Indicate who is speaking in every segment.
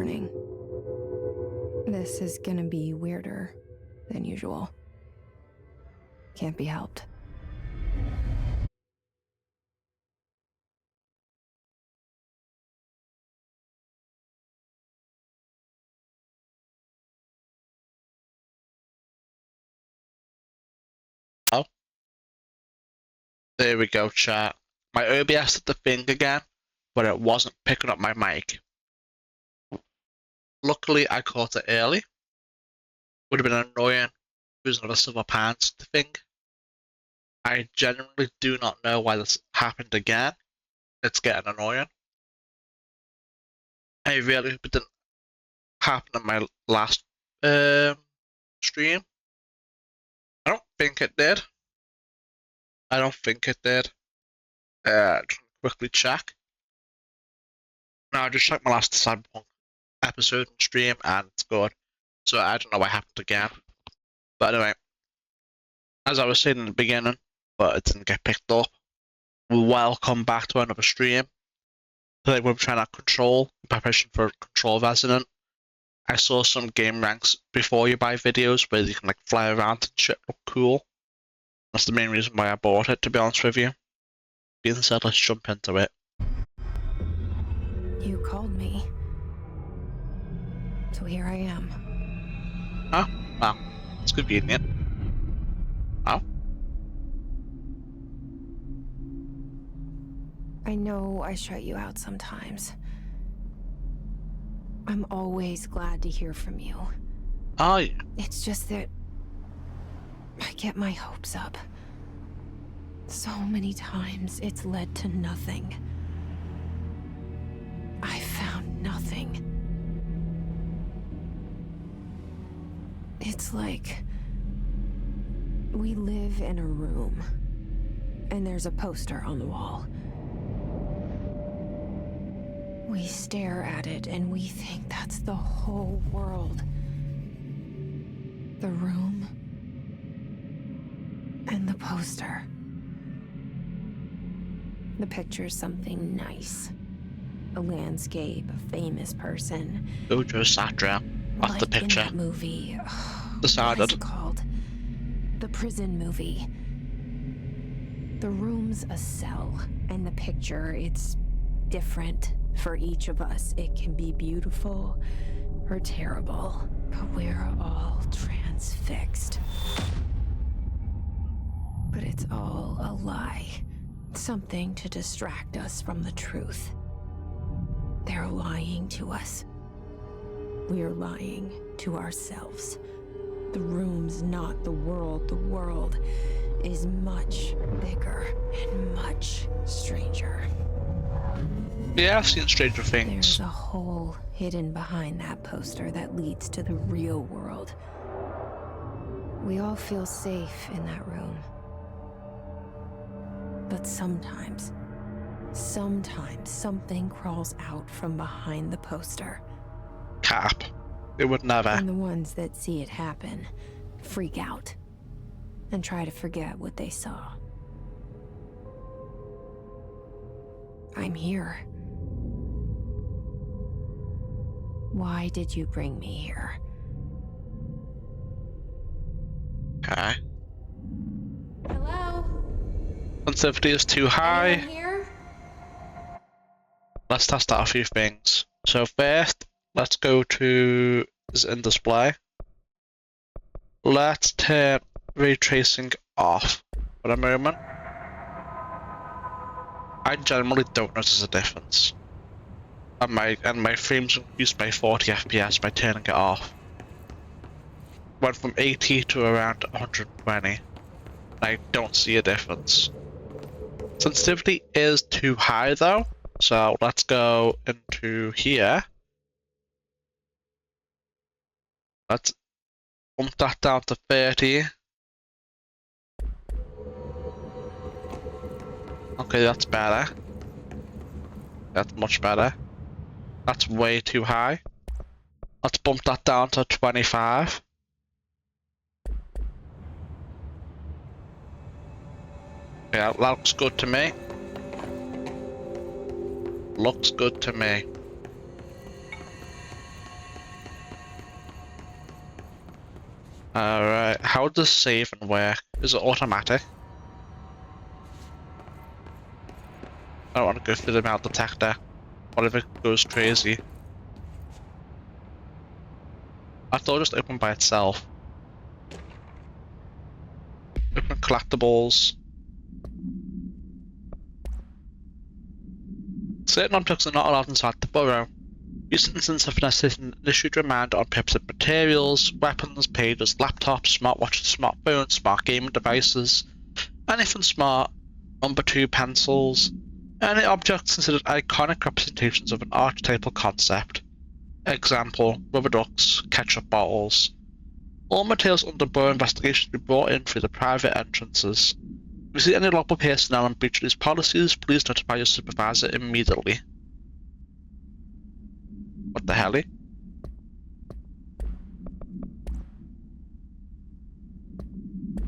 Speaker 1: warning. This is gonna be weirder than usual. Can't be helped.
Speaker 2: Oh. There we go, chat. My OBS did the thing again, but it wasn't picking up my mic. Luckily, I caught it early. Would have been annoying losing another silver pants thing. I genuinely do not know why this happened again. It's getting annoying. I really hope it didn't happen in my last stream. I don't think it did. Just quickly check. No, I just checked my last Cyberpunk episode and stream and it's good. So I don't know what happened again. But anyway, as I was saying in the beginning, but it didn't get picked up, welcome back to another stream. Today we're trying out Control, in preparation for Control Resonant. I saw some game ranks before you buy videos where you can like fly around and shit, look cool. That's the main reason why I bought it, to be honest with you. Being said, let's jump into it.
Speaker 1: You called me. So here I am.
Speaker 2: Oh, well, it's convenient. Oh.
Speaker 1: I know I shut you out sometimes. I'm always glad to hear from you.
Speaker 2: Oh, yeah.
Speaker 1: It's just that I get my hopes up. So many times it's led to nothing. I found nothing. It's like we live in a room and there's a poster on the wall. We stare at it and we think that's the whole world. The room and the poster. The picture's something nice. A landscape, a famous person.
Speaker 2: Jojo Satra. That's
Speaker 1: like
Speaker 2: the picture.
Speaker 1: In that movie.
Speaker 2: Decided.
Speaker 1: What is it called? The prison movie. The room's a cell, and the picture, it's different for each of us. It can be beautiful or terrible, but we're all transfixed. But it's all a lie. Something to distract us from the truth. They're lying to us. We're lying to ourselves. The room's not the world. The world is much bigger and much stranger.
Speaker 2: Yeah, I've seen Stranger Things.
Speaker 1: There's a hole hidden behind that poster that leads to the real world. We all feel safe in that room. But sometimes something crawls out from behind the poster.
Speaker 2: Cap. It would never.
Speaker 1: And the ones that see it happen freak out and try to forget what they saw. I'm here. Why did you bring me here?
Speaker 2: Okay.
Speaker 1: Hello?
Speaker 2: Sensitivity is too high.
Speaker 1: Anyone here?
Speaker 2: Let's test out a few things. So first, let's go to in display. Let's turn ray tracing off for a moment. I generally don't notice a difference. And my frames increased by 40 FPS by turning it off. Went from 80 to around 120. I don't see a difference. Sensitivity is too high though, so let's go into here. Let's bump that down to 30. Okay, that's better. That's much better. That's way too high. Let's bump that down to 25. Yeah, that looks good to me. Looks good to me. Alright, how does saving work? Is it automatic? I don't want to go through the metal detector. What if it goes crazy? I thought it just opened by itself. Open collectibles. Certain objects are not allowed inside the burrow. Recent instances have necessitated an issued remand on prohibited materials, weapons, pages, laptops, smartwatches, smartphones, smart gaming devices, anything smart, number 2 pencils, any objects considered iconic representations of an archetypal concept. Example, rubber ducks, ketchup bottles. All materials under burrow investigation will be brought in through the private entrances. If you see any local personnel in breach of these policies, please notify your supervisor immediately. What the hell?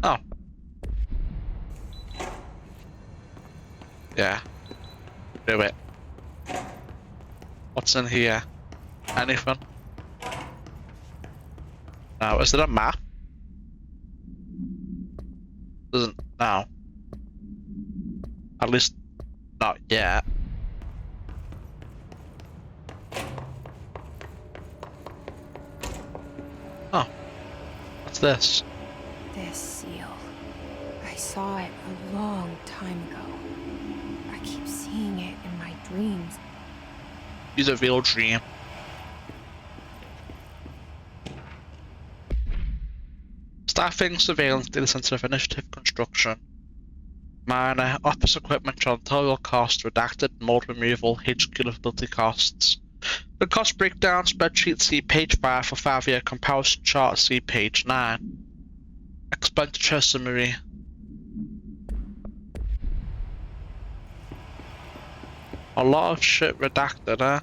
Speaker 2: Oh. Yeah. Do it. What's in here? Anything? No, is it a map? Doesn't. No. At least not yet. Oh. What's this?
Speaker 1: This seal. I saw it a long time ago. I keep seeing it in my dreams.
Speaker 2: It's a real dream. Staffing, surveillance, data sensitive initiative, construction. Minor, office equipment, janitorial costs, redacted, mold removal, HQ livability costs. The cost breakdown spreadsheet, see page 5 for 5-year comparison chart, see page 9. Expenditure summary. A lot of shit redacted, huh?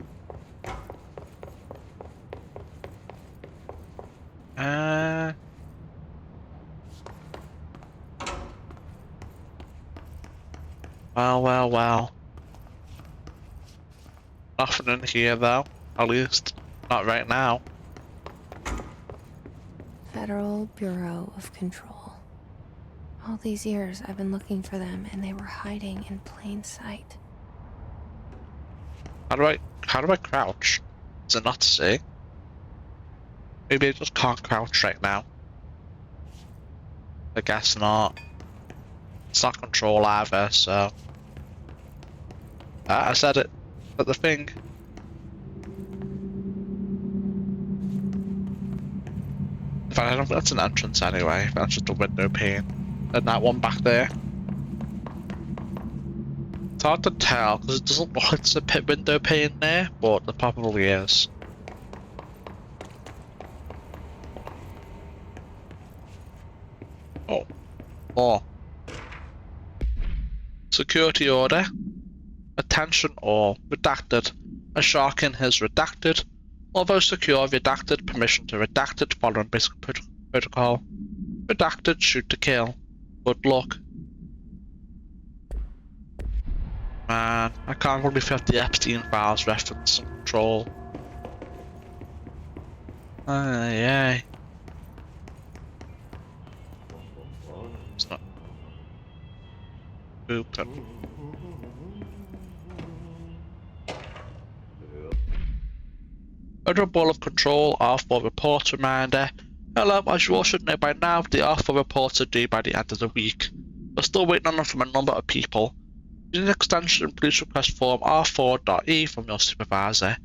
Speaker 2: Well. Nothing in here though. At least, not right now.
Speaker 1: Federal Bureau of Control. All these years I've been looking for them and they were hiding in plain sight.
Speaker 2: How do I crouch? Is it not see? Maybe I just can't crouch right now. I guess not. It's not control either, so. I said it. But the thing. In fact, I don't think that's an entrance anyway. That's just a window pane. And that one back there. It's hard to tell because it doesn't look like there's a pit window pane there, but there probably is. Oh. More. Security order. Attention all. Redacted. A shark in his redacted. Although secure, redacted. Permission to redacted. Following basic protocol. Redacted. Shoot to kill. Good luck. Man, I can't believe we have the Epstein files reference and control. Yay. It's not open. Under Ball of Control, R4 report reminder. Hello, as you all should know by now, the R4 reports are due by the end of the week. We're still waiting on them from a number of people. Use an extension, please request form R4.E from your supervisor.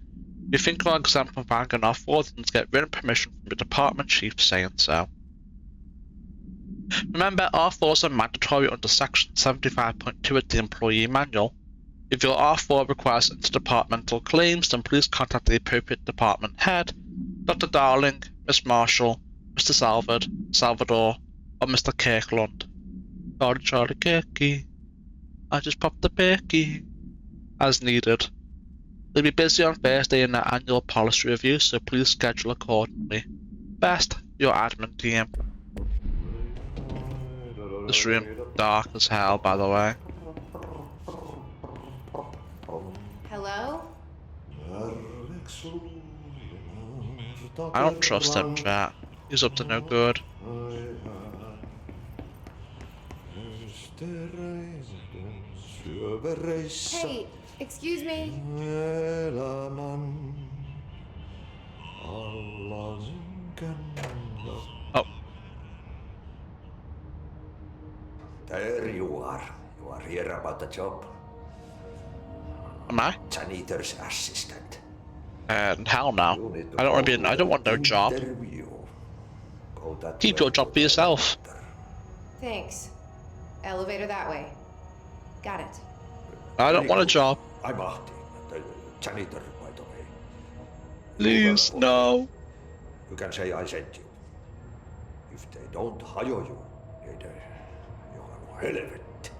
Speaker 2: If you think you're exempt from filing an R4, then get written permission from your department chief saying so. Remember, R4s are mandatory under section 75.2 of the employee manual. If your R4 requires interdepartmental claims, then please contact the appropriate department head, Dr. Darling, Miss Marshall, Mr. Salvador, or Mr. Kirkland. Charlie Kirky. I just popped the perky. As needed. They'll be busy on Thursday in their annual policy review, so please schedule accordingly. Best, your admin team. This room dark as hell, by the way.
Speaker 1: Hello?
Speaker 2: I don't trust him, chat. He's up to no good.
Speaker 3: Hey, excuse me.
Speaker 2: Oh,
Speaker 4: There you are. You are here about the job.
Speaker 2: am I?
Speaker 4: Janitor's assistant.
Speaker 2: And hell no.
Speaker 4: You need to
Speaker 2: I don't want to
Speaker 4: go
Speaker 2: be.
Speaker 4: to
Speaker 2: I don't
Speaker 4: the
Speaker 2: want no job.
Speaker 4: interview. Go that
Speaker 2: Keep
Speaker 4: way
Speaker 2: your job
Speaker 4: to
Speaker 2: for
Speaker 4: the
Speaker 2: yourself.
Speaker 4: elevator.
Speaker 3: Thanks. Elevator that way. Got it.
Speaker 2: I don't
Speaker 4: Very
Speaker 2: want a
Speaker 4: good.
Speaker 2: job.
Speaker 4: I'm Ahti, the janitor, by the way. You work
Speaker 2: Please,
Speaker 4: for me.
Speaker 2: no.
Speaker 4: You can say I sent you. If they don't hire you, you are helvet.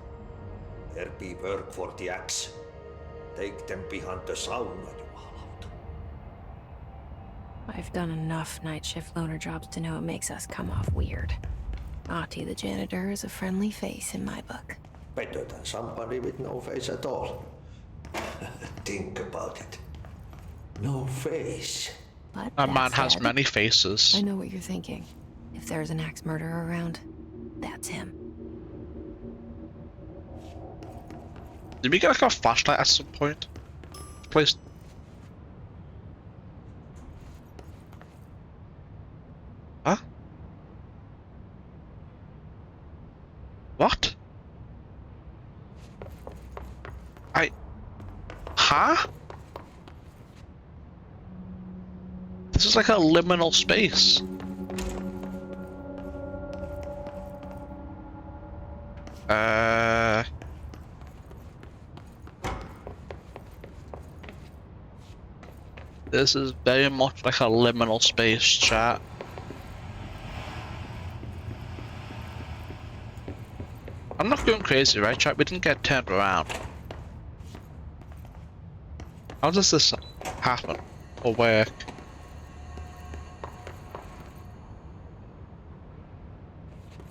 Speaker 4: There be work for the axe. Take them behind the sauna, jumalauta.
Speaker 1: I've done enough night shift loner jobs to know it makes us come off weird. Ahti the janitor is a friendly face in my book.
Speaker 4: Better than somebody with no face at all. Think about it. No face.
Speaker 1: But
Speaker 2: A
Speaker 1: that
Speaker 2: man has
Speaker 1: said,
Speaker 2: many faces.
Speaker 1: I know what you're thinking. If there's an axe murderer around, that's him.
Speaker 2: Did we get like a flashlight at some point? Please. Huh? What? Huh? This is like a liminal space. This is very much like a liminal space, chat. I'm not going crazy, right, chat? We didn't get turned around. How does this happen or work?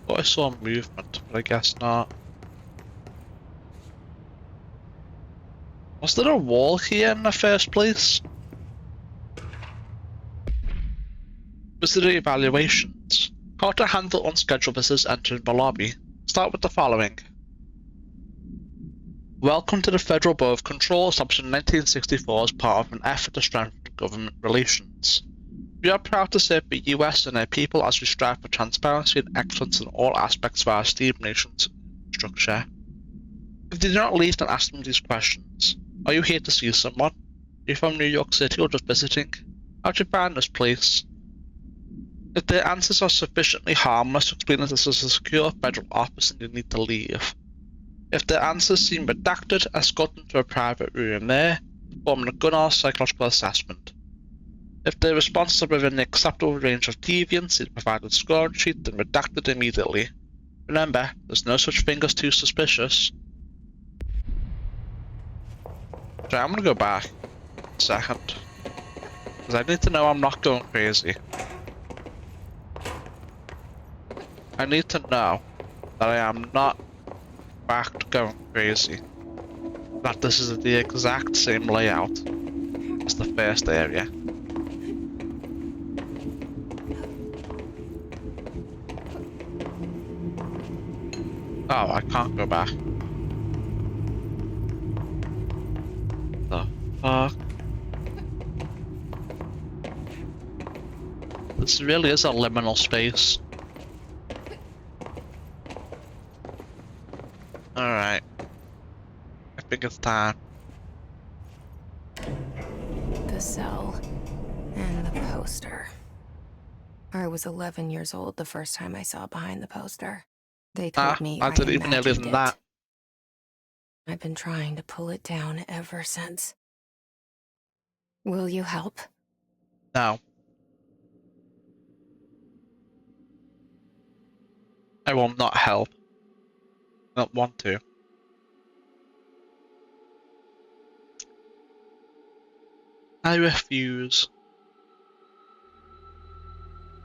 Speaker 2: Thought I saw movement, but I guess not. Was there a wall here in the first place? Visitor evaluations. How to handle unscheduled visitors entering the lobby. Start with the following. Welcome to the Federal Bureau of Control, established in 1964 as part of an effort to strengthen government relations. We are proud to serve the US and their people as we strive for transparency and excellence in all aspects of our esteemed nation's structure. If they do not leave, then ask them these questions. Are you here to see someone? Are you from New York City or just visiting? How'd you find this place? If their answers are sufficiently harmless, explain that this is a secure federal office and you need to leave. If their answers seem redacted, escort them to a private room there, performing a gun or psychological assessment. If their responses are within the acceptable range of deviance, they provide a scoring sheet and redact it immediately. Remember, there's no such thing as too suspicious. So I'm gonna go back a second, because I need to know I'm not going crazy. I need to know that I am not back to going crazy. That this is the exact same layout as the first area. Oh, I can't go back. The fuck? This really is a liminal space. Alright. I think it's time.
Speaker 1: The cell and the poster. I was 11 years old the first time I saw behind the poster. They told me
Speaker 2: I
Speaker 1: I
Speaker 2: did even earlier
Speaker 1: imagined
Speaker 2: than
Speaker 1: it.
Speaker 2: that.
Speaker 1: I've been trying to pull it down ever since. Will you help?
Speaker 2: No. I will not help. I don't want to. I refuse.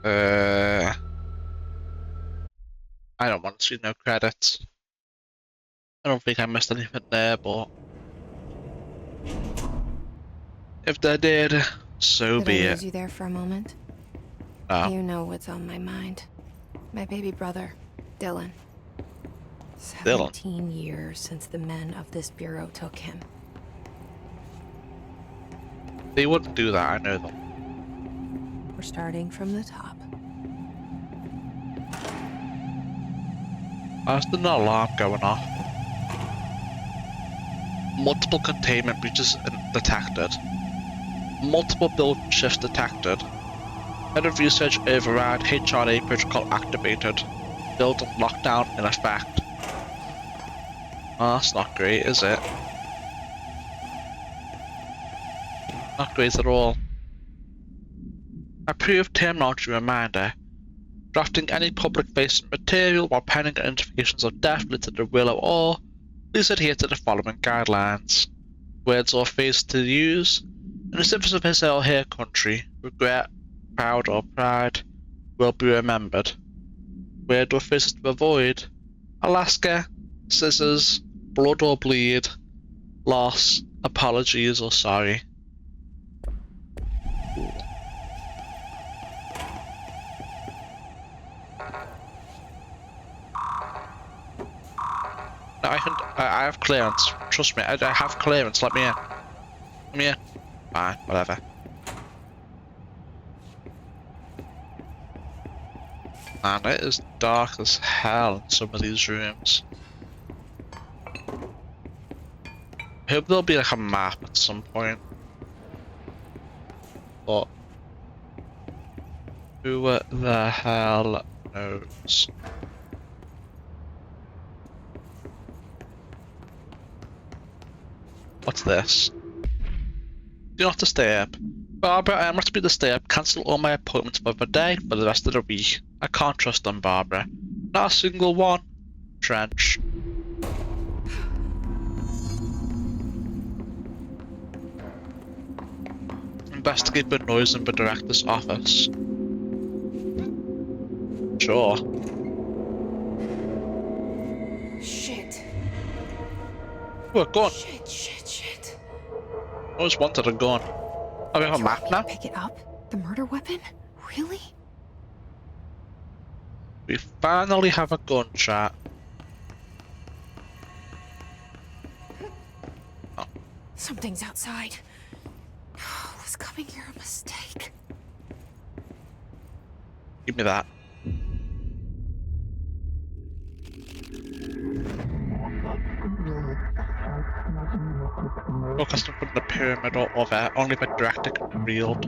Speaker 2: I don't want to see no credits. I don't think I missed anything there, but if they did, so
Speaker 1: Did
Speaker 2: be
Speaker 1: I
Speaker 2: it.
Speaker 1: lose you there for a moment?
Speaker 2: No.
Speaker 1: You know what's on my mind. My baby brother, Dylan. 17 years since the men of this bureau took him.
Speaker 2: They wouldn't do that, I know them.
Speaker 1: We're starting from the top.
Speaker 2: There's an alarm going off. Multiple containment breaches detected. Multiple building shifts detected. Head of research override, HRA protocol activated. Building lockdown in effect. Oh, that's not great, is it? Not great at all. Approved terminology reminder. Drafting any public-facing material while pending identifications of death related to the will of all, please adhere to the following guidelines. Words or phrases to use. In the service of his or her country, regret, proud or pride, will be remembered. Word or phrases to avoid. Alaska, scissors, blood or bleed, loss, apologies or sorry. I have clearance. Trust me, I have clearance. Let me in. Let me in. Fine, whatever. Man, it is dark as hell in some of these rooms. I hope there'll be like a map at some point. But who the hell knows? What's this? Do not disturb. Barbara, I must be disturbed. Cancel all my appointments for the day for the rest of the week. I can't trust them, Barbara. Not a single one. Trench. Investigate the noise in the director's office. Sure.
Speaker 3: Shit.
Speaker 2: Oh, a gun.
Speaker 3: Shit.
Speaker 2: I always wanted a gun. Oh, we have a map now?
Speaker 1: Pick it up? The murder weapon? Really?
Speaker 2: We finally have a gun, chat. Oh.
Speaker 1: Something's outside. Was coming here a mistake?
Speaker 2: Give me that. Focused on the pyramid or other, only the director can wield.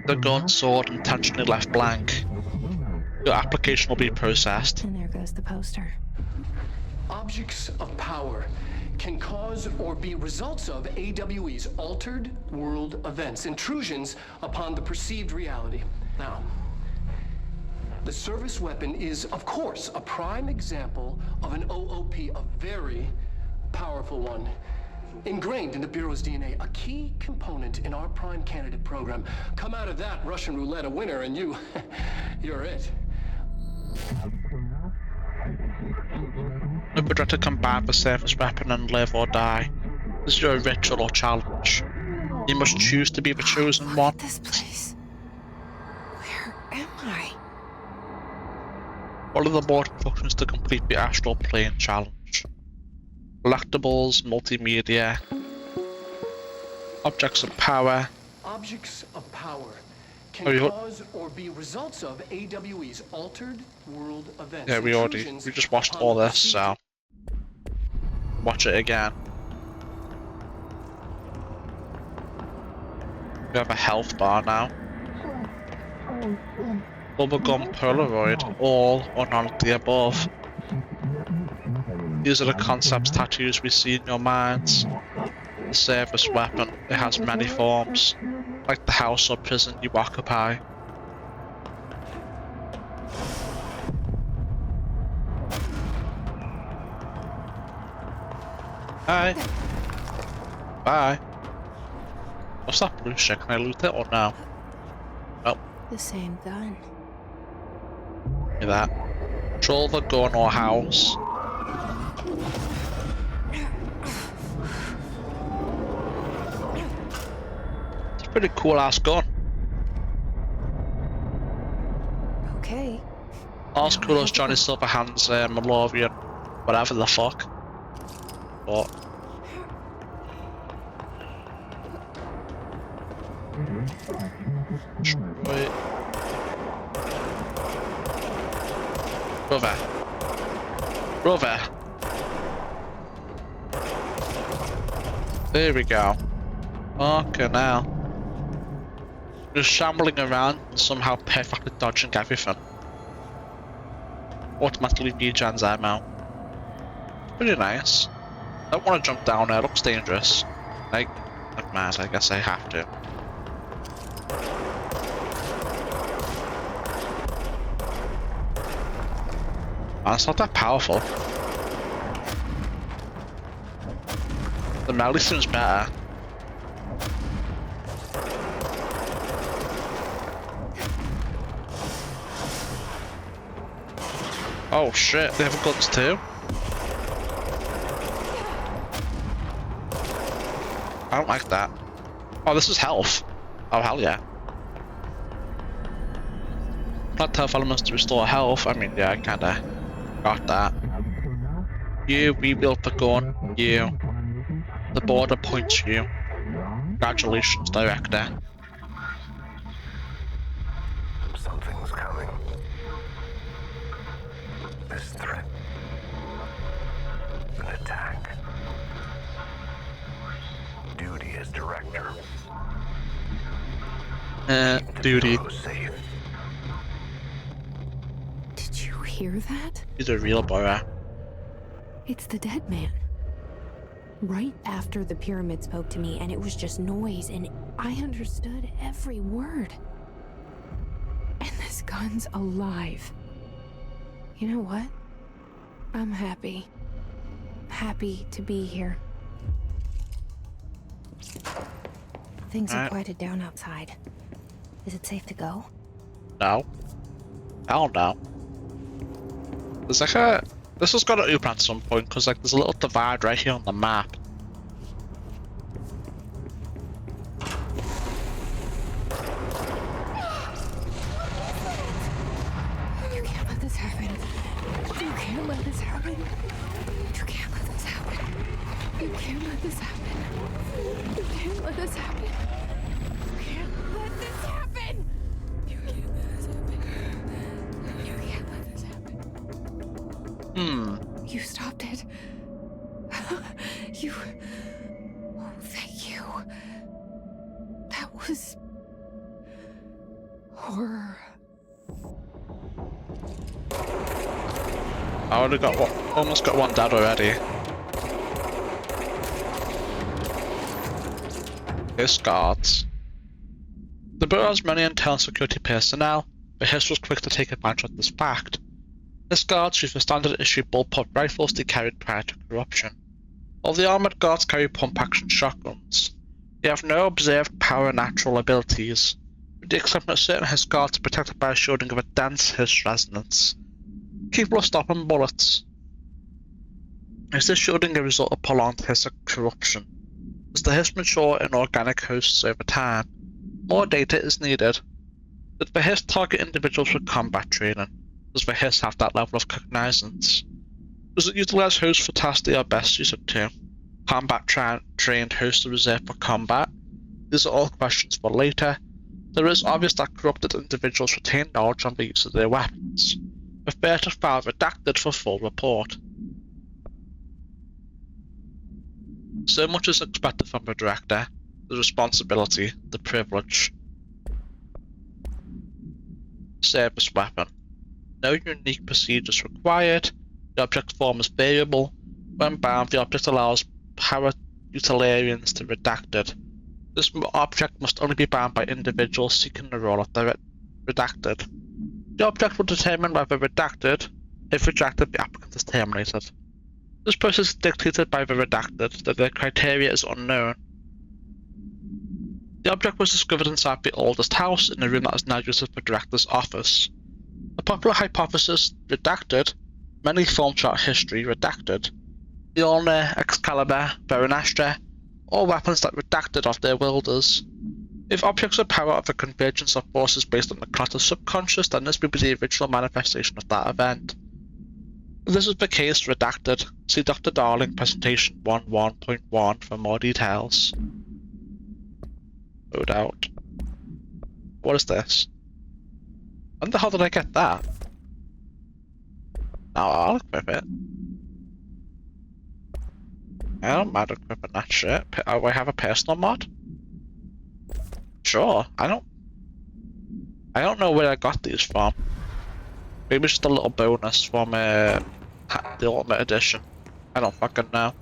Speaker 2: The gun, sword, intentionally left blank. Your application will be processed.
Speaker 1: And there goes the poster.
Speaker 5: Objects of power can cause or be results of AWE's altered world events, intrusions upon the perceived reality. Now, the service weapon is, of course, a prime example of an OOP, a very powerful one. Ingrained in the Bureau's DNA, a key component in our prime candidate program. Come out of that Russian roulette a winner and you're it.
Speaker 2: No better to combine the service weapon and live or die. This is your ritual or challenge. You must choose to be the chosen
Speaker 1: Look
Speaker 2: one.
Speaker 1: at this place. Where am I?
Speaker 2: Follow the board instructions to complete the astral plane challenge. Collectibles, multimedia, objects of power.
Speaker 5: Objects of power can cause or be results of AWE's altered world events.
Speaker 2: Yeah, we just watched all this, so watch it again. We have a health bar now. Bubblegum Polaroid, all or none of the above. These are the concepts tattoos we see in your minds. The service weapon, it has many forms, like the house or prison you occupy. Hi. Bye. What's that blue shit? Can I loot it or no? Nope.
Speaker 1: The same gun.
Speaker 2: Give me that. Control the gun or house. It's a pretty cool ass gun.
Speaker 1: Okay.
Speaker 2: as cool as Johnny Silverhand's Malorian, whatever the fuck. But wait. Brother. There we go. Okay, now. Just shambling around and somehow perfectly dodging everything. Automatically regens ammo. Pretty nice. Don't want to jump down there, it looks dangerous. Like mad, I guess I have to. And it's not that powerful. The melee seems better. Oh shit, they have guns too? I don't like that. Oh, this is health. Oh, hell yeah. Not health elements to restore health. I mean, yeah, I kinda got that. You rebuild the gun. You. The border points you. Congratulations, Director.
Speaker 6: Something's coming. This threat. An attack. Duty as director.
Speaker 2: Duty.
Speaker 6: Safe.
Speaker 1: Did you hear that?
Speaker 2: He's a real boy.
Speaker 1: It's the dead man. Right after the pyramid spoke to me, and it was just noise, and I understood every word. And this gun's alive. You know what? I'm happy. Happy to be here. Things have quieted down outside. Is it safe to go?
Speaker 2: No. Hell no. There's like a... This has got to open at some point, because like there's a little divide right here on the map.
Speaker 1: You can't let this happen. You can't let this happen. You can't let this happen. You can't let this happen. You can't let this happen. You can't let this happen. You can't let this happen. You can't let this happen. You stopped it. You... Oh, thank you. That was... horror.
Speaker 2: I already got one, almost got one dead already. His guards. The Bureau has many internal security personnel, but Hiss was quick to take advantage of this fact. His guards use the standard issue bullpup rifles they carried prior to corruption. All the armoured guards carry pump-action shotguns. They have no observed power or natural abilities, with the exception that certain Hiss guards are protected by a shielding of a dense Hiss resonance, capable of stopping bullets. Is this shielding a result of prolonged Hiss corruption? As the Hiss mature in organic hosts over time, more data is needed. Did the Hiss target individuals with combat training? Does the Hiss have that level of cognizance? Does it utilize hosts for tasks they are best suited to? Combat trained hosts are reserved for combat? These are all questions for later. There is obvious that corrupted individuals retain knowledge on the use of their weapons. Refer to file redacted for full report. So much is expected from the director, the responsibility, the privilege. Service weapon. No unique procedures required. The object form is variable. When bound, the object allows power utilitarians to redacted. This object must only be bound by individuals seeking the role of the redacted. The object will determine whether redacted. If rejected, the applicant is terminated. This process is dictated by the redacted, that their criteria is unknown. The object was discovered inside the oldest house in a room that is now used as the director's office. A popular hypothesis, redacted, many films throughout history redacted. Mjolnir, Excalibur, Veranastra, all weapons that redacted of their wielders. If objects of power are the convergence of forces based on the collective subconscious, then this will be the original manifestation of that event. If this is the case, redacted. See Dr. Darling presentation 11.1 for more details. No doubt. What is this? When the hell did I get that? Now I'll equip it. I don't mind equipping that shit. Oh, I have a personal mod? Sure, I don't know where I got these from. Maybe just a little bonus from the Ultimate Edition. I don't fucking know.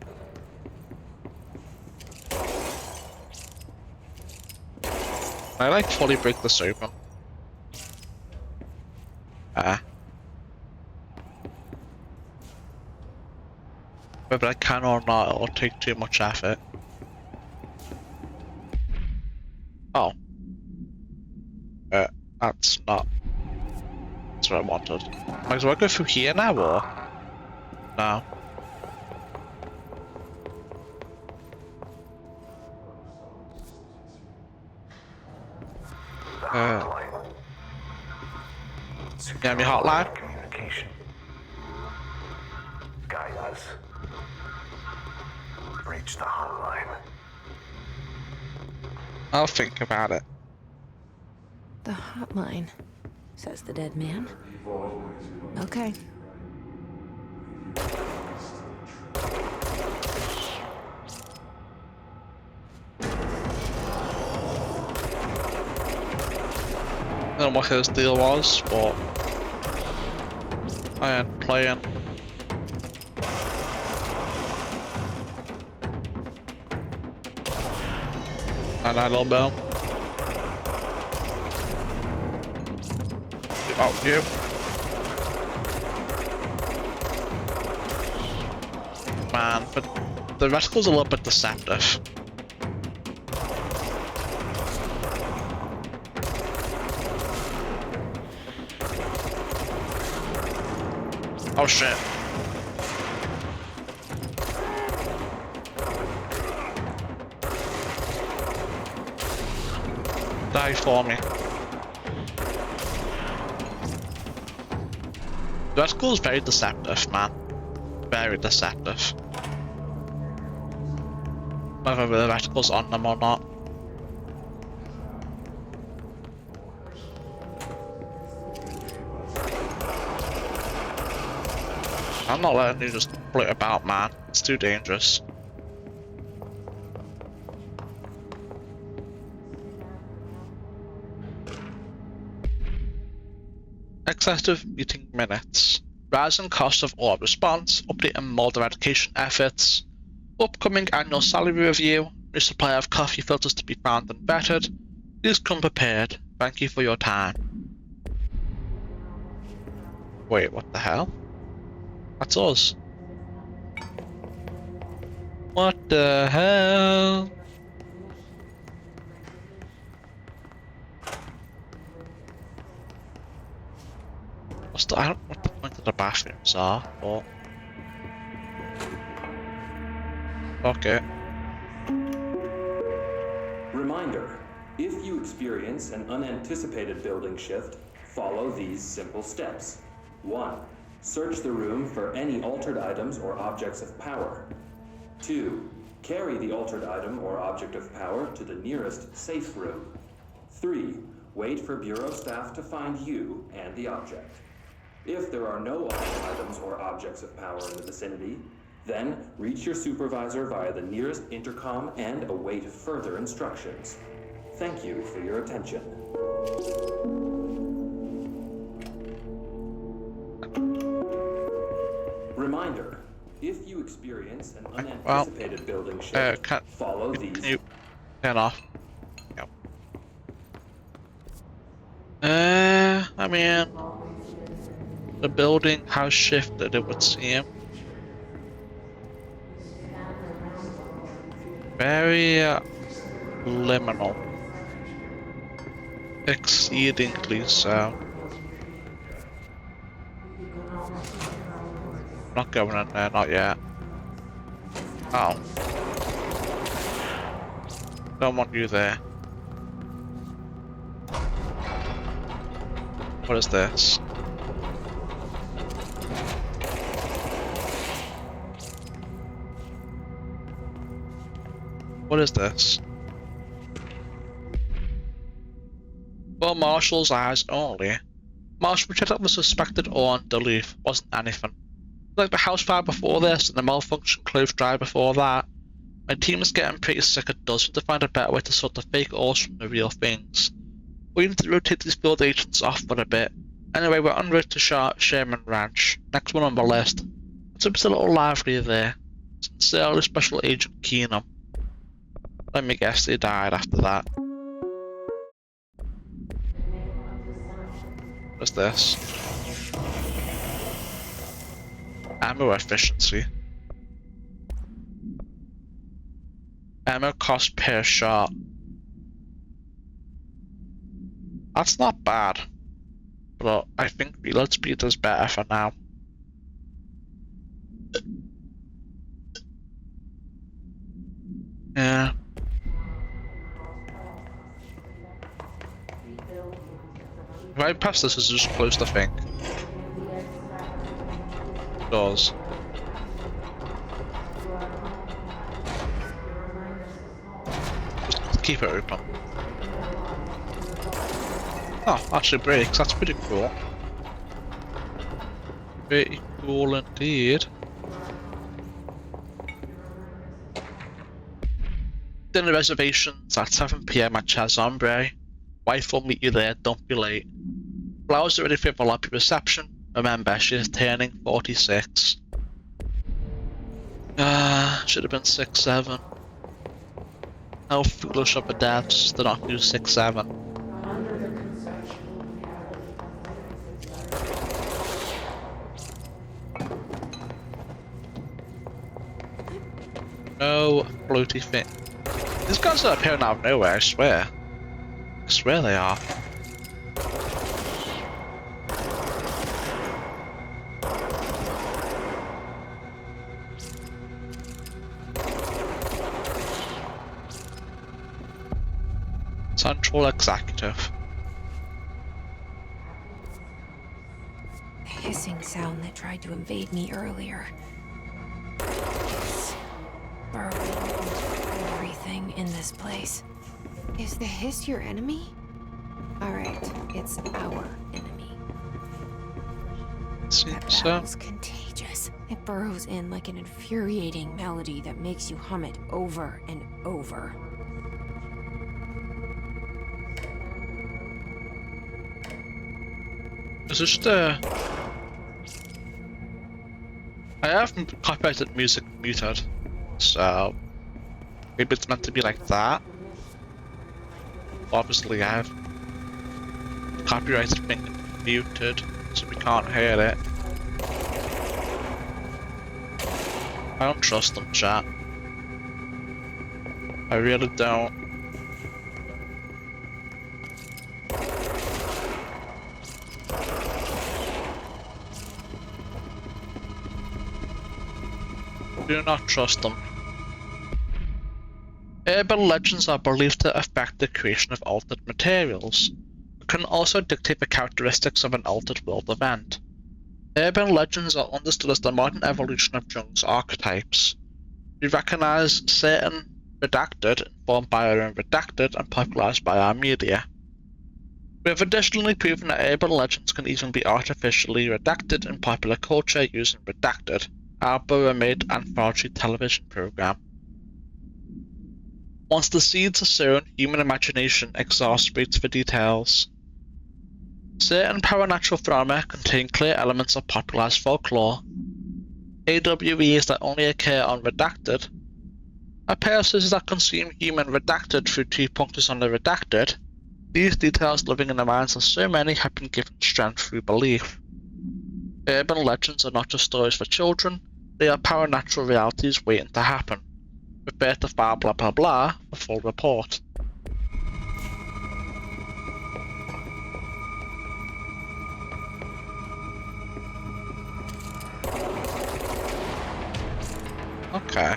Speaker 2: I like fully break this open. Whether I can or not, it'll take too much effort. Oh. That's not... That's what I wanted. Like, do I go through here now, or...? No. Yeah, my hotline?
Speaker 6: Communication. Guide us. Reach the hotline.
Speaker 2: I'll think about it.
Speaker 1: The hotline, says the dead man. Okay.
Speaker 2: I don't know what his deal was, but I ain't playing. And I little bell. Oh, you. Man, but the reticle's a little bit deceptive. Oh shit. Die for me. The reticle is very deceptive, man. Very deceptive. Whether the reticle's on them or not. I'm not letting you just flit about, man. It's too dangerous. Excessive meeting minutes. Rising cost of all response, update and mold eradication efforts. Upcoming annual salary review. New supply of coffee filters to be found and vetted. Please come prepared. Thank you for your time. Wait, what the hell? That's us. What the hell? I don't know what the point of the bathrooms are, but... Okay.
Speaker 7: Reminder, if you experience an unanticipated building shift, follow these simple steps. 1. Search the room for any altered items or objects of power. 2. Carry the altered item or object of power to the nearest safe room. 3. Wait for Bureau staff to find you and the object. If there are no altered items or objects of power in the vicinity, then reach your supervisor via the nearest intercom and await further instructions. Thank you for your attention. Reminder, if you experience an unanticipated building shift, follow these...
Speaker 2: Can you turn off? Yep. I mean... The building has shifted, it would seem. Very liminal. Exceedingly so. Not going in there, not yet. Oh. Don't want you there. What is this? What is this? For Marshall's eyes only. Marshall checked out the suspected ore on Duluth. Wasn't anything. Like the house fire before this and the malfunctioned clothes dryer before that. My team is getting pretty sick of dozing to find a better way to sort the fake ores from the real things. We need to rotate these field agents off for a bit. Anyway, we're en route to Sherman Ranch. Next one on the list. It's a little lively there. Sincerely, Special Agent Keenum. Let me guess, they died after that. What's this? Ammo efficiency. Ammo cost per shot. That's not bad. But I think reload speed is better for now. Yeah. Right past this is just closed, I think. Doors. Just keep it open. Oh, actually breaks. That's pretty cool. Pretty cool indeed. Dinner reservations at 7 PM at Chaz Ombre. Wife will meet you there, don't be late. Flowers are ready for the lobby reception. Remember, she is turning 46. Should have been 6'7". How foolish of the devs to not do 6'7". No floaty thing. These guys are appearing out of nowhere, I swear. I swear they are. Central Executive.
Speaker 1: The hissing sound that tried to invade me earlier. It's burrowing into everything in this place. Is the hiss your enemy? Alright, it's our enemy. That
Speaker 2: Seems so.
Speaker 1: battle's contagious. It burrows in like an infuriating melody that makes you hum it over and over.
Speaker 2: Is this just I have copyrighted music muted, so maybe it's meant to be like that. Obviously I have copyrighted thing muted, so we can't hear it. I don't trust them, chat. I really don't. Do not trust them. Urban legends are believed to affect the creation of altered materials, but can also dictate the characteristics of an altered world event. Urban legends are understood as the modern evolution of Jung's archetypes. We recognize certain redacted, informed by our own redacted, and popularized by our media. We have additionally proven that urban legends can even be artificially redacted in popular culture using Redacted, our Burrow-made anthology television program. Once the seeds are sown, human imagination exasperates the details. Certain paranatural phenomena contain clear elements of popularized folklore. AWEs that only occur on Redacted, appearances that consume human Redacted through 2 punctures on the Redacted. These details living in the minds of so many have been given strength through belief. Urban legends are not just stories for children, they are paranatural realities waiting to happen. Refer to file blah blah blah for full report. Okay.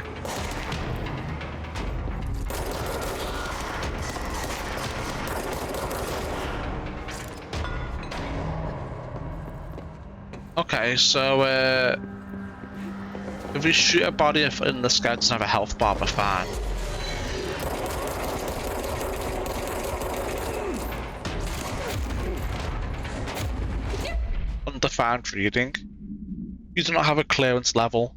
Speaker 2: Okay, so if we shoot a body in the sky, it doesn't have a health bar, we're fine. Undefined reading. You do not have a clearance level.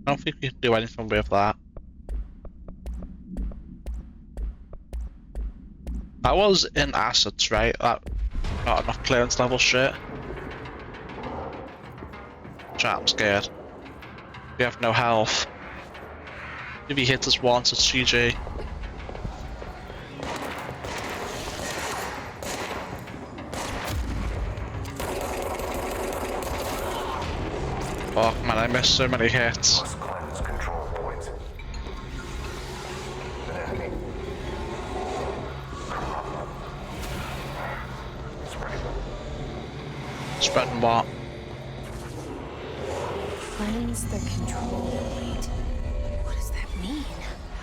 Speaker 2: I don't think we can do anything with that. That was in assets, right? That not enough clearance level shit. Chat, I'm scared. We have no health. If he hits us once, it's GG. Fuck man, I missed so many hits.
Speaker 6: Must cleanse control points. An enemy. Spreading.
Speaker 2: Spreading what?
Speaker 1: Cleanse the control point. What does that mean?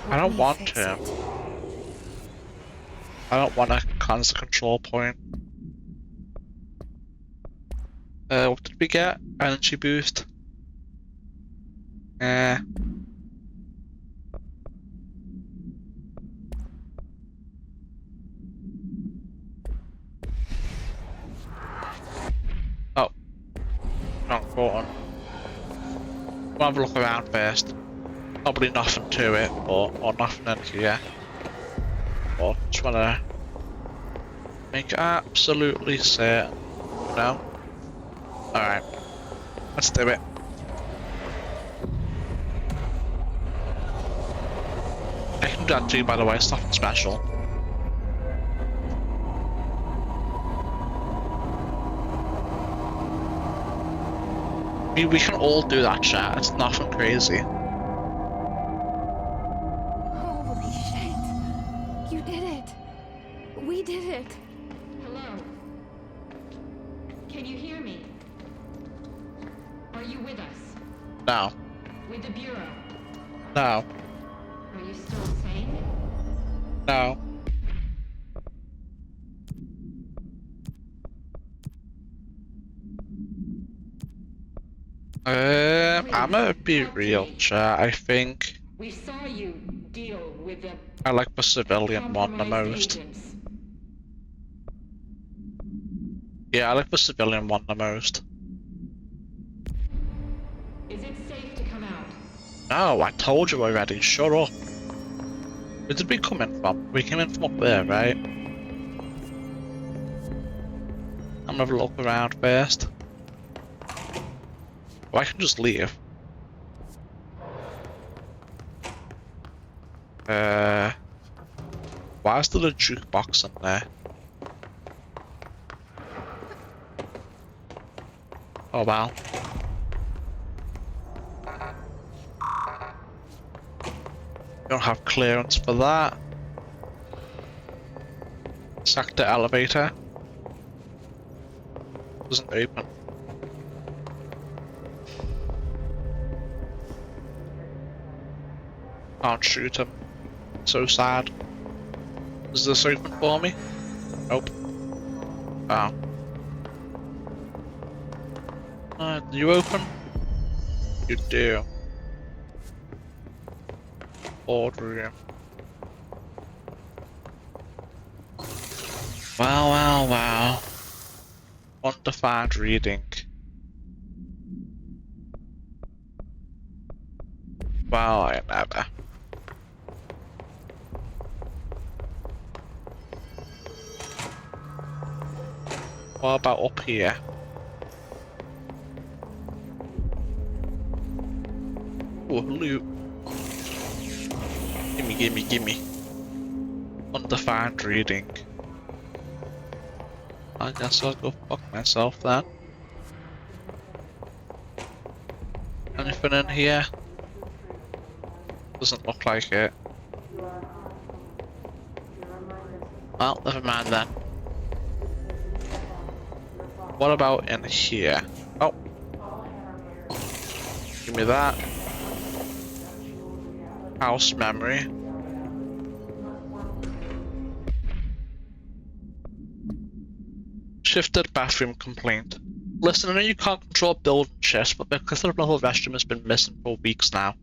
Speaker 2: I don't want to.
Speaker 1: to.
Speaker 2: I don't want to cleanse the control point. What did we get? Energy boost. Oh. Wrong button. We'll have a look around first. Probably nothing to it, or nothing in here. But just wanna make absolutely certain. No? Alright. Let's do it. I can do that too, by the way, it's nothing special. We can all do that, chat, it's nothing crazy.
Speaker 1: Holy shit. You did it. We did it.
Speaker 8: Hello? Can you hear me? Are you with us?
Speaker 2: No.
Speaker 8: With the Bureau?
Speaker 2: No.
Speaker 8: Are you still sane?
Speaker 2: No. I'm gonna be real, chat. I think
Speaker 8: We saw you deal with the
Speaker 2: I like the civilian one the most.
Speaker 8: agents.
Speaker 2: Yeah, I like the civilian one the most.
Speaker 8: Is it safe to come out?
Speaker 2: No, I told you already. Shut up. Where did we come in from? We came in from up there, right? I'm gonna have a look around first. Or I can just leave. Why is there a jukebox in there? Oh wow. Don't have clearance for that. Sector elevator. Doesn't open. Can't shoot him. So sad. Is this open for me? Nope. Oh. Do you open? You do. Boardroom. Wow, wow, wow. Undefined reading. Wow, I never. What about up here? Oh, loot. Gimme, gimme, gimme. Undefined reading. I guess I'll go fuck myself then. Anything in here? Doesn't look like it. Well, never mind then. What about in here? Oh. Give me that. House memory. Shifted bathroom complaint. Listen, I know you can't control building shifts, but because the little restroom has been missing for weeks now.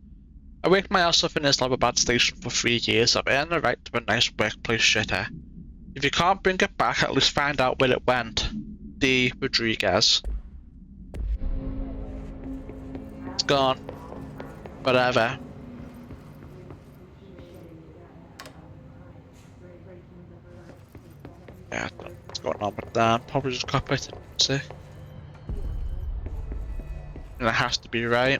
Speaker 2: I worked my ass off in Islamabad station for 3 years. I've earned the right to a nice workplace shit here. If you can't bring it back, at least find out where it went. D. Rodriguez. It's gone. Whatever. Yeah, I don't know what's going on with that. Probably just copyrighted music. And it has to be right.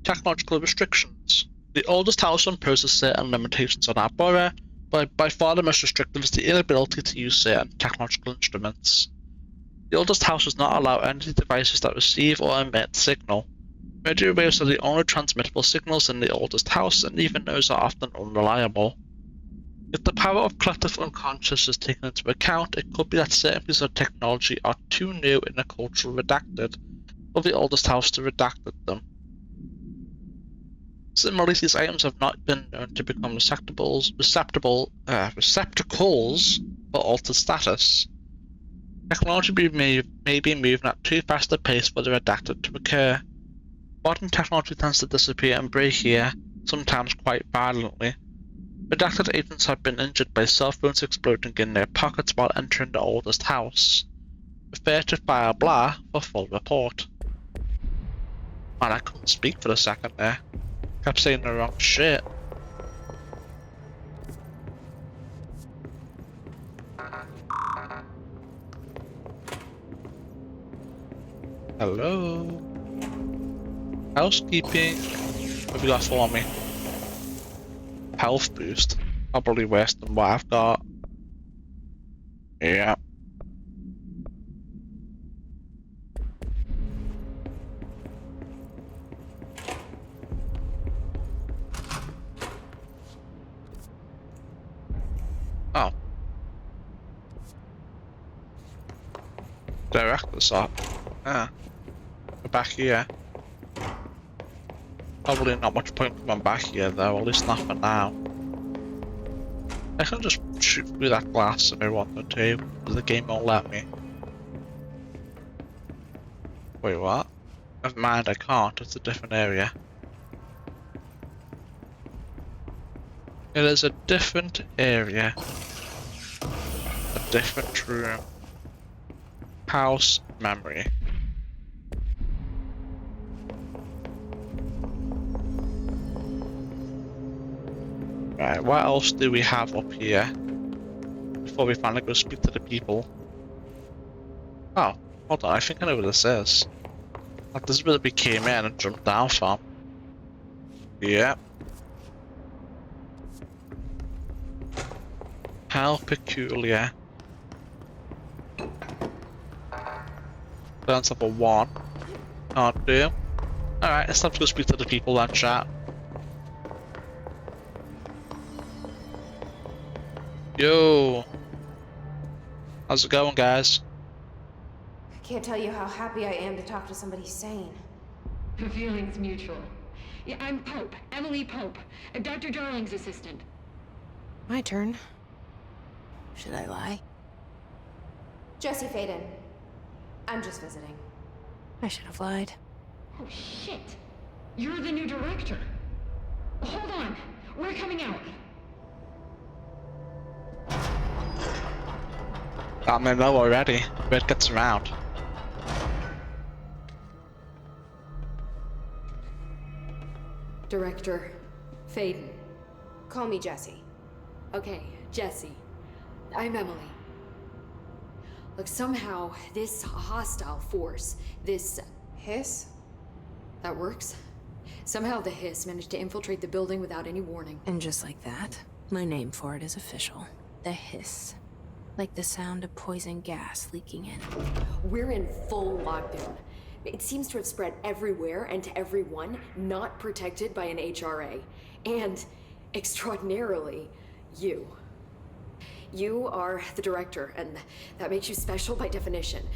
Speaker 2: Technological restrictions. The oldest house imposes certain limitations on our borough, but by far the most restrictive is the inability to use certain technological instruments. The oldest house does not allow any devices that receive or emit signal. Radio waves are the only transmittable signals in the oldest house, and even those are often unreliable. If the power of collective unconscious is taken into account, it could be that certain pieces of technology are too new in the cultural redacted for the oldest house to redact them. Similarly, these items have not been known to become receptacles for altered status. Technology may be moving at too fast a pace for the redacted to occur. Modern technology tends to disappear and break here, sometimes quite violently. Redacted agents have been injured by cell phones exploding in their pockets while entering the oldest house. Refer to file blah for full report. Man, I couldn't speak for a second there. Kept saying the wrong shit. Hello? Housekeeping. What have you got for me? Health boost. Probably worse than what I've got. Yeah. Oh. Director's up. Ah. We're back here. Probably not much point coming back here though, at least not for now. I can just shoot through that glass if I wanted to, but the game won't let me. Wait, what? Never mind, I can't, it's a different area. It is a different area. A different room. House memory. Right, what else do we have up here? Before we finally go speak to the people. Oh, hold on, I think I know what this is. Like, this is where we came in and jumped down from. Yeah. How peculiar. Turns up a 1. Can't do. Alright, it's time to go speak to the people then, chat. Yo! How's it going, guys?
Speaker 3: I can't tell you how happy I am to talk to somebody sane.
Speaker 8: The feeling's mutual. Yeah, I'm Pope, Emily Pope, Dr. Darling's assistant.
Speaker 1: My turn. Should I lie?
Speaker 3: Jesse Faden. I'm just visiting.
Speaker 1: I should have lied.
Speaker 8: Oh, shit. You're the new director. Hold on. We're coming out.
Speaker 2: I mean, know already. Red gets around.
Speaker 9: Director Faden.
Speaker 3: Call me Jesse.
Speaker 9: Okay, Jesse. I'm Emily. Look, somehow this hostile force, this
Speaker 3: Hiss?
Speaker 9: that works. Somehow the hiss managed to infiltrate the building without any warning.
Speaker 1: And just like that, my name for it is official. The hiss. Like the sound of poison gas leaking in.
Speaker 9: We're in full lockdown. It seems to have spread everywhere and to everyone not protected by an HRA. And, extraordinarily, You. You are the director, and that makes you special by definition.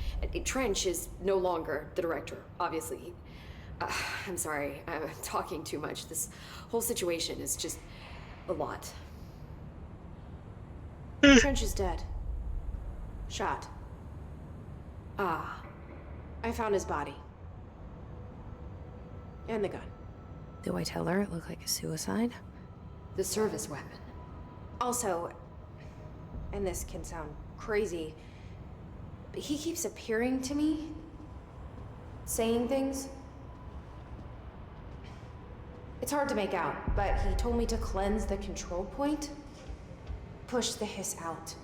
Speaker 9: Trench is no longer the director, obviously. I'm sorry, I'm talking too much. This whole situation is just a lot.
Speaker 3: Trench is dead. Shot.
Speaker 9: Ah.
Speaker 3: I found his body. And the gun.
Speaker 1: Do I tell her it looked like a suicide?
Speaker 9: The service weapon.
Speaker 3: Also, and this can sound crazy, but he keeps appearing to me, saying things. It's hard to make out, but he told me to cleanse the control point, push the hiss out.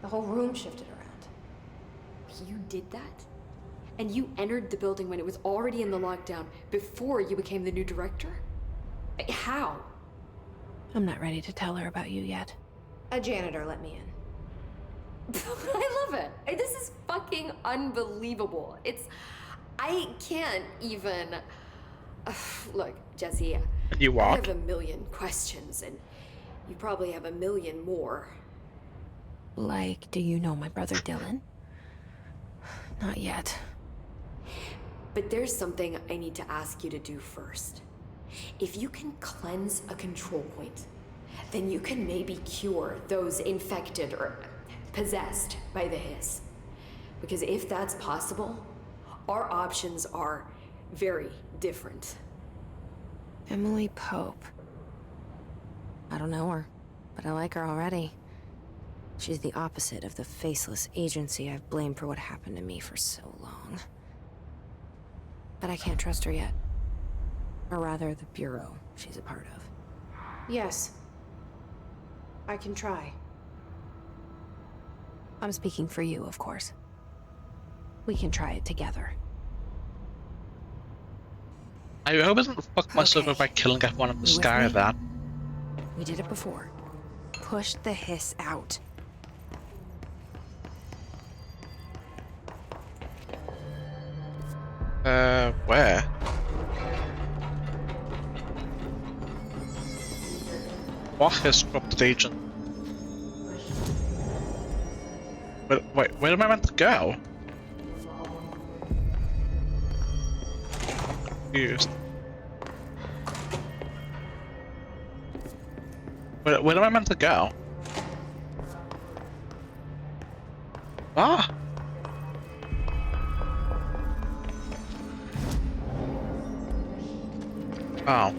Speaker 3: The whole room shifted around.
Speaker 9: You did that? And you entered the building when it was already in the lockdown before you became the new director? How?
Speaker 1: I'm not ready to tell her about you yet.
Speaker 3: A janitor let me in.
Speaker 9: I love it. This is fucking unbelievable. I can't even... Look, Jesse,
Speaker 2: You
Speaker 9: I
Speaker 2: walk.
Speaker 9: have a million questions, and you probably have a million more.
Speaker 1: Like, do you know my brother Dylan? Not yet.
Speaker 9: But there's something I need to ask you to do first. If you can cleanse a control point, then you can maybe cure those infected or possessed by the hiss. Because if that's possible, our options are very different.
Speaker 1: Emily Pope. I don't know her, but I like her already. She's the opposite of the faceless agency I've blamed for what happened to me for so long. But I can't trust her yet. Or rather, the Bureau she's a part of.
Speaker 3: Yes. I can try.
Speaker 1: I'm speaking for you, of course. We can try it together.
Speaker 2: I hope I didn't fuck myself up by killing everyone in the
Speaker 1: You with
Speaker 2: sky
Speaker 1: me?
Speaker 2: then.
Speaker 1: We did it before. Push the hiss out.
Speaker 2: Where? What has corrupted agent? Wait, where am I meant to go? Confused. Where am I meant to go? Ah! Oh.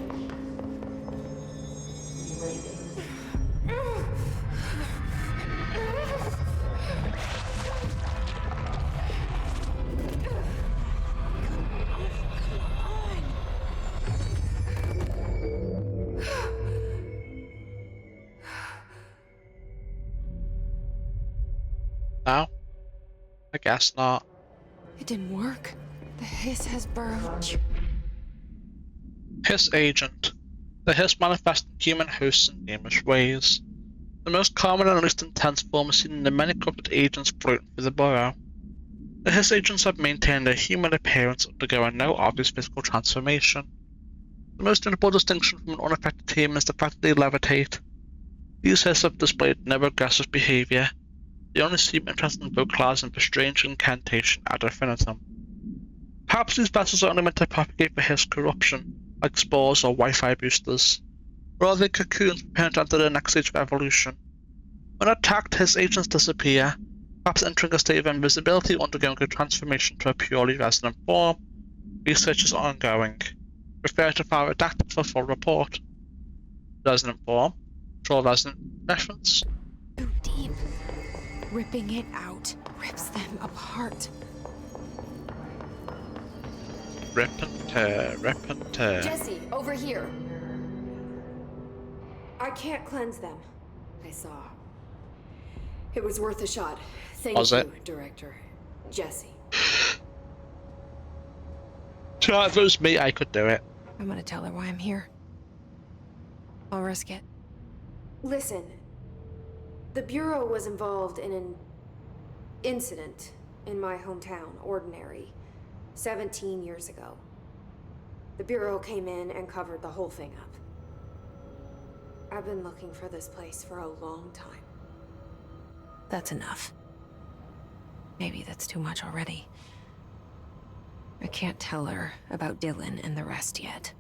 Speaker 2: No? I guess not.
Speaker 1: It didn't work. The hiss has burned.
Speaker 2: Hiss agent. The hiss manifests in human hosts in numerous ways. The most common and least intense form is seen in the many corrupted agents floating through the borough. The hiss agents have maintained their human appearance undergoing no obvious physical transformation. The most notable distinction from an unaffected team is the fact that they levitate. These hiss have displayed no aggressive behavior. They only seem interested in vocalizing the strange incantation ad infinitum. Perhaps these vessels are only meant to propagate the hiss corruption, like spores or Wi-Fi boosters, or are they cocoons preparing to enter the next stage of evolution? When attacked, hiss agents disappear, perhaps entering a state of invisibility undergoing a transformation to a purely resonant form. Research is ongoing. Refer to file redacted for full report. Resonant form. Control resonant reference.
Speaker 1: Too deep. Ripping it out rips them apart.
Speaker 2: Rip and tear, rip and tear.
Speaker 9: Jesse, over here.
Speaker 3: I can't cleanse them.
Speaker 9: I saw. It was worth a shot. Thank
Speaker 2: Was
Speaker 9: you,
Speaker 2: it?
Speaker 9: Director. Jesse.
Speaker 2: If it was me, I could do it.
Speaker 1: I'm gonna tell her why I'm here. I'll risk it.
Speaker 3: Listen, the Bureau was involved in an incident in my hometown, Ordinary, 17 years ago. The Bureau came in and covered the whole thing up. I've been looking for this place for a long time.
Speaker 1: That's enough. Maybe that's too much already. I can't tell her about Dylan and the rest yet.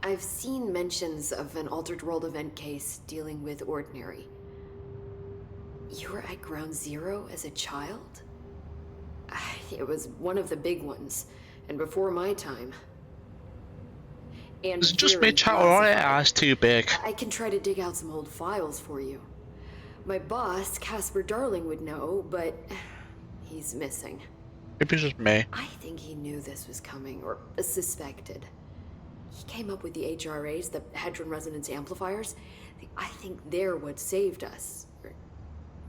Speaker 9: I've seen mentions of an Altered World event case dealing with Ordinary. You were at Ground Zero as a child? It was one of the big ones, and before my time. And
Speaker 2: Is it just
Speaker 9: very
Speaker 2: me chat or
Speaker 9: classified.
Speaker 2: it's too big?
Speaker 9: I can try to dig out some old files for you. My boss, Casper Darling, would know, but he's missing.
Speaker 2: Maybe it's just me.
Speaker 9: I think he knew this was coming, or suspected. He came up with the HRAs, the Hadron Resonance Amplifiers. I think they're what saved us. Or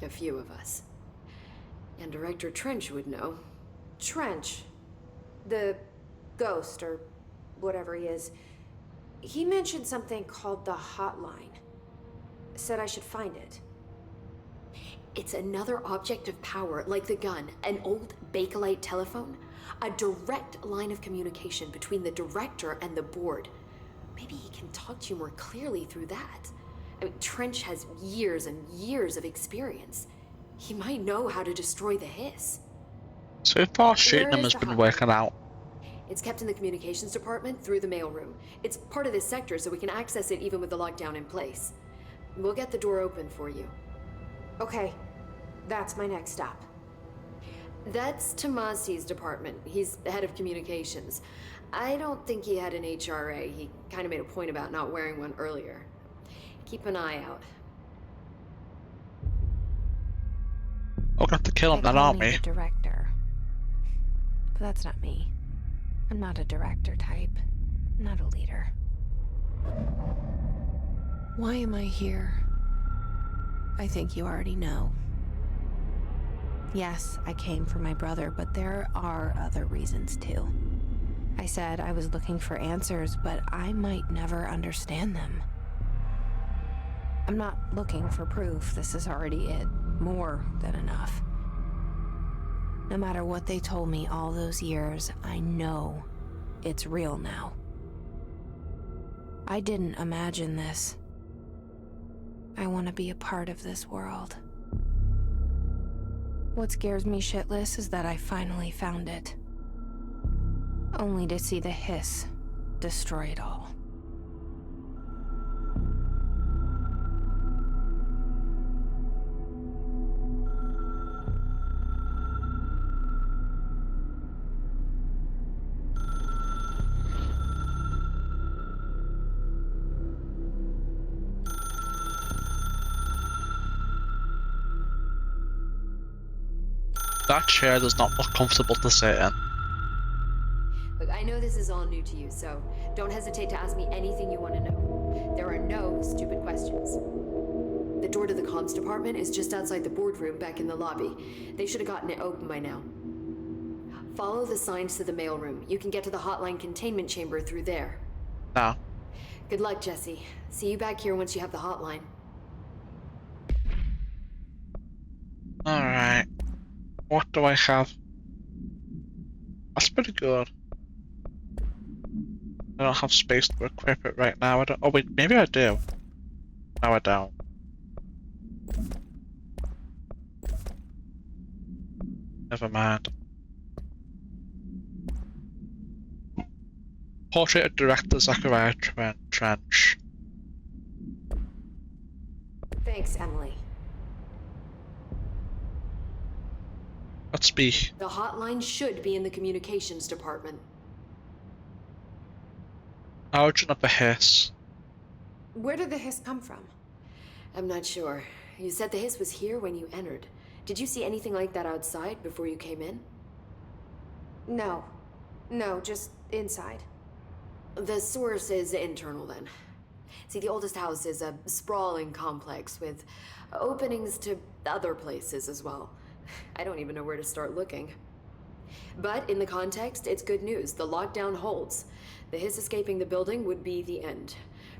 Speaker 9: a few of us. And Director Trench would know.
Speaker 3: Trench. The ghost, or whatever he is. He mentioned something called the Hotline. Said I should find it.
Speaker 9: It's another object of power, like the gun, an old Bakelite telephone. A direct line of communication between the director and the board. Maybe he can talk to you more clearly through that. I mean, Trench has years and years of experience. He might know how to destroy the hiss.
Speaker 2: So far, shooting
Speaker 3: Where
Speaker 2: them
Speaker 3: is
Speaker 2: has
Speaker 3: the
Speaker 2: been
Speaker 3: hotline?
Speaker 2: working out.
Speaker 9: It's kept in the communications department through the mailroom. It's part of this sector, so we can access it even with the lockdown in place. We'll get the door open for you.
Speaker 3: Okay, that's my next stop.
Speaker 9: That's Tomasi's department. He's the head of communications. I don't think he had an HRA. He kind of made a point about not wearing one earlier. Keep an eye out.
Speaker 2: We're gonna have to kill him
Speaker 1: They
Speaker 2: then,
Speaker 1: call
Speaker 2: aren't
Speaker 1: me
Speaker 2: we?
Speaker 1: the director. But that's not me. I'm not a director type. I'm not a leader. Why am I here? I think you already know. Yes, I came for my brother, but there are other reasons too. I said I was looking for answers, but I might never understand them. I'm not looking for proof. This is already it. More than enough. No matter what they told me all those years, I know it's real now. I didn't imagine this. I want to be a part of this world. What scares me shitless is that I finally found it. Only to see the hiss destroy it all.
Speaker 2: That chair does not look comfortable to sit in.
Speaker 9: Look, I know this is all new to you, so don't hesitate to ask me anything you want to know. There are no stupid questions. The door to the comms department is just outside the boardroom back in the lobby. They should have gotten it open by now. Follow the signs to the mailroom. You can get to the hotline containment chamber through there.
Speaker 2: No.
Speaker 9: Good luck, Jesse. See you back here once you have the hotline.
Speaker 2: Alright. What do I have? That's pretty good. I don't have space to equip it right now. I don't. Oh wait, maybe I do. No, I don't. Never mind. Portrait of Director Zachariah Trench.
Speaker 3: Thanks, Emily.
Speaker 2: Let's speak.
Speaker 9: The hotline should be in the communications department.
Speaker 2: Origin of the hiss.
Speaker 3: Where did the hiss come from?
Speaker 9: I'm not sure. You said the hiss was here when you entered. Did you see anything like that outside before you came in?
Speaker 3: No. No, just inside.
Speaker 9: The source is internal then. See, the oldest house is a sprawling complex with openings to other places as well. I don't even know where to start looking. But in the context, it's good news. The lockdown holds. The hiss escaping the building would be the end.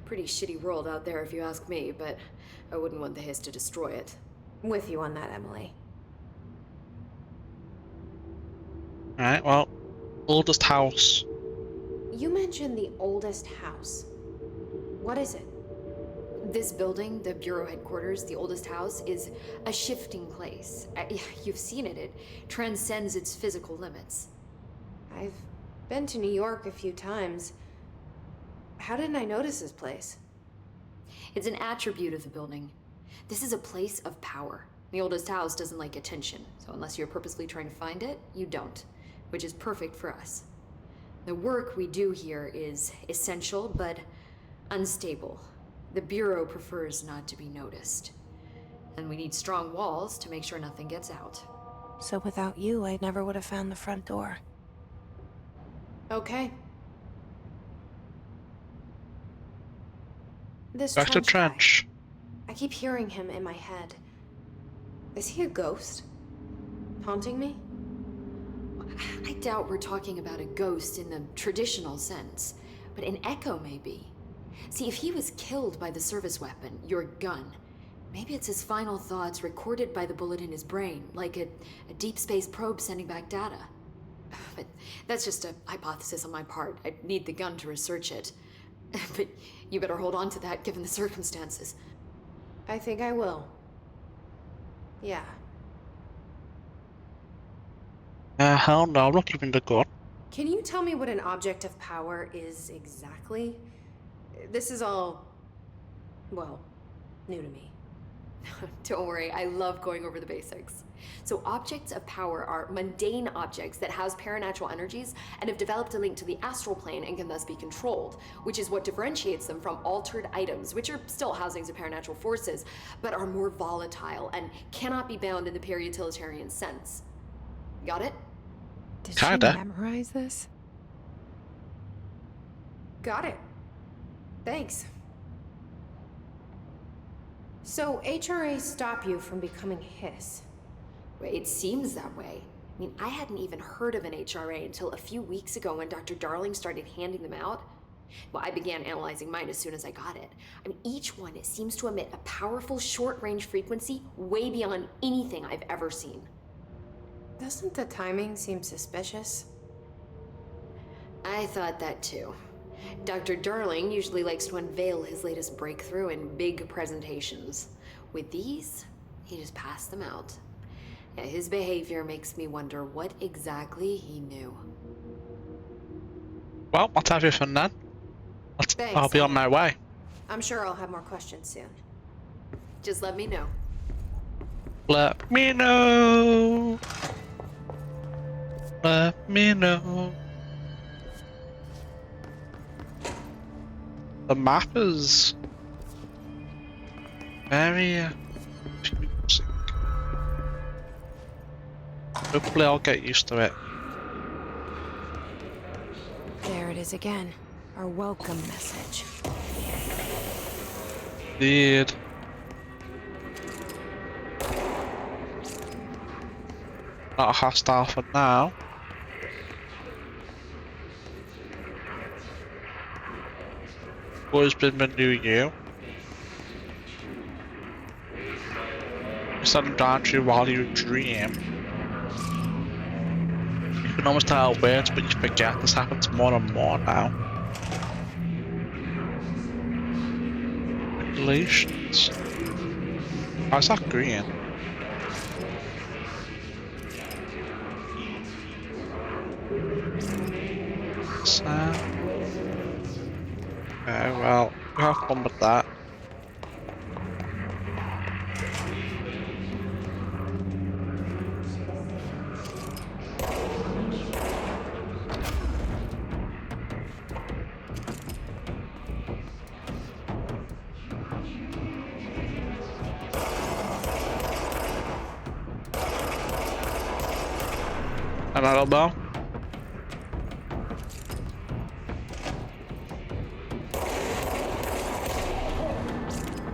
Speaker 9: Pretty shitty world out there if you ask me, but I wouldn't want the hiss to destroy it.
Speaker 3: With you on that, Emily.
Speaker 2: Alright, well, oldest house.
Speaker 3: You mentioned the oldest house. What is it?
Speaker 9: This building, the Bureau headquarters, the oldest house, is a shifting place. You've seen it. It transcends its physical limits.
Speaker 3: I've been to New York a few times. How didn't I notice this place?
Speaker 9: It's an attribute of the building. This is a place of power. The oldest house doesn't like attention, so unless you're purposely trying to find it, you don't, which is perfect for us. The work we do here is essential, but unstable. The Bureau prefers not to be noticed. And we need strong walls to make sure nothing gets out.
Speaker 1: So without you, I never would have found the front door.
Speaker 3: Okay. This
Speaker 2: Back to
Speaker 3: trench guy.
Speaker 2: trench.
Speaker 3: I keep hearing him in my head. Is he a ghost? Haunting me?
Speaker 9: I doubt we're talking about a ghost in the traditional sense, but an echo maybe. See, if he was killed by the service weapon, your gun, maybe it's his final thoughts recorded by the bullet in his brain, like a deep space probe sending back data. But that's just a hypothesis on my part. I'd need the gun to research it. But you better hold on to that given the circumstances.
Speaker 3: I think I will. Yeah.
Speaker 2: Hell no, I'm not giving the gun.
Speaker 3: Can you tell me what an object of power is exactly? This is all, well, new to me.
Speaker 9: Don't worry, I love going over the basics. So objects of power are mundane objects that house paranatural energies and have developed a link to the astral plane and can thus be controlled, which is what differentiates them from altered items, which are still housings of paranatural forces, but are more volatile and cannot be bound in the pure utilitarian sense. Got it?
Speaker 1: Did
Speaker 2: Kinda.
Speaker 1: she memorize this?
Speaker 3: Got it. Thanks. So HRA stop you from becoming Hiss?
Speaker 9: It seems that way. I mean, I hadn't even heard of an HRA until a few weeks ago when Dr. Darling started handing them out. Well, I began analyzing mine as soon as I got it. I mean, each one seems to emit a powerful short-range frequency way beyond anything I've ever seen.
Speaker 3: Doesn't the timing seem suspicious?
Speaker 9: I thought that too. Dr. Darling usually likes to unveil his latest breakthrough in big presentations. With these, he just passed them out. Yeah, his behavior makes me wonder what exactly he knew.
Speaker 2: Well, that's everything then.
Speaker 3: Thanks.
Speaker 2: I'll be on my way.
Speaker 3: I'm sure I'll have more questions soon.
Speaker 9: Just let me know.
Speaker 2: Let me know. Let me know. The map is very confusing. Hopefully I'll get used to it.
Speaker 1: There it is again. Our welcome message.
Speaker 2: Indeed. Not hostile for now. Always been the new you. Sudden down to you while you dream. You can almost tell words, but you forget this happens more and more now. Regulations. Why's that green? So, okay, well, we'll have fun with that. Another ball.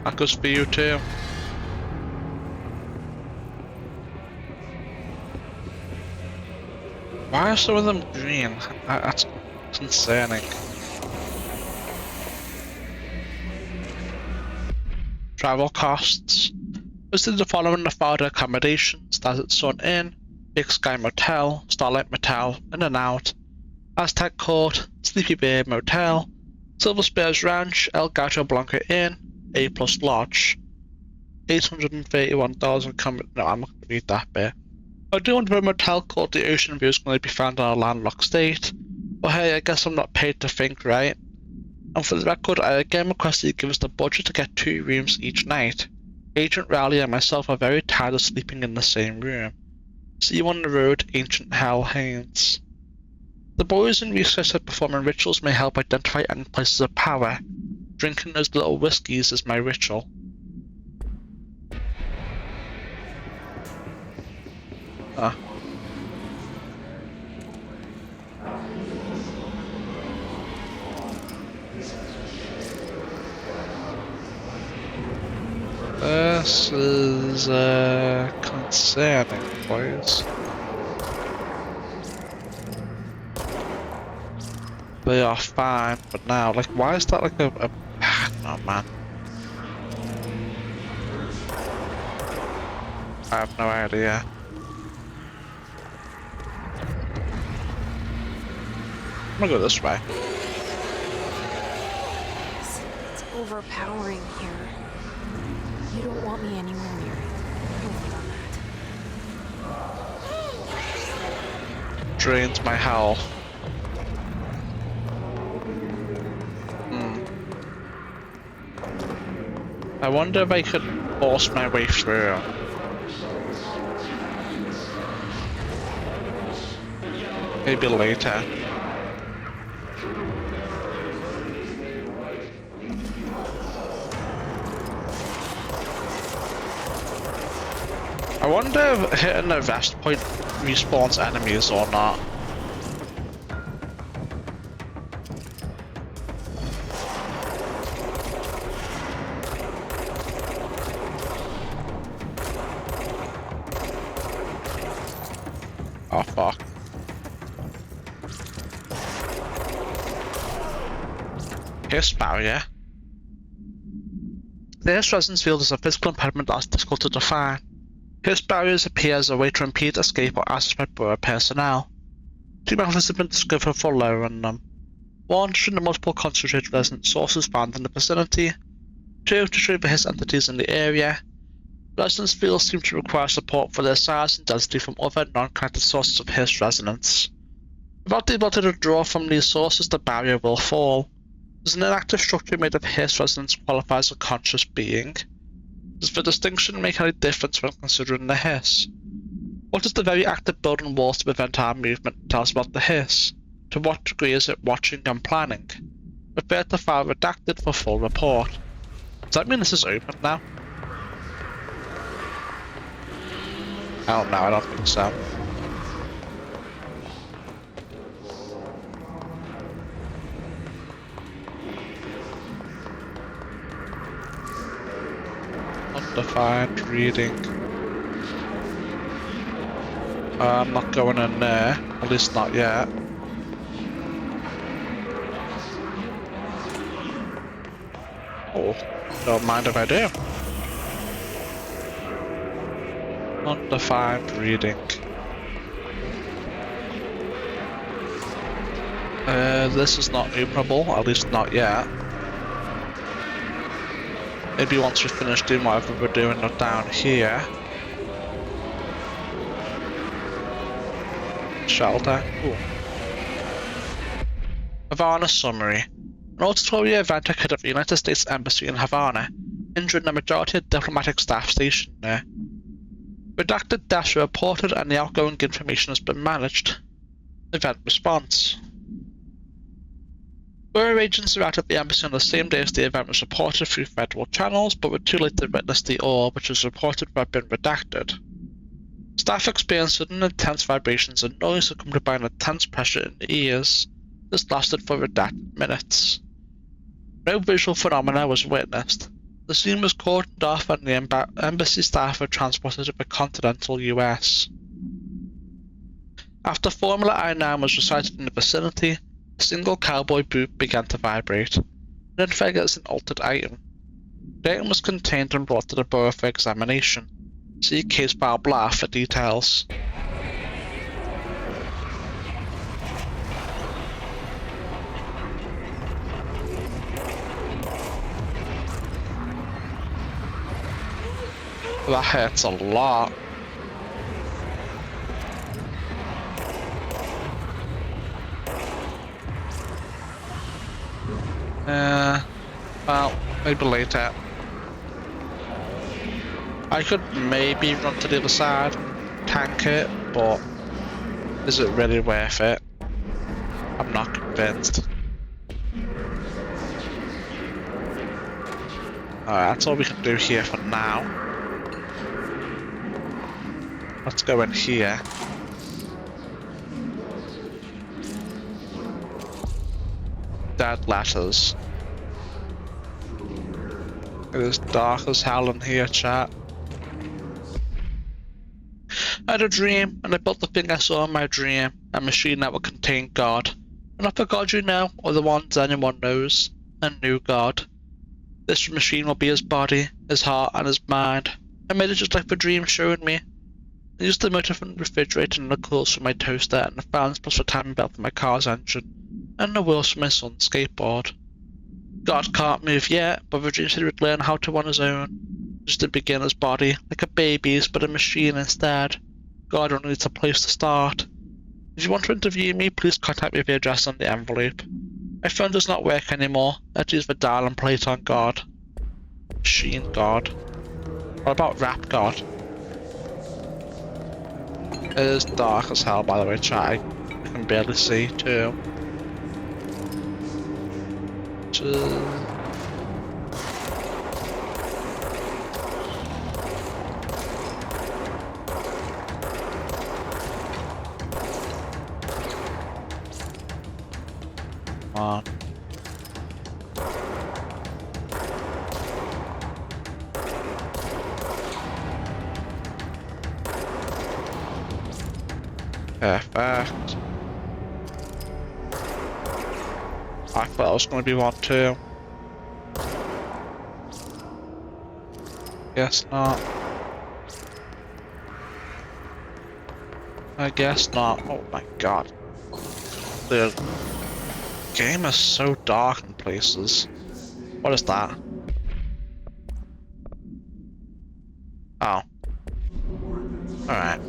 Speaker 2: That goes for you too. Why are some of them green? That's concerning. Travel costs. Visit the following Nevada accommodations: Desert Sun Inn, Big Sky Motel, Starlight Motel, In and Out, Aztec Court, Sleepy Bear Motel, Silver Spears Ranch, El Gato Blanco Inn, A plus lodge. 831,000 no, I'm not going to read that bit. I do want a motel called the Ocean View is going to be found in a landlocked state. But hey, I guess I'm not paid to think, right? And for the record, I again request that you give us the budget to get 2 rooms each night. Agent Rowley and myself are very tired of sleeping in the same room. See you on the road, Ancient Hal Haynes. The boys in research said performing rituals may help identify any places of power. Drinking those little whiskies is my ritual. This is concerning, boys. They are fine, but now, like, why is that like a oh man. I have no idea. I'm gonna go this way.
Speaker 1: It's overpowering here. You don't want me anywhere near it. Don't put on that.
Speaker 2: Drains my health. I wonder if I could force my way through. Maybe later. I wonder if hitting the rest point respawns enemies or not. Oh fuck. Hiss barrier. The hiss resonance field is a physical impediment that is difficult to define. Hiss barriers appear as a way to impede escape or access by Borough personnel. 2 methods have been discovered for lowering them. 1. To shrink the multiple concentrated resonance sources found in the vicinity. 2. To shrink the hiss entities in the area. Resonance fields seem to require support for their size and density from other non-connected sources of hiss resonance. Without the ability to draw from these sources, the barrier will fall. Does an inactive structure made of hiss resonance qualify as a conscious being? Does the distinction make any difference when considering the hiss? What does the very act of building walls to prevent our movement tell us about the hiss? To what degree is it watching and planning? Refer to file redacted for full report. Does that mean this is open now? I don't know, I don't think so. Undefined reading. I'm not going in there, at least not yet. Oh, don't mind if I do. Undefined reading. This is not openable, at least not yet. Maybe once we finish doing whatever we're doing down here. Shelter. Ooh. Havana summary. An auditory event occurred at the United States Embassy in Havana, injuring the majority of diplomatic staff stationed there. Redacted deaths were reported and the outgoing information has been managed. Event response. Borough agents arrived at the embassy on the same day as the event was reported through federal channels, but were too late to witness the orb, which was reported to have been redacted. Staff experienced sudden intense vibrations and noise accompanied by an intense pressure in the ears. This lasted for redacted minutes. No visual phenomena was witnessed. The scene was cordoned off and the embassy staff were transported to the continental US. After Formula I-9 was recited in the vicinity, a single cowboy boot began to vibrate. It identified as an altered item. The item was contained and brought to the borough for examination. See case file blah for details. That hurts a lot. Well, maybe later. I could maybe run to the other side and tank it, but is it really worth it? I'm not convinced. Alright, that's all we can do here for now. Let's go in here. Dead letters. It is dark as hell in here, chat. I had a dream, and I built the thing I saw in my dream, a machine that would contain God. And not the God you know, or the ones anyone knows, a new God. This machine will be his body, his heart, and his mind. I made it just like the dream showed me. I used the motor from the refrigerator and the coils from my toaster, and the fans plus the timing belt for my car's engine, and the wheels for my son's skateboard. God can't move yet, but the dream said he would learn how to on his own. Just a beginner's body, like a baby's, but a machine instead. God only needs a place to start. If you want to interview me, please contact me via address on the envelope. My phone does not work anymore. Let's use the dial and plate on God. Machine God. What about Rap God? It is dark as hell, by the way, chat. I can barely see too. Come on. Perfect. I thought it was going to be one too. Guess not. I guess not. Oh my god. The game is so dark in places. What is that? Oh. Alright.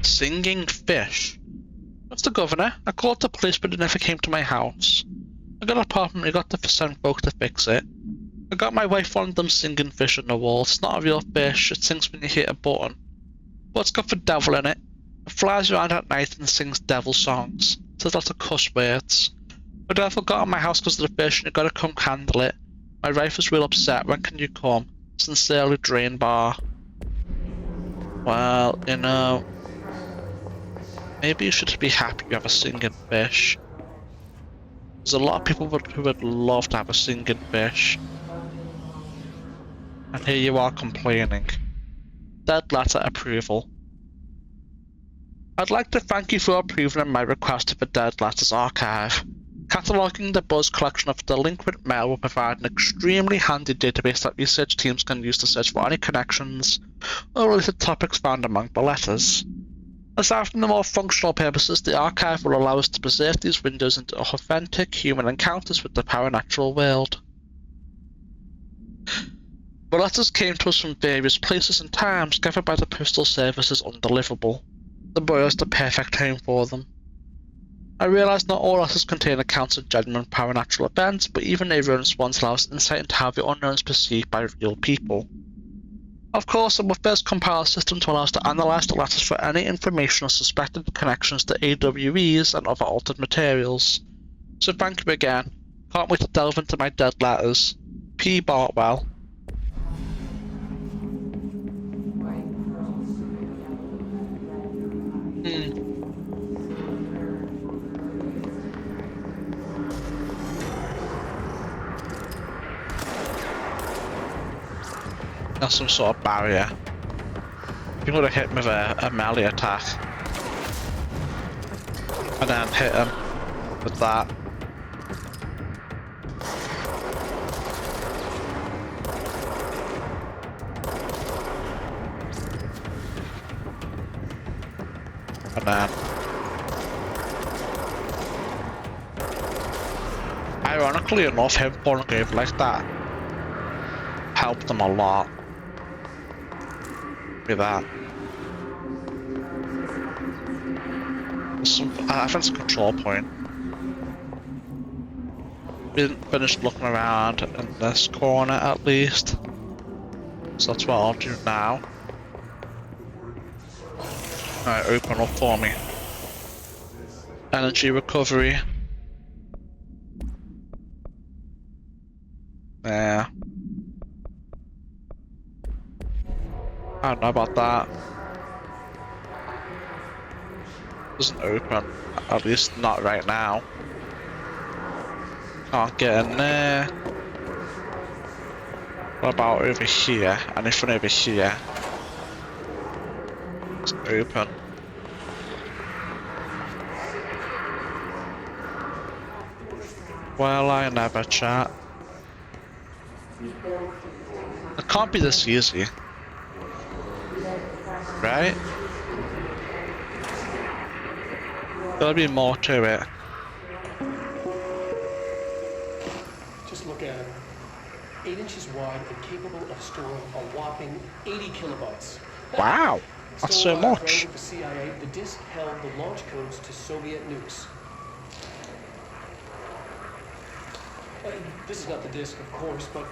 Speaker 2: Singing fish. That's the governor. I called the police but it never came to my house. I got an apartment and got the send folk to fix it. I got my wife one of them singing fish on the wall. It's not a real fish, it sings when you hit a button. But it's got the devil in it. It flies around at night and sings devil songs. Says lots of cuss words. My devil got in my house because of the fish and you gotta come handle it. My wife was real upset. When can you come? Sincerely, Drain Bar. Well, you know, maybe you should be happy you have a singing fish. There's a lot of people who would love to have a singing fish. And here you are complaining. Dead letter approval. I'd like to thank you for approving my request to the Dead Letters archive. Cataloguing the Buzz collection of delinquent mail will provide an extremely handy database that research teams can use to search for any connections or related topics found among the letters. Aside from the more functional purposes, the archive will allow us to preserve these windows into authentic human encounters with the paranatural world. The letters came to us from various places and times, gathered by the postal service as undeliverable. The boy was the perfect home for them. I realise not all letters contain accounts of genuine paranatural events, but even erroneous ones allow us insight into how the unknown is perceived by real people. Of course, I will first compile a system to allow us to analyse the letters for any information or suspected connections to AWEs and other altered materials. So thank you again. Can't wait to delve into my dead letters. P. Bartwell. That's some sort of barrier. You would have hit him with a melee attack. And then hit him with that. And then... ironically enough, him falling over like that helped them a lot with that. I think it's a control point. We didn't finish looking around in this corner at least. So that's what I'll do now. Alright, open up for me. Energy recovery. Yeah. I don't know about that. Doesn't open. At least not right now. Can't get in there. What about over here? Anything over here? It's open. Well, I never chat. It can't be this easy. Right? Gotta be more to it.
Speaker 5: Just look at it. 8 inches wide and capable of storing a whopping 80 kilobytes.
Speaker 2: Wow! That's so much.
Speaker 5: The CIA, the disk held the launch codes to Soviet nukes. This is not the disk, of course, but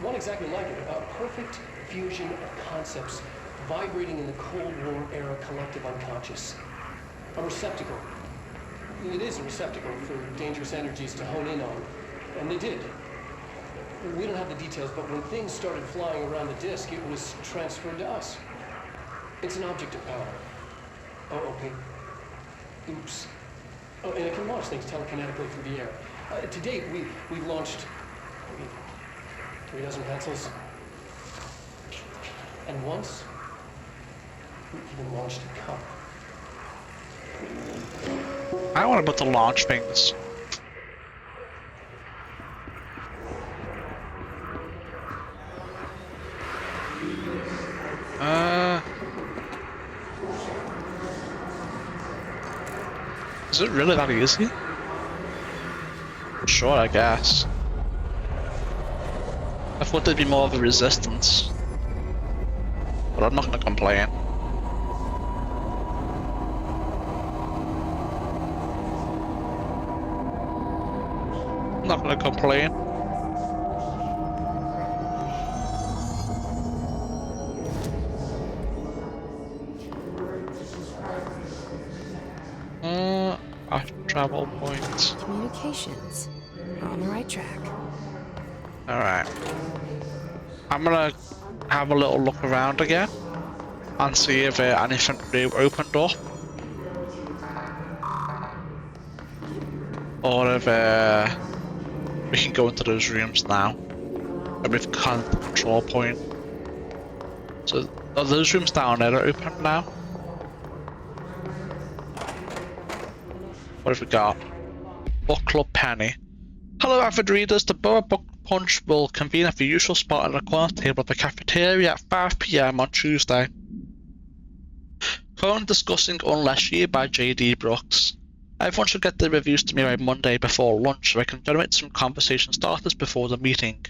Speaker 5: one exactly like it. A perfect fusion of concepts vibrating in the Cold War era collective unconscious. A receptacle. It is a receptacle for dangerous energies to hone in on. And they did. We don't have the details, but when things started flying around the disk, it was transferred to us. It's an object of power. Oh, okay. Oops. Oh, and it can launch things telekinetically through the air. To date, we've launched 3 dozen pencils. And once, we even launched a cup.
Speaker 2: I want to put the launch things. Is it really that easy? Sure, I guess. I thought there'd be more of a resistance. But I'm not gonna complain. I'm not gonna complain. Travel points.
Speaker 1: Communications. We're on the right track.
Speaker 2: Alright. I'm gonna have a little look around again and see if anything new opened up. Or if we can go into those rooms now. And we've conned the control point. So are those rooms down there open now? What have we got? Book Club Penny. Hello avid readers, the Boa Book Punch will convene at the usual spot at the corner table of the cafeteria at 5 PM on Tuesday. Currently discussing Unless You by J.D. Brooks. Everyone should get their reviews to me by Monday before lunch so I can generate some conversation starters before the meeting.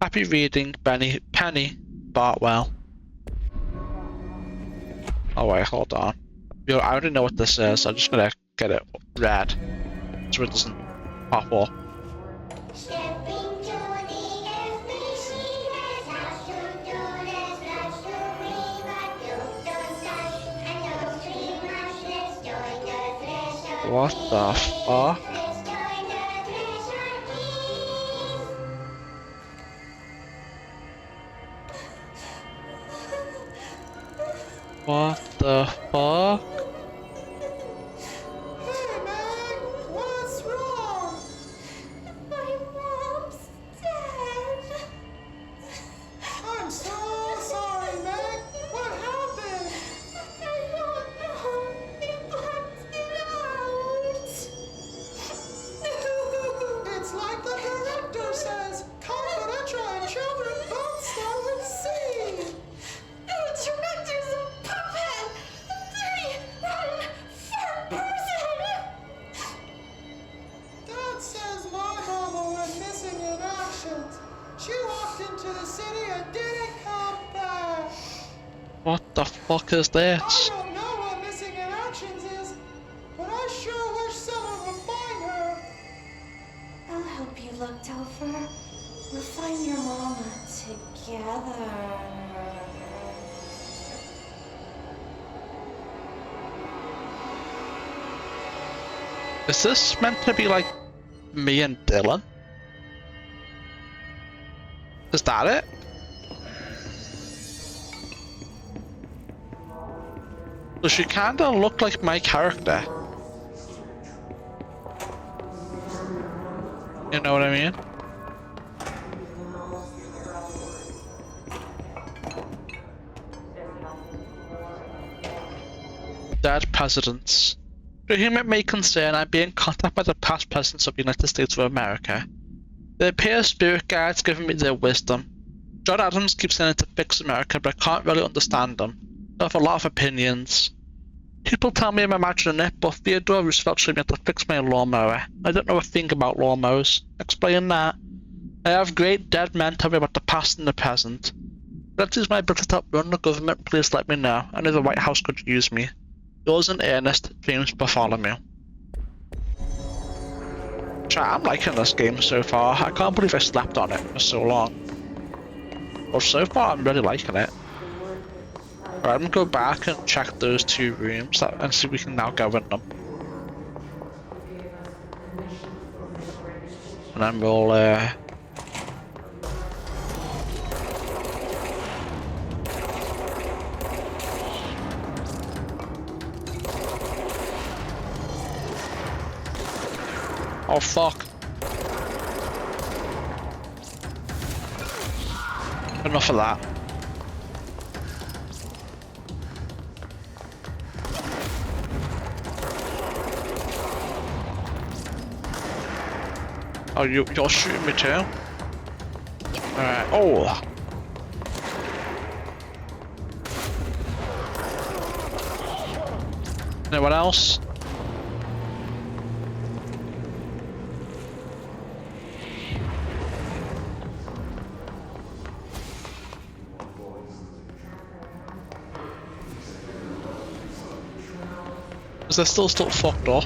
Speaker 2: Happy reading, Penny Bartwell. Oh wait, hold on. Yo, I already know what this is, I'm just gonna get it read so it doesn't pop up. What the fuck? What the fuck?
Speaker 10: Hey man, what's wrong?
Speaker 9: My mom's dead.
Speaker 10: I'm so sorry, Meg. What happened?
Speaker 9: I don't know. They blocked it out.
Speaker 10: It's like the director says, confidential and children both start with C.
Speaker 9: The director's a puppet.
Speaker 2: What the fuck is
Speaker 10: I
Speaker 2: this?
Speaker 10: don't know what missing in actions is, but I sure wish someone would find her.
Speaker 3: I'll help you look, Topher. We'll find your mama together.
Speaker 2: Is this meant to be like me and Dylan? Is that it? Does she kinda look like my character? You know what I mean? Dead presidents. To whom it may concern, I be in contact with the past presidents of the United States of America. They appear as spirit guides giving me their wisdom. John Adams keeps saying to fix America, but I can't really understand them. I have a lot of opinions. People tell me I'm imagining it, but Theodore Roosevelt showed me how to fix my lawnmower. I don't know a thing about lawnmowers. Explain that. I have great dead men tell me about the past and the present. If that is my ability to help run the government, please let me know. I know the White House could use me. Yours in earnest, James Bartholomew. Chat, I'm liking this game so far. I can't believe I slept on it for so long. But so far, I'm really liking it. Right, I'm gonna go back and check those 2 rooms and see if we can now go in them. And then we'll oh fuck. Enough of that. Oh, you're shooting me too? Alright, oh! Anyone else? Is there still fucked up?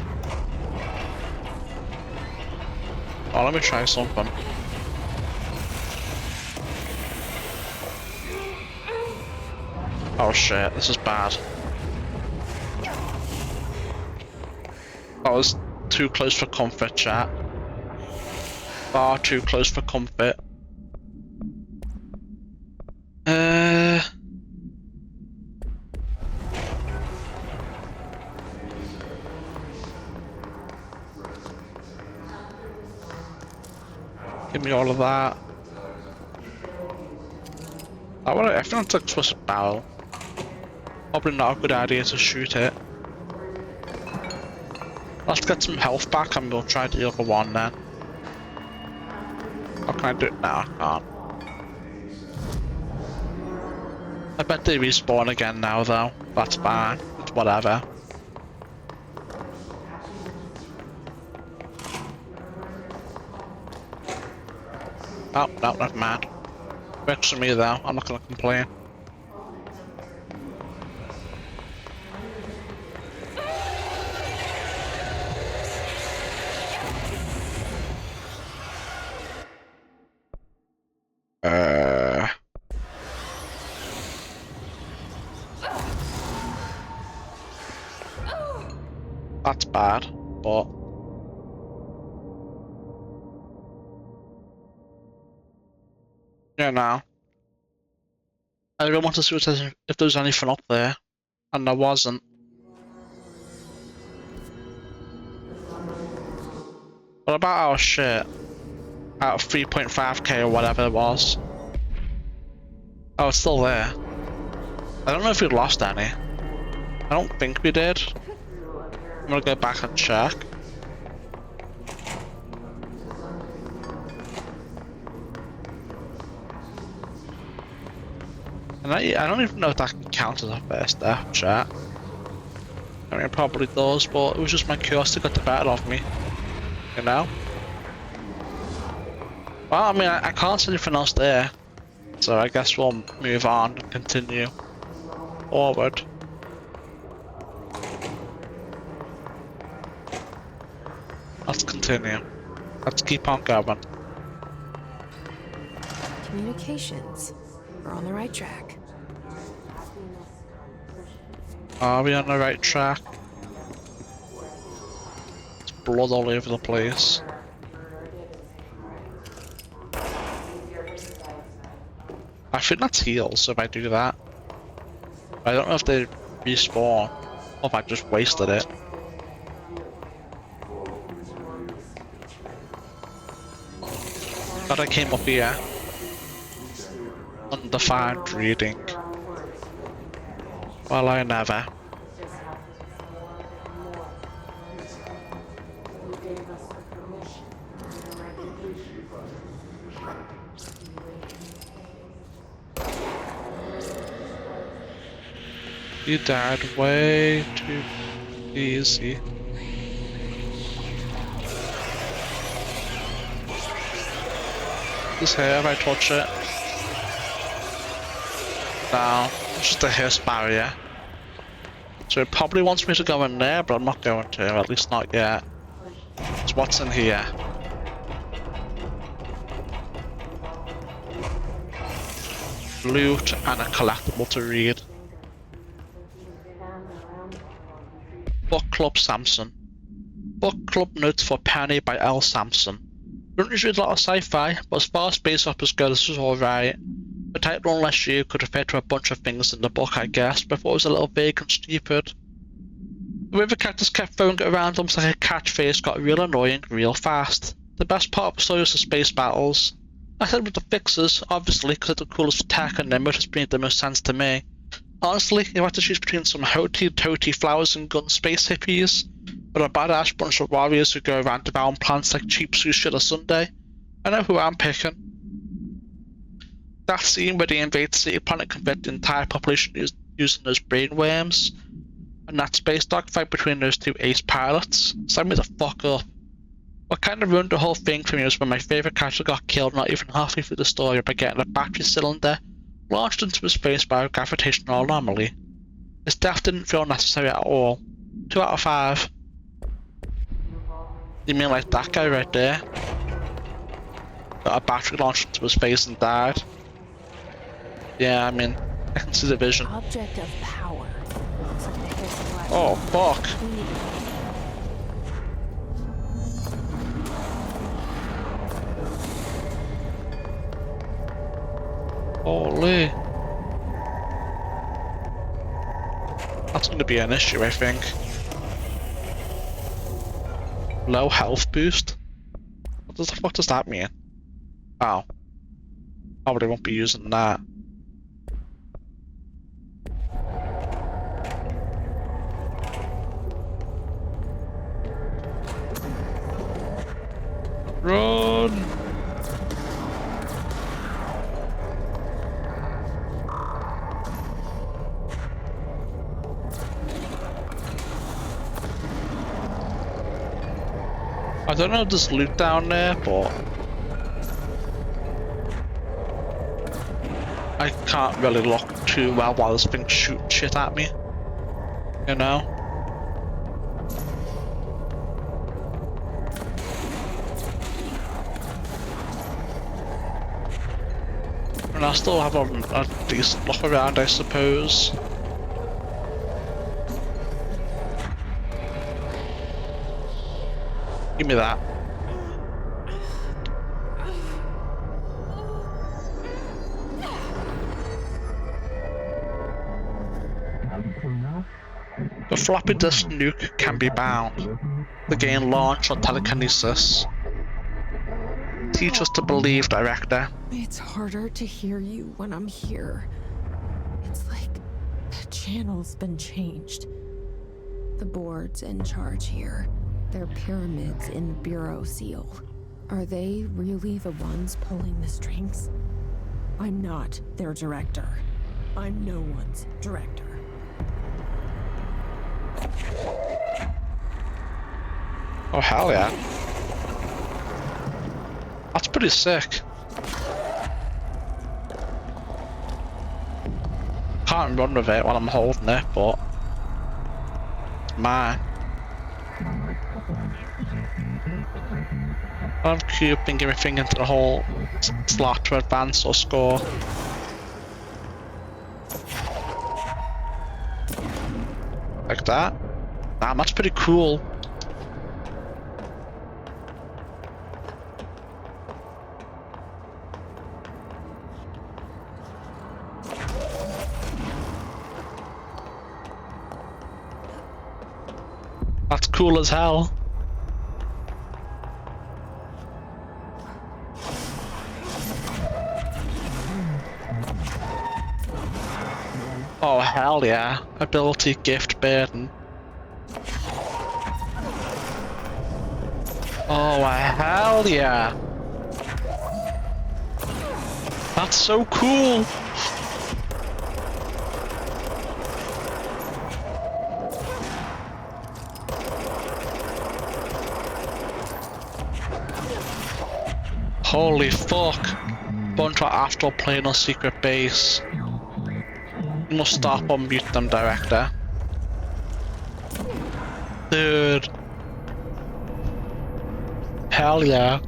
Speaker 2: Oh, let me try something. Oh shit, this is bad. That was too close for comfort, chat. Far too close for comfort. Give me all of that. I think it's like supposed to barrel. Probably not a good idea to shoot it. Let's get some health back and we'll try the other one then. How can I do it now? I can't. I bet they respawn again now though. That's fine. It's whatever. Oh, no, never mind. Works for me though, I'm not gonna complain. That's bad, but yeah, now I really want to see if there's anything up there, and there wasn't. What about our shit? Out of 3.5k or whatever it was. Oh, it's still there. I don't know if we lost any. I don't think we did. I'm gonna go back and check. And I don't even know if that can count as a first step, chat. I mean, it probably does, but it was just my curiosity got the better of me. You know? Well, I mean, I can't see anything else there. So I guess we'll move on and continue. forward. Let's continue. Let's keep on going.
Speaker 1: Communications. We're on the right track.
Speaker 2: Are we on the right track? There's blood all over the place. I think that's heals if I do that. I don't know if they respawn or if I just wasted it. But I came up here. Undefined reading. Well, I never. You died way too easy. This hair, if I touch it. No, it's just a hair barrier. So it probably wants me to go in there, but I'm not going to, at least not yet. So what's in here? Loot and a collectible to read. Book Club Samson. Book Club Notes for Penny by L. Samson. Don't usually read a lot of sci-fi, but as far as space operas go, this was alright. The title Unless You could refer to a bunch of things in the book, I guess, but I thought it was a little vague and stupid. The way the characters kept throwing it around almost like a catchphrase got real annoying real fast. The best part of the story was the space battles. I said with the fixers, obviously, because it's the coolest tech and them, which has made the most sense to me. Honestly, you have to choose between some hokey-tokey flowers and gun space hippies, or a badass bunch of warriors who go around devouring plants like cheap sushi on a Sunday. I know who I'm picking. That scene where they invade City Planet and convert the entire population using those brainworms, and that space dogfight between those two ace pilots, set me the fuck up. What kind of ruined the whole thing for me was when my favourite character got killed not even halfway through the story by getting a battery cylinder launched into space by a gravitational anomaly. His death didn't feel necessary at all. 2 out of 5. You mean like that guy right there? Got a battery launched into his face and died? Yeah, I mean, I can see the vision.
Speaker 1: Object of power. Looks like the hair's black.
Speaker 2: Oh, fuck. Holy. That's going to be an issue, I think. Low health boost? What the fuck does that mean? Oh. Probably won't be using that. Run! I don't know if there's loot down there, but I can't really look too well while this thing's shooting shit at me. You know? And I still have a decent look around, I suppose. Give me that. The floppy disk nuke can be bound. The gain launch or telekinesis. Teach us to believe, Director.
Speaker 1: It's harder to hear you when I'm here. It's like the channel's been changed. The board's in charge here. They're pyramids in Bureau Seal. Are they really the ones pulling the strings? I'm not their director. I'm no one's director.
Speaker 2: Oh hell yeah. That's pretty sick. Can't can't run with it while I'm holding it, but it's mine. I'm cubing everything into the whole slot to advance or score. Like that. Damn, that's pretty cool. That's cool as hell. Oh hell yeah. Ability gift burden. Oh hell yeah. That's so cool. Holy fuck. Bunch of astral plane or secret base. You must stop or mute them, director. Dude. Hell yeah.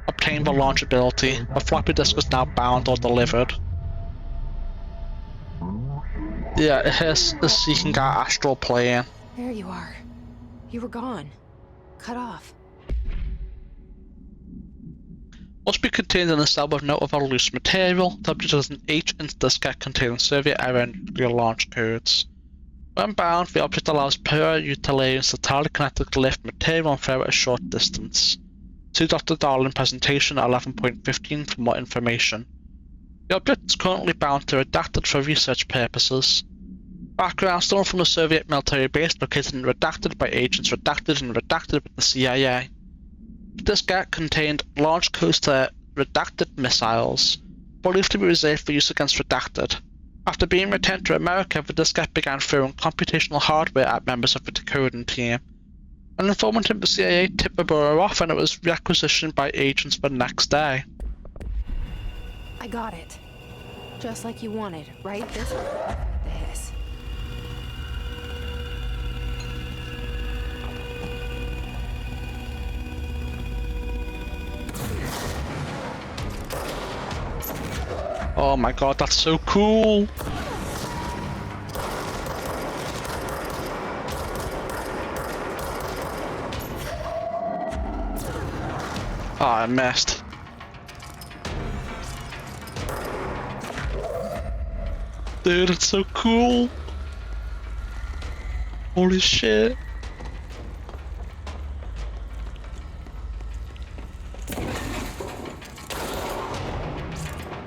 Speaker 2: Obtain the launch ability. The floppy disk is now bound or delivered. Yeah, it is the seeking out astral plane.
Speaker 3: There you are. You were gone. Cut off.
Speaker 2: Must be contained in a cell with no other loose material. The object is an H-inch diskette containing Soviet era nuclear launch codes. When bound, the object allows pure utilitarians to tightly connect to lift material and throw it a short distance. See Dr. Darling presentation at 11.15 for more information. The object is currently bound to redacted for research purposes. Background stolen from the Soviet military base located and redacted by agents redacted with the CIA. The diskette contained launch codes to redacted missiles, believed to be reserved for use against redacted. After being returned to America, the diskette began throwing computational hardware at members of the decoding team. An informant in the CIA tipped the bureau off and it was requisitioned by agents the next day.
Speaker 3: I got it. Just like you wanted, right? This one. The hiss.
Speaker 2: Oh my god, that's so cool! Oh, I missed. Dude, it's so cool! Holy shit!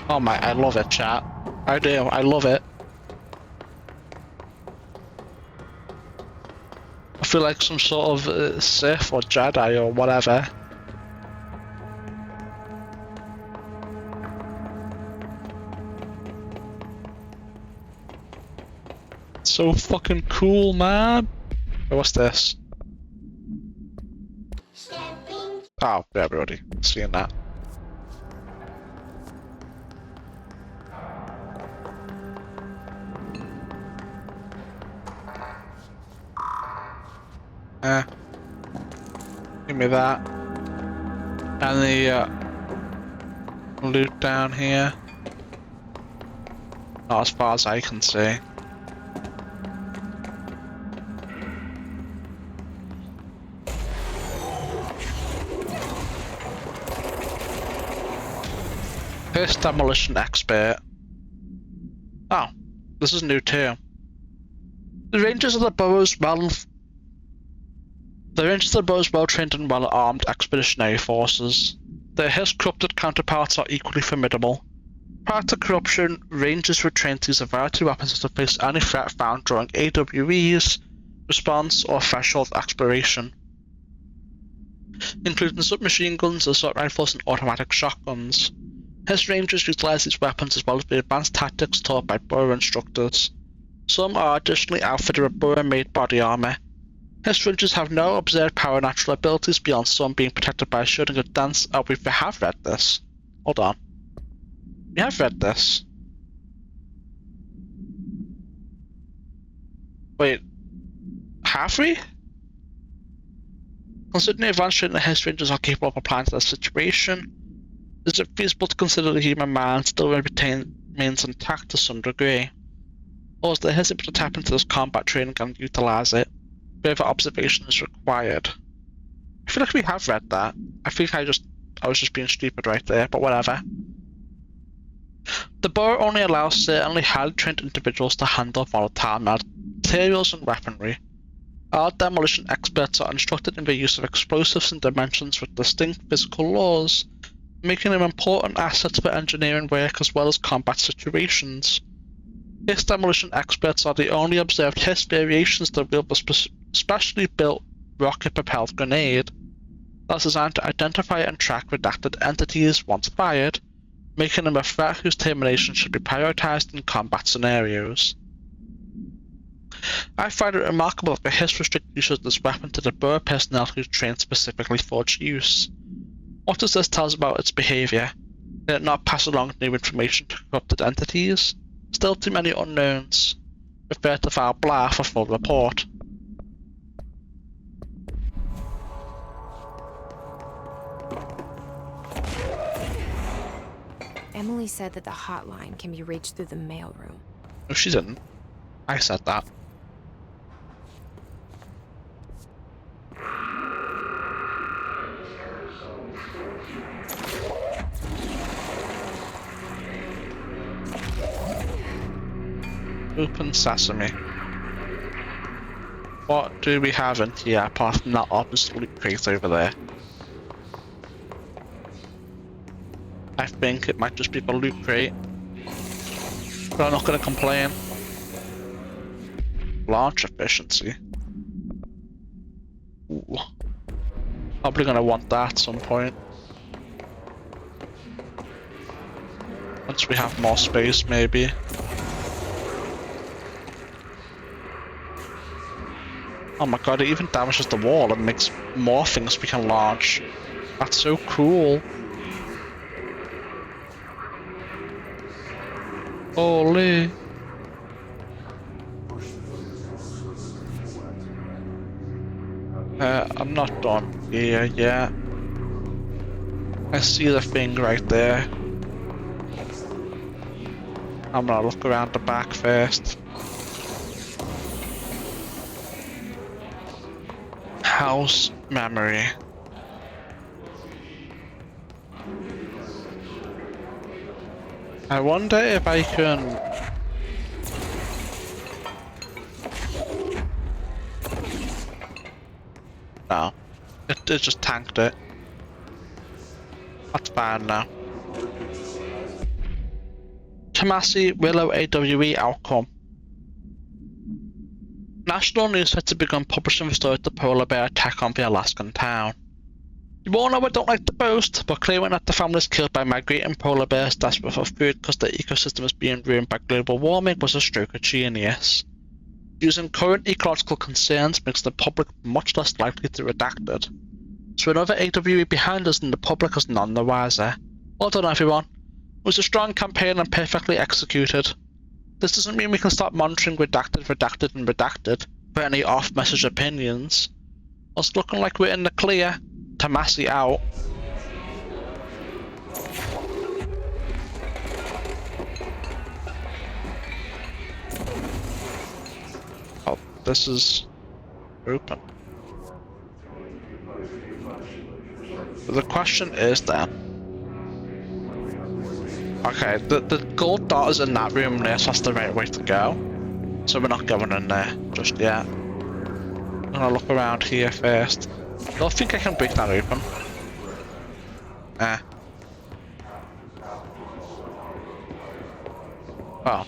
Speaker 2: Oh my, I love it, chat. I do, I love it. I feel like some sort of Sith or Jedi or whatever. So fucking cool, man. Oh, what's this? Oh, yeah, we're already seeing that. Give me that. And the loot down here. Not as far as I can see. First demolition expert. Oh, this is new too. The Rangers of the borough's well-trained and well-armed expeditionary forces. Their his-corrupted counterparts are equally formidable. Prior to corruption, Rangers were trained to use a variety of weapons to face any threat found during AWE's response or threshold exploration, including submachine guns, assault rifles, and automatic shotguns. His Rangers utilize these weapons as well as the advanced tactics taught by borough instructors. Some are additionally outfitted with borough-made body armor. His Rangers have no observed power or natural abilities beyond some being protected by shooting a dance. Oh, we have read this. Hold on. We have read this. Wait, have we? Considering the advanced trait in the history ranges are capable of applying to the situation, is it feasible to consider the human mind still remains intact to some degree? Or is there hesitant to tap into this combat training and utilize it? Further observation is required. I feel like we have read that. I think I was just being stupid right there, but whatever. The Bureau only allows certainly highly trained individuals to handle volatile materials and weaponry. Our demolition experts are instructed in the use of explosives in dimensions with distinct physical laws, making them important assets for engineering work as well as combat situations. Hiss demolition experts are the only observed Hiss variations to wield the specially built rocket-propelled grenade that's designed to identify and track redacted entities once fired, making them a threat whose termination should be prioritized in combat scenarios. I find it remarkable that the Hiss restrict use of this weapon to the Bureau personnel who trained specifically for its use. What does this tell us about its behavior? Did it not pass along new information to corrupted entities? Still too many unknowns. Refer to file blah for full report.
Speaker 3: Emily said that the hotline can be reached through the mailroom.
Speaker 2: No, she didn't. I said that. Open sesame. What do we have in here apart from that obvious loot crate over there? I think it might just be the loot crate. But I'm not gonna complain. Launch efficiency. Ooh. Probably gonna want that at some point. Once we have more space, maybe. Oh my god, it even damages the wall and makes more things we can launch. That's so cool. Holy. I'm not done here yet. I see the thing right there. I'm gonna look around the back first. House memory. I wonder if I can... No. It just tanked it. That's fine now. Tomasi Willow AWE outcome. National news set to begin publishing the story of the polar bear attack on the Alaskan town. You all know I don't like to boast, but claiming that the families killed by migrating polar bears desperate for food because the ecosystem is being ruined by global warming was a stroke of genius. Using current ecological concerns makes the public much less likely to redact it. So another AWE behind us and the public is none the wiser. Well done everyone. It was a strong campaign and perfectly executed. This doesn't mean we can stop monitoring redacted and redacted for any off-message opinions. It's looking like we're in the clear. Tomasi out. Oh, this is open. But the question is then... Okay, the gold dot is in that room there, so that's the right way to go. So we're not going in there just yet. I'm gonna look around here first. I don't think I can break that open. Oh.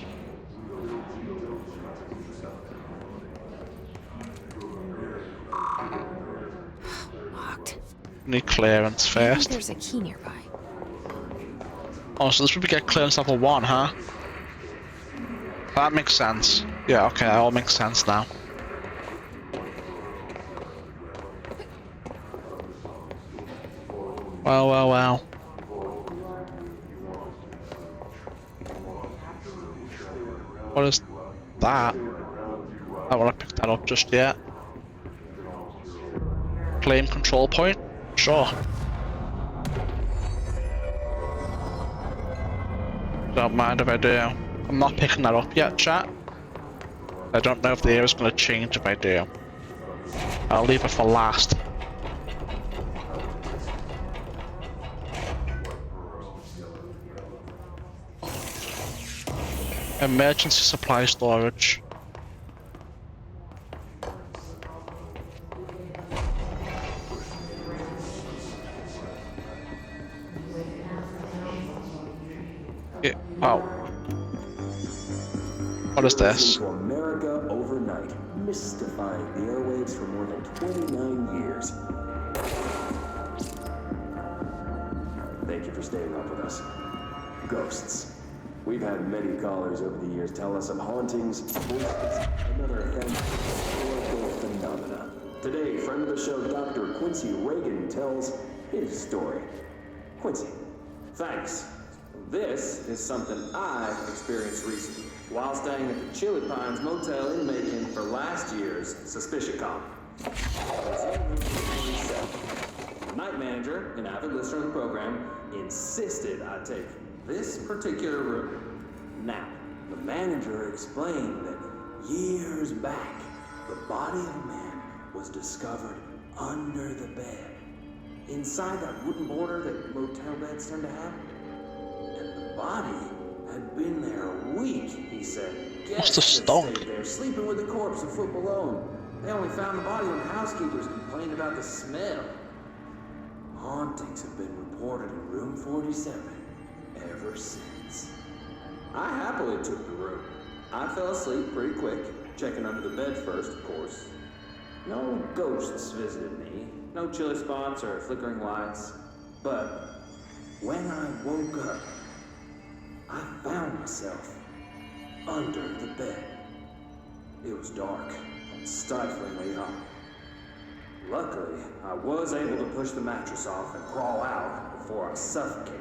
Speaker 3: Locked.
Speaker 2: Need clearance first.
Speaker 3: There's a key nearby.
Speaker 2: Oh, so this would be get clearance level 1, huh? That makes sense. Yeah, okay, that all makes sense now. Well, well, well. What is that? I don't want to pick that up just yet. Claim control point? Sure. Don't mind if I do. I'm not picking that up yet, chat. I don't know if the area's going to change if I do. I'll leave it for last. Emergency supply storage. Yeah. Oh. What is this?
Speaker 7: To America overnight, mystifying the airwaves for more than 29 years. Thank you for staying up with us. Ghosts. We've had many callers over the years tell us of hauntings, voices, and other historical phenomena. Today, friend of the show, Dr. Quincy Reagan tells his story. Quincy, thanks. This is something I experienced recently while staying at the Chili Pines Motel in Macon for last year's SuspiciaCon. The night manager, an avid listener of the program, insisted I take this particular room. Now, the manager explained that years back, the body of a man was discovered under the bed, inside that wooden border that motel beds tend to have. And the body had been there a week, he said.
Speaker 2: What's the stunk?
Speaker 7: Stayed there, sleeping with the corpse a foot below him. They only found the body when housekeepers complained about the smell. Hauntings have been reported in room 47 ever since. I happily took the room. I fell asleep pretty quick, checking under the bed first, of course. No ghosts visited me, no chilly spots or flickering lights. But when I woke up, I found myself under the bed. It was dark and stiflingly hot. Luckily, I was able to push the mattress off and crawl out before I suffocated.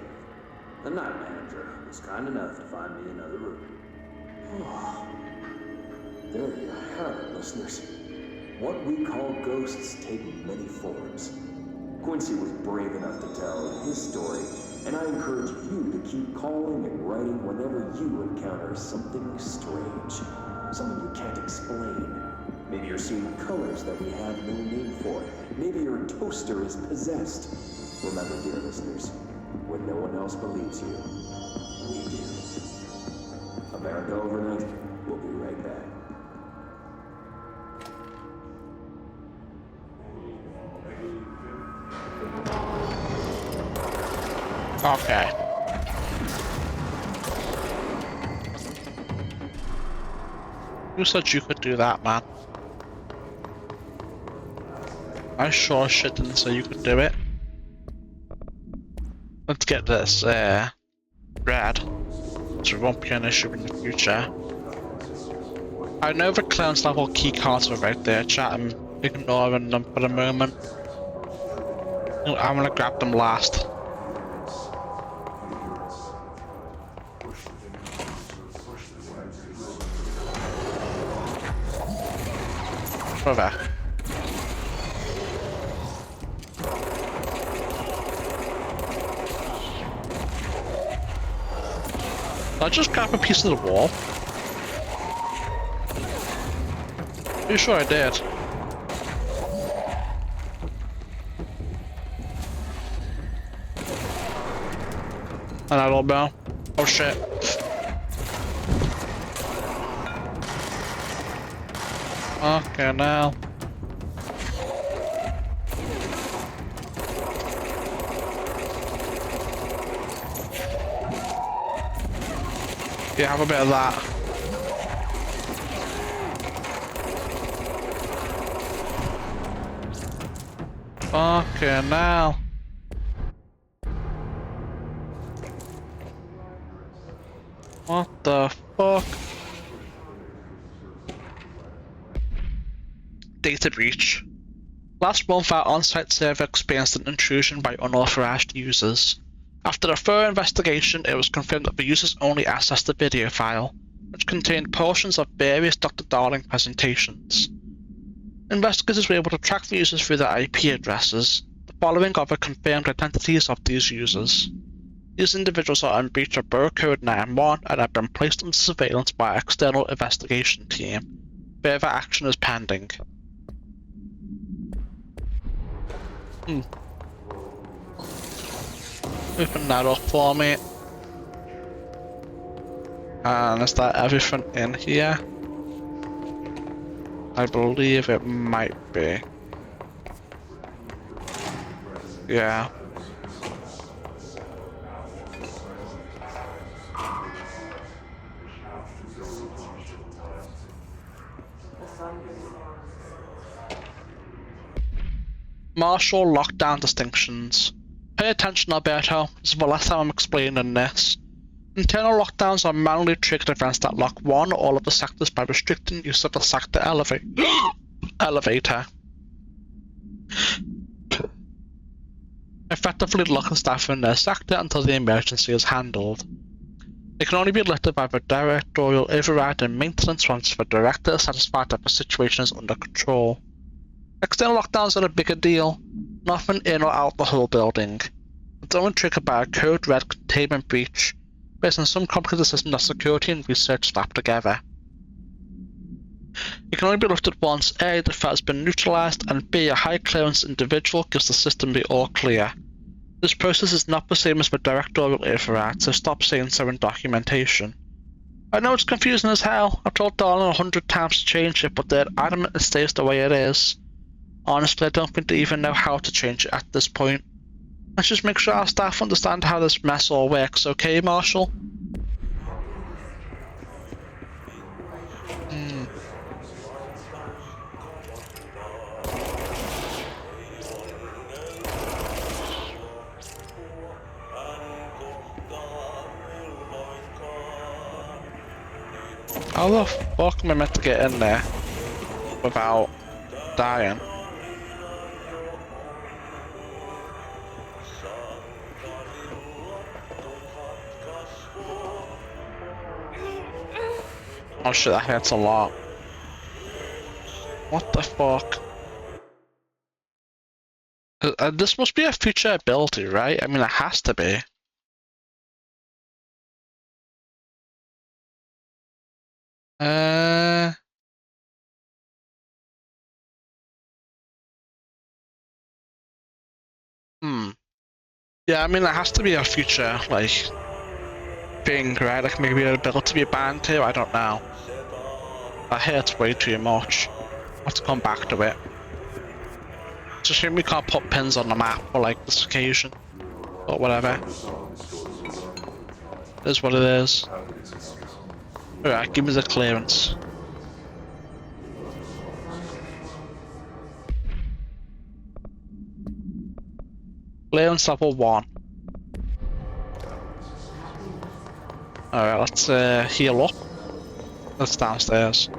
Speaker 7: The night manager was kind enough to find me another room. Oh, there you have it, listeners. What we call ghosts take many forms. Quincy was brave enough to tell his story, and I encourage you to keep calling and writing whenever you encounter something strange, something you can't explain. Maybe you're seeing colors that we have no name for. Maybe your toaster is possessed. Remember, dear listeners, when no one else believes you, we do. America Overnight, we'll be right back.
Speaker 2: Okay. Who said you could do that, man? I sure shit didn't say you could do it. Let's get this, red. So it won't be an issue in the future. I know the clearance level key cards are right there, chat. I'm ignoring them for the moment. I'm gonna grab them last. Over. Did I just grab a piece of the wall? Are you sure I did? And I don't know. Oh shit. Okay, now. Yeah, have a bit of that. Okay, now. What the fuck? Data breach. Last month, our on-site server experienced an intrusion by unauthorized users. After a thorough investigation, it was confirmed that the users only accessed the video file. which contained portions of various Dr. Darling presentations. Investigators were able to track the users through their IP addresses. The following are the confirmed identities of these users. These individuals are in breach of Borough Code 9-1 and have been placed under surveillance by an external investigation team. Further action is pending. Open that up for me. And is that everything in here? I believe it might be. Yeah. Martial lockdown distinctions. Pay attention, Alberto. This is the last time I'm explaining this. Internal lockdowns are manually triggered events that lock one or all of the sectors by restricting use of the sector elevator. Effectively locking staff in their sector until the emergency is handled. It can only be lifted by the directorial override and maintenance once the director is satisfied that the situation is under control. External lockdowns are a bigger deal. Nothing in or out the whole building. It's only triggered by a code red containment breach, based on some complicated system that security and research slap together. It can only be lifted once A, the threat has been neutralized, and B, a high clearance individual gives the system the all clear. This process is not the same as the directorial override, so stop saying so in documentation. I know it's confusing as hell. I've told Darling 100 times to change it, but they're adamant it stays the way it is. Honestly, I don't think they even know how to change it at this point. Let's just make sure our staff understand how this mess all works, okay, Marshall? How the fuck am I meant to get in there without dying? Oh shit, that hurts a lot. What the fuck? This must be a future ability, right? I mean, it has to be. Yeah, I mean, it has to be a future, like, thing, right? Like, maybe an ability to be banned too, I don't know. That hurts way too much. I'll have to come back to it. It's a shame we can't put pins on the map for, like, this occasion. But whatever. It is what it is. Alright, give me the clearance. Clearance level 1. Alright, let's heal up. That's downstairs.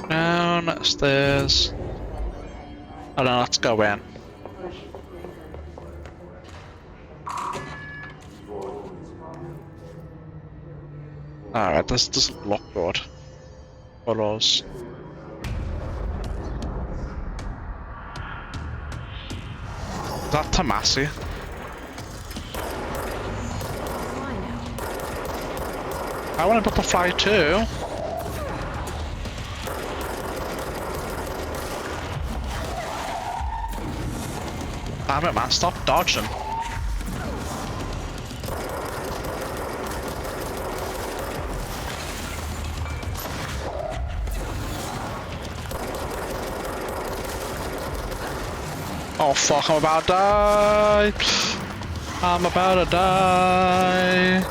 Speaker 2: Downstairs. And then let's go in. Alright, this doesn't look good for us. Is that Tomasi? I want a butterfly too. Damn it, man, stop dodging. Oh fuck, I'm about to die. I'm about to die.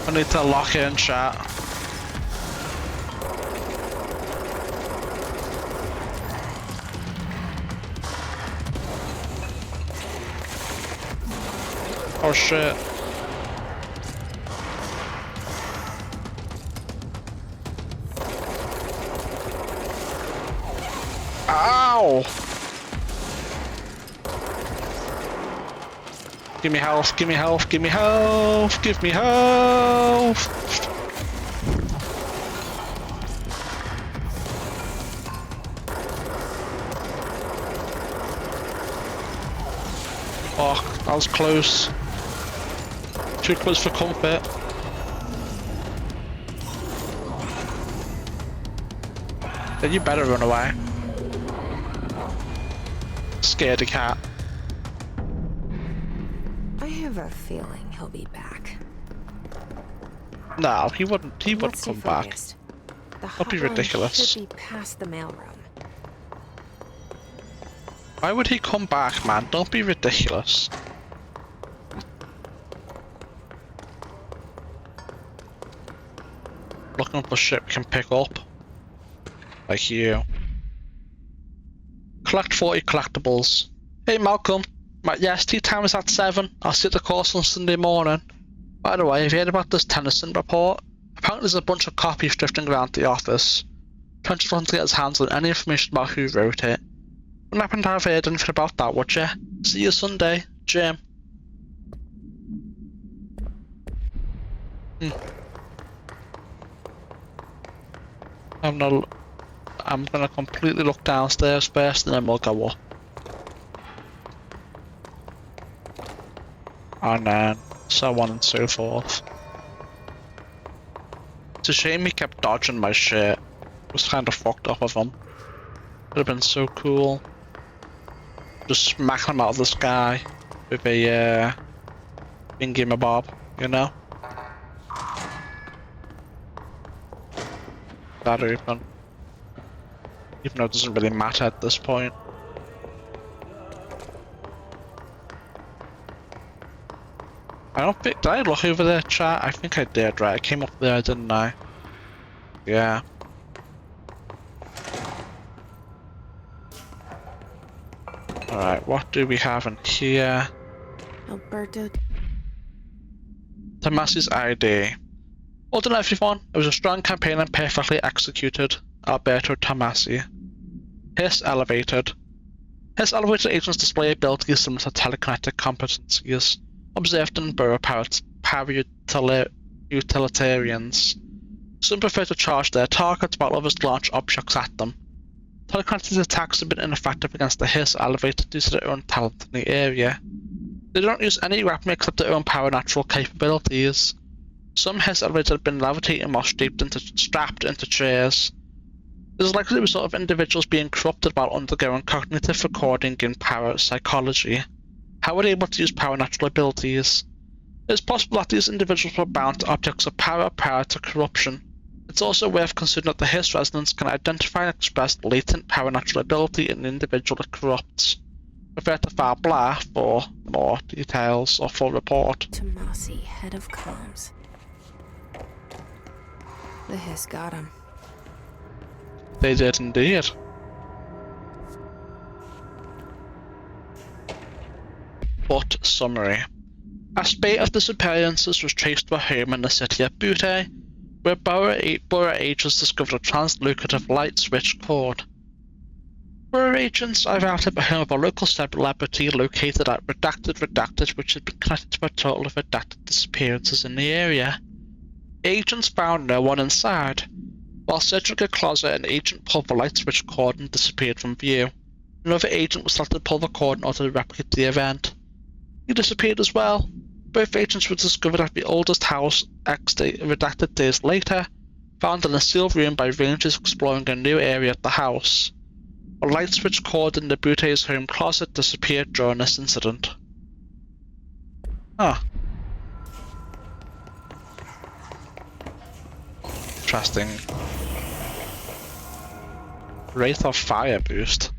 Speaker 2: I need to lock in, chat. Oh shit. Ow! Give me health, give me health, give me health, give me health! Oh, that was close. Too close for comfort. Then you better run away. Scaredy cat.
Speaker 1: I have a feeling he'll be back.
Speaker 2: No, he wouldn't come back.
Speaker 1: The
Speaker 2: That'd be
Speaker 1: hotline
Speaker 2: ridiculous.
Speaker 1: should be past the mailroom.
Speaker 2: Why would he come back, man? Don't be ridiculous. Looking for shit we can pick up. Like you. Collect 40 collectibles. Hey Malcolm, yes, tea time is at 7. I'll see you at the course on Sunday morning. By the way, have you heard about this Tennyson report? Apparently there's a bunch of copies drifting around the office. Trent's trying to get his hands on any information about who wrote it. Wouldn't happen to have heard anything about that, would you? See you Sunday, Jim. I'm gonna completely look downstairs first and then we'll go up. And then so on and so forth. It's a shame he kept dodging my shit. It was kind of fucked up of him. Would have been so cool. Just smack him out of the sky with a thingy-mabob, you know? That open. Even though it doesn't really matter at this point. I don't think, did I look over there, chat? I think I did, right? I came up there, didn't I? Yeah. Alright, what do we have in here?
Speaker 1: Alberto.
Speaker 2: Tomasi's ID. Well done everyone, it was a strong campaign and perfectly executed. Alberto Tomasi. Hiss elevated. Hiss elevated agents display abilities similar to telekinetic competencies observed in burrow power utilitarians. Some prefer to charge their targets while others launch objects at them. Telekinetic attacks have been ineffective against the Hiss elevated due to their own talent in the area. They don't use any weapon except their own power natural capabilities. Some Hiss elevators have been levitating while strapped into chairs. This is likely the result of individuals being corrupted while undergoing cognitive recording in parapsychology. How are they able to use power natural abilities? It is possible that these individuals were bound to objects of power prior to corruption. It's also worth considering that the Hiss resonance can identify and express latent power natural ability in an individual it corrupts. Refer to file blah for more details or full report.
Speaker 1: Tomasi, head of comms. The Hiss got him.
Speaker 2: They did indeed. But summary. A spate of disappearances was traced to a home in the city of Butte, where borough agents discovered a translocative light switch cord. Borough agents arrived at the home of a local celebrity located at Redacted, which had been connected to a total of redacted disappearances in the area. Agents found no one inside. While searching a closet, an agent pulled the light switch cord and disappeared from view. Another agent was left to pull the cord in order to replicate the event. He disappeared as well. Both agents were discovered at the oldest house, redacted days later, found in a sealed room by rangers exploring a new area of the house. A light switch cord in the Butte's home closet disappeared during this incident. Huh. Interesting. Rate of fire boost.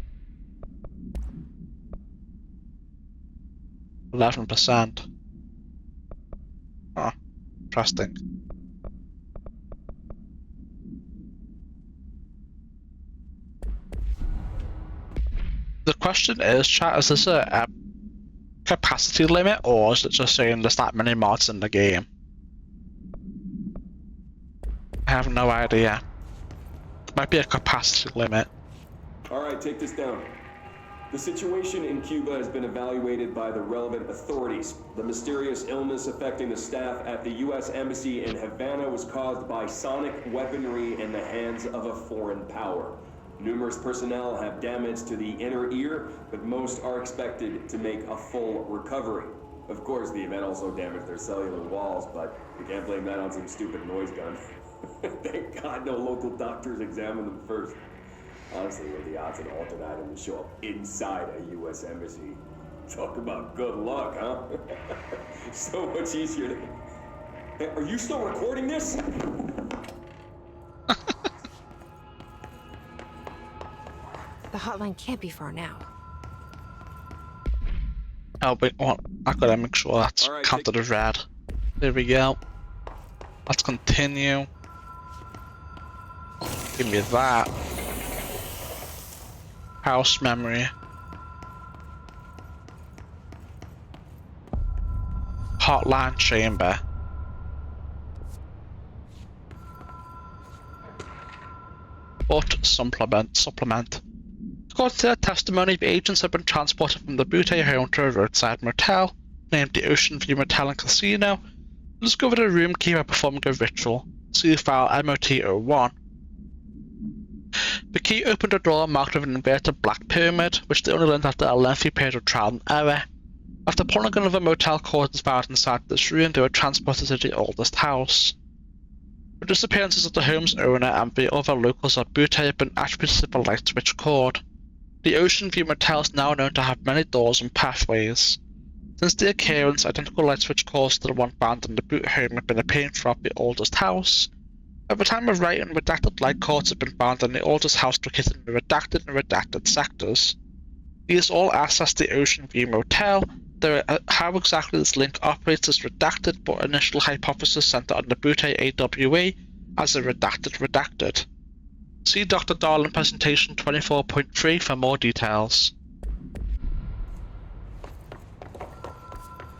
Speaker 2: 11%. Oh, interesting. The question is, chat, is this a capacity limit, or is it just saying there's that many mods in the game? I have no idea. It might be a capacity limit.
Speaker 7: Alright, take this down. The situation in Cuba has been evaluated by the relevant authorities. The mysterious illness affecting the staff at the U.S. Embassy in Havana was caused by sonic weaponry in the hands of a foreign power. Numerous personnel have damage to the inner ear, but most are expected to make a full recovery. Of course, the event also damaged their cellular walls, but we can't blame that on some stupid noise gun. Thank God no local doctors examined them first. Honestly, what are the odds an altered item would show up inside a U.S. embassy? Talk about good luck, huh? So much easier to... Hey, are you still recording this?
Speaker 3: The hotline can't be far now.
Speaker 2: Oh, wait, what? I've got to make sure that's
Speaker 7: Alright,
Speaker 2: counted as red. There we go. Let's continue. Give me that. House memory. Hotline chamber. But supplement. According to their testimony, the agents have been transported from the Butte home to a roadside motel, named the Ocean View Motel and Casino, and discovered a room key by performing a ritual. See file MOT-01. The key opened a door marked with an inverted black pyramid, which they only learned after a lengthy period of trial and error. After pulling another motel cord was found inside this room, they were transported to the oldest house. The disappearances of the home's owner and the other locals of Butte have been attributed to the light switch cord. The Ocean View Motel is now known to have many doors and pathways. Since the occurrence, identical light switch cords to the one found in the Butte home have been appearing throughout the oldest house. At the time of writing, redacted light cords have been found in the oldest house located in the redacted and redacted sectors. These all access the Ocean View Motel, though how exactly this link operates is redacted, but initial hypothesis centered on the Butte AWE as a redacted. See Dr. Darling presentation 24.3 for more details.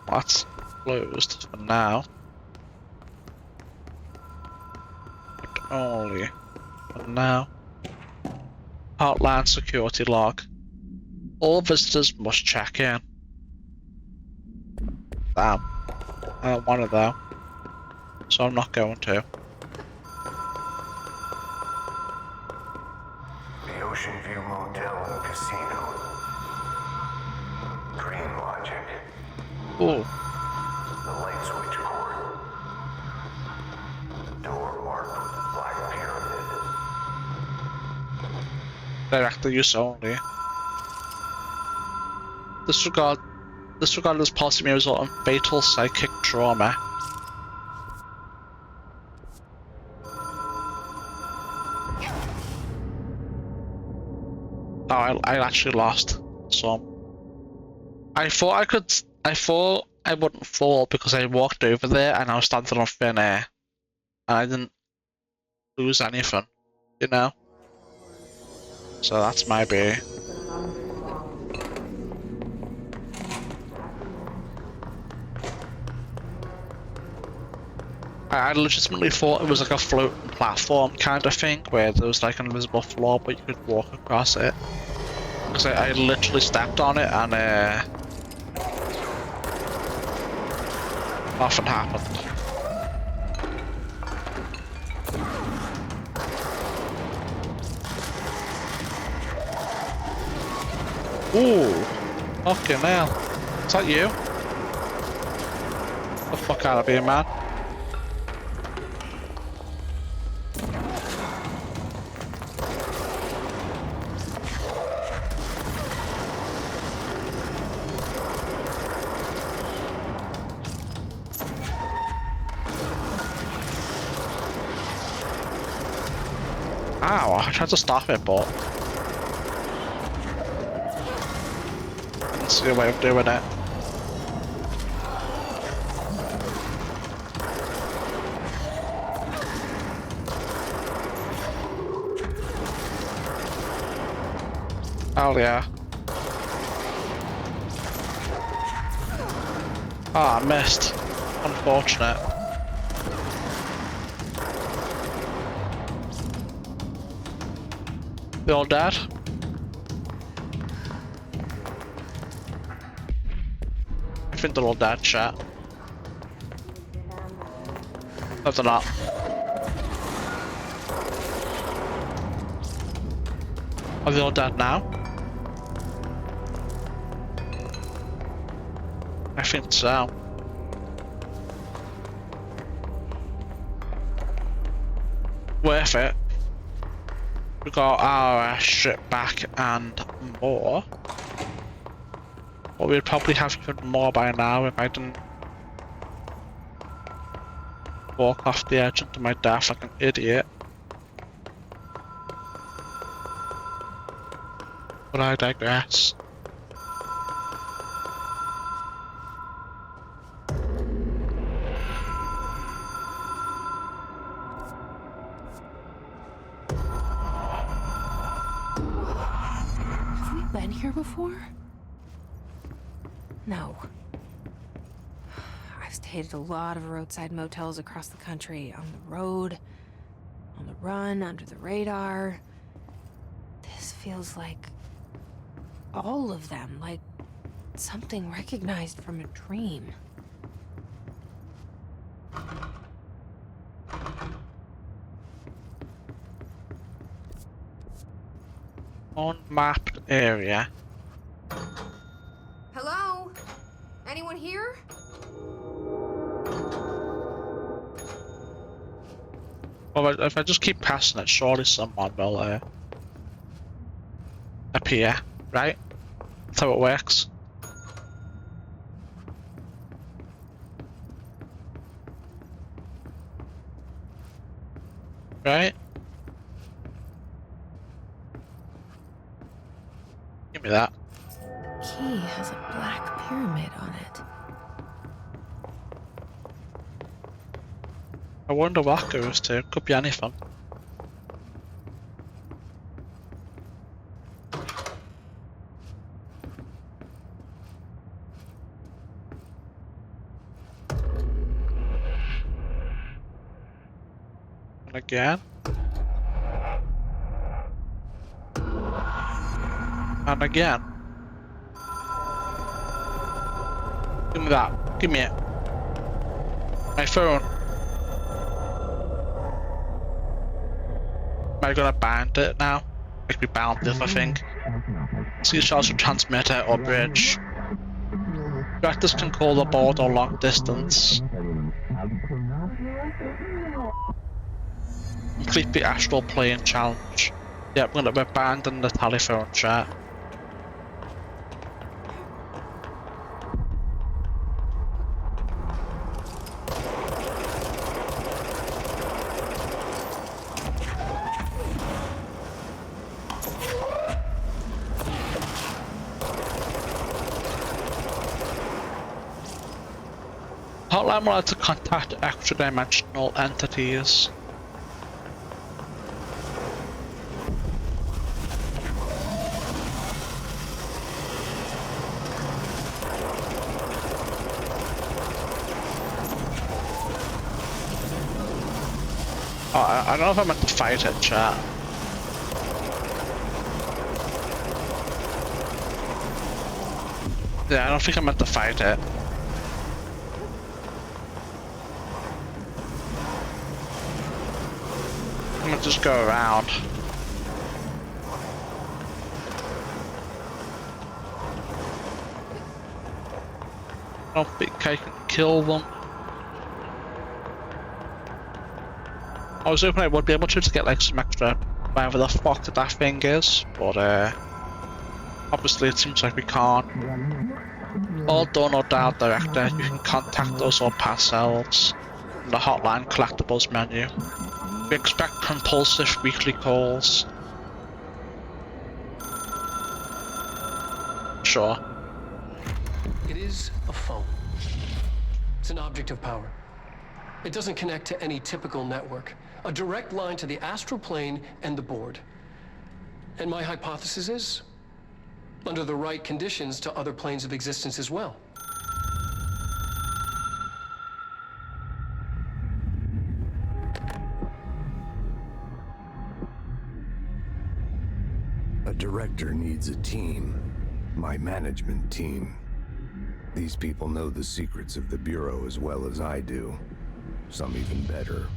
Speaker 2: That's closed for now. But only for now. Hotline security log. All visitors must check in. Damn. I don't want it though. So I'm not going to.
Speaker 6: The Ocean View Motel and Casino. Dream logic.
Speaker 2: Ooh.
Speaker 6: The light switch cord. Door marked with a black pyramid.
Speaker 2: Director use only. Disregard this policy may result in fatal psychic trauma. Oh, I actually lost some. I thought I wouldn't fall because I walked over there and I was standing on thin air. And I didn't lose anything, you know? So that's my B. I legitimately thought it was like a floating platform kind of thing, where there was like an invisible floor but you could walk across it. Because I literally stepped on it and nothing happened. Ooh! Fucking hell. Is that you? Get the fuck out of here, man. Ow, I tried to stop it, but I didn't see a way of doing it. Hell yeah. Ah, I missed. Unfortunate. They all dead? I think they're all dead, chat. No, they're not. Are they all dead now? I think so. Worth it. We got our shit back and more. But we'd probably have even more by now if I didn't walk off the edge into my death like an idiot. But I digress.
Speaker 1: Have we been here before? No. I've stayed at a lot of roadside motels across the country, on the road, on the run, under the radar. This feels like all of them, like something recognized from a dream.
Speaker 2: Unmapped area.
Speaker 3: Hello? Anyone here?
Speaker 2: Well, if I just keep passing it, surely someone will appear, right? That's how it works. Right? Give me that.
Speaker 1: Key has a black pyramid on it.
Speaker 2: I wonder what that goes to. Could be anything. And again. And again. Give me that. Give me it. My phone. Am I gonna bind it now? Like we bound the other thing. See shells from transmitter or bridge. Reactors can call the board or long distance. Complete the astral plane challenge. Yep, we're abandon the telephone chat. Hotline will to contact extra-dimensional entities. Oh, I don't know if I meant to fight it, chat. Yeah, I don't think I meant to fight it. I'm gonna just go around. I don't think I can kill them. I was hoping I would be able to get like some extra whatever the fuck that thing is, but obviously it seems like we can't. All done or dial director, you can contact us or pass selves from the hotline collectibles menu. We expect compulsive weekly calls. Sure.
Speaker 5: It is a phone. It's an object of power. It doesn't connect to any typical network. A direct line to the astral plane and the board. And my hypothesis is, under the right conditions, to other planes of existence as well.
Speaker 11: A director needs a team. My management team. These people know the secrets of the Bureau as well as I do. Some even better.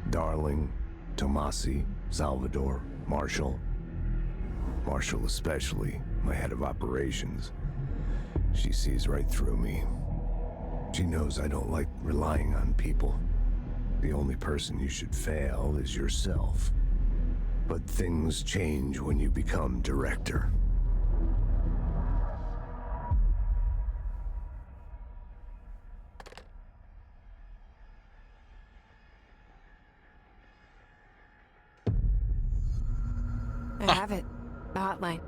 Speaker 11: Darling, Tomasi, Salvador, Marshall. Marshall especially, my head of operations. She sees right through me. She knows I don't like relying on people. The only person you should fail is yourself. But things change when you become director.
Speaker 1: I have it. The hotline.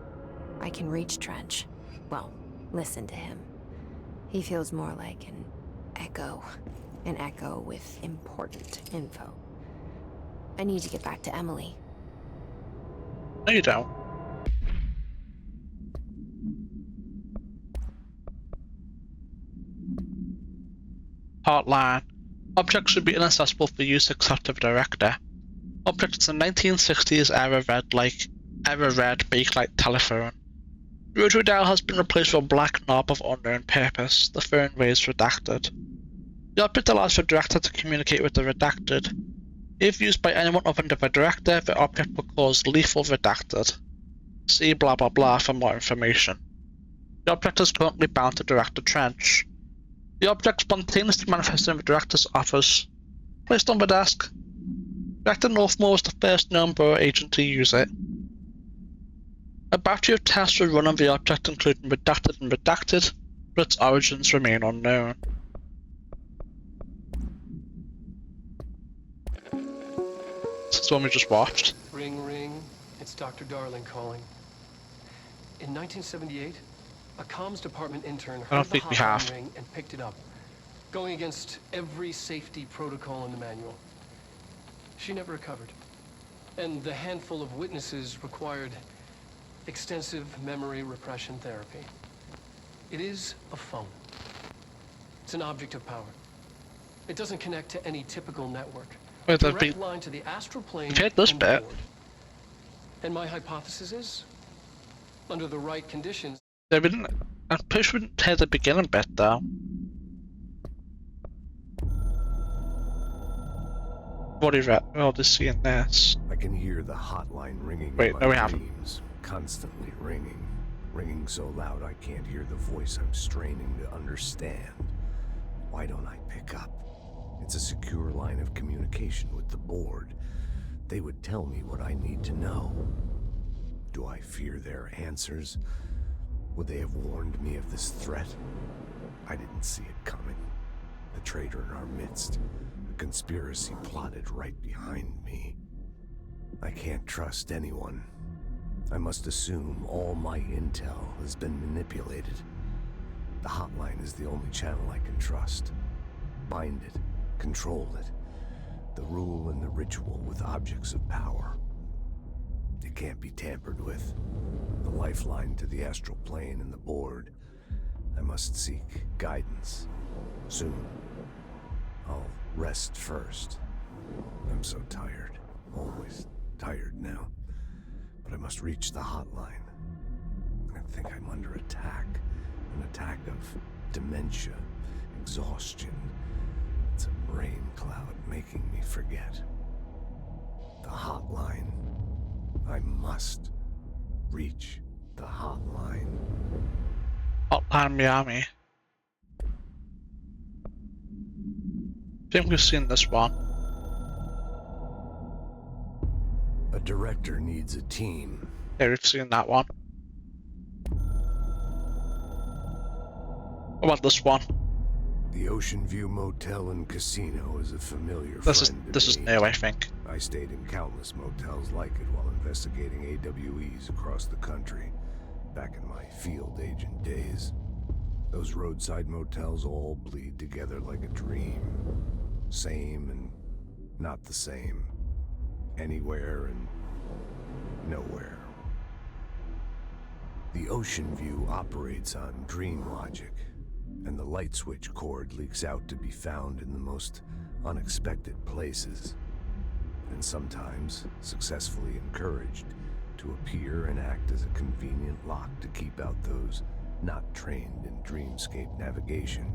Speaker 1: I can reach Trench. Well, listen to him. He feels more like an echo. An echo with important info. I need to get back to Emily.
Speaker 2: No, you don't. Hotline. Objects should be inaccessible for use except of director. Objects in the 1960s era red bakelite telephone. The rotary dial has been replaced with a black knob of unknown purpose. The phone raised redacted. The object allows the director to communicate with the redacted. If used by anyone other than the director, the object will cause lethal redacted. See blah blah blah for more information. The object is currently bound to Director Trench. The object spontaneously manifested in the director's office. Placed on the desk. Director Northmore was the first known Bureau agent to use it. A battery of tests were run on the object, including redacted and redacted, but its origins remain unknown. This is the one we just watched.
Speaker 5: Ring, ring. It's Dr. Darling calling. In 1978, a comms department intern heard the hotline ring and picked it up, going against every safety protocol in the manual. She never recovered, and the handful of witnesses required extensive memory repression therapy. It is a phone. It's an object of power. It doesn't connect to any typical network.
Speaker 2: Wait,
Speaker 5: Direct line to the astral plane
Speaker 2: this
Speaker 5: and
Speaker 2: bit.
Speaker 5: board. And my hypothesis is, under the right conditions.
Speaker 2: I'm pretty sure we didn't hear the beginning bit though. What is that? Oh, just seeing this.
Speaker 11: I can hear the hotline ringing
Speaker 2: Wait,
Speaker 11: in
Speaker 2: no, we
Speaker 11: my
Speaker 2: haven't.
Speaker 11: dreams, constantly ringing. Ringing so loud I can't hear the voice I'm straining to understand. Why don't I pick up? It's a secure line of communication with the board. They would tell me what I need to know. Do I fear their answers? Would they have warned me of this threat? I didn't see it coming. The traitor in our midst. A conspiracy plotted right behind me. I can't trust anyone. I must assume all my intel has been manipulated. The hotline is the only channel I can trust. Bind it, control it. The rule and the ritual with objects of power. It can't be tampered with. The lifeline to the astral plane and the board. I must seek guidance. Soon. I'll rest first. I'm so tired. Always tired now. But I must reach the hotline. I think I'm under attack. An attack of dementia, exhaustion. It's a brain cloud making me forget. The hotline. I must reach the hotline.
Speaker 2: Hotline Miami. I think we've seen this one.
Speaker 11: A director needs a team.
Speaker 2: Yeah, we've seen that one. What about this one?
Speaker 11: The Ocean View Motel and Casino is a familiar
Speaker 2: This
Speaker 11: friend
Speaker 2: is new, I think.
Speaker 11: I stayed in countless motels like it while investigating AWEs across the country, back in my field agent days. Those roadside motels all bleed together like a dream. Same and not the same. Anywhere and nowhere. The Ocean View operates on dream logic, and the light switch cord leaks out to be found in the most unexpected places, and sometimes successfully encouraged to appear and act as a convenient lock to keep out those not trained in dreamscape navigation.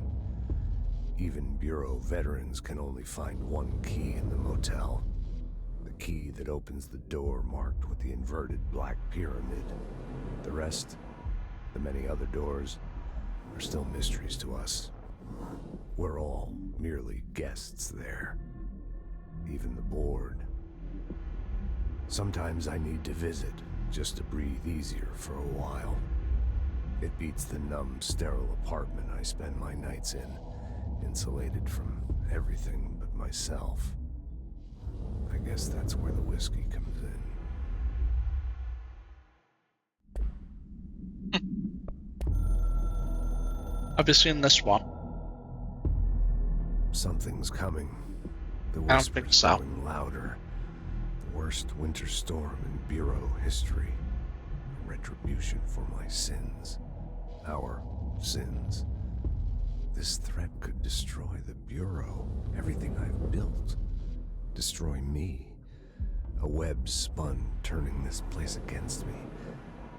Speaker 11: Even Bureau veterans can only find one key in the motel. The key that opens the door marked with the inverted black pyramid. The rest, the many other doors, are still mysteries to us. We're all merely guests there. Even the board. Sometimes I need to visit, just to breathe easier for a while. It beats the numb, sterile apartment I spend my nights in, insulated from everything but myself. I guess that's where the whiskey comes in.
Speaker 2: Have you seen this one?
Speaker 11: Something's coming. The
Speaker 2: I don't think
Speaker 11: whisper's
Speaker 2: so.
Speaker 11: growing louder. The worst winter storm in Bureau history. A retribution for my sins. Our sins. This threat could destroy the Bureau, everything I've built. Destroy me. A web spun, turning this place against me.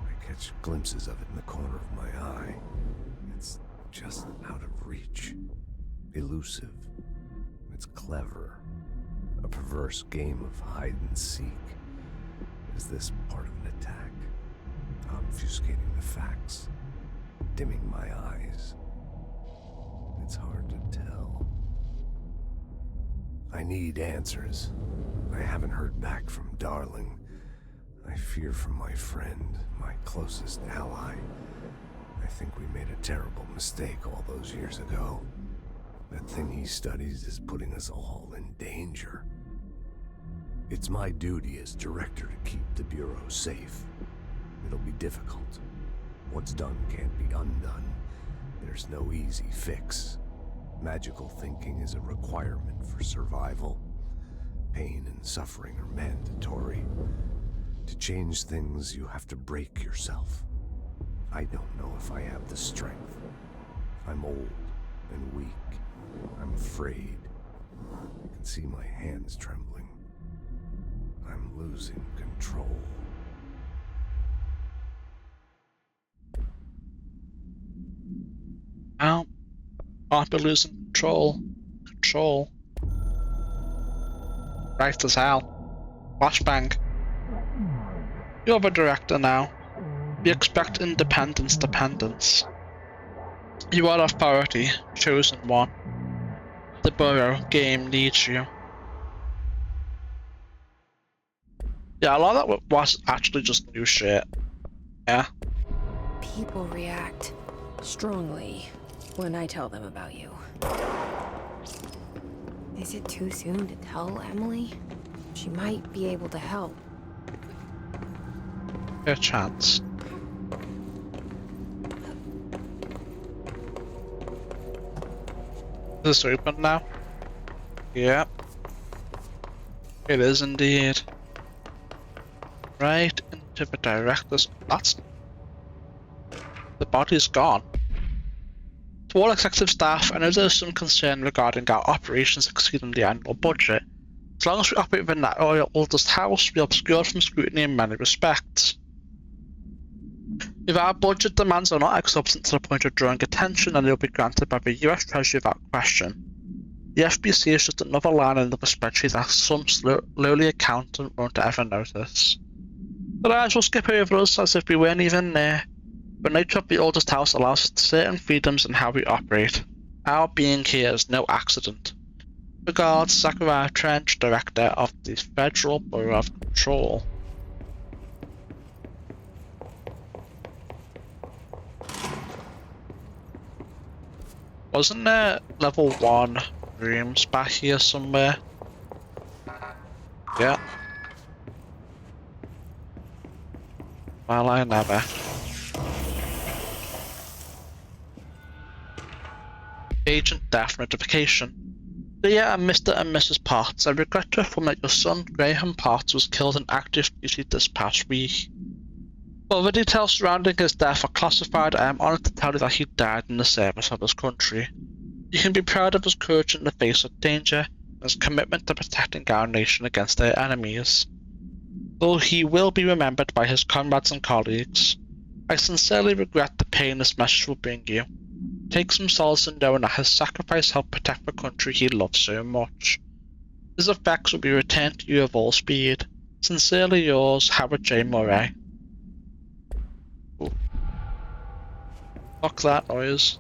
Speaker 11: I catch glimpses of it in the corner of my eye. It's just out of reach. Elusive. It's clever. A perverse game of hide and seek. Is this part of an attack? Obfuscating the facts. Dimming my eyes. It's hard to tell. I need answers. I haven't heard back from Darling. I fear for my friend, my closest ally. I think we made a terrible mistake all those years ago. That thing he studies is putting us all in danger. It's my duty as director to keep the Bureau safe. It'll be difficult. What's done can't be undone. There's no easy fix. Magical thinking is a requirement for survival. Pain and suffering are mandatory. To change things, you have to break yourself. I don't know if I have the strength. I'm old and weak. I'm afraid. I can see my hands trembling. I'm losing control.
Speaker 2: Well, I'll be losing control. Control. Right as hell. Flashbang. You're the director now. We expect independence, dependence. You are authority, chosen one. The Burrow game needs you. Yeah, a lot of that was actually just new shit. Yeah.
Speaker 1: People react strongly when I tell them about you. Is it too soon to tell Emily? She might be able to help.
Speaker 2: Fair chance. Is this open now? Yep. It is indeed. Right into the director's. That's. The body's gone. To all executive staff, I know there's some concern regarding our operations exceeding the annual budget. As long as we operate within that oldest house, we are obscured from scrutiny in many respects. If our budget demands are not exorbitant to the point of drawing attention, then they will be granted by the US Treasury without question. The FBC is just another line in the spreadsheet that some lowly accountant won't ever notice. But I will skip over us as if we weren't even there. The nature of the oldest house allows us certain freedoms in how we operate. Our being here is no accident. Regards, Zachariah Trench, Director of the Federal Bureau of Control. Wasn't there level 1 rooms back here somewhere? Yeah. Well, I never. Agent Death Notification. Dear Mr. and Mrs. Potts, I regret to inform that your son, Graham Potts, was killed in active duty this past week. While the details surrounding his death are classified, I am honored to tell you that he died in the service of his country. You can be proud of his courage in the face of danger and his commitment to protecting our nation against their enemies. Though he will be remembered by his comrades and colleagues, I sincerely regret the pain this message will bring you. Take some solace in knowing that his sacrifice helped protect the country he loved so much. His effects will be returned to you of all speed. Sincerely yours, Howard J. Murray. Ooh. Fuck that noise.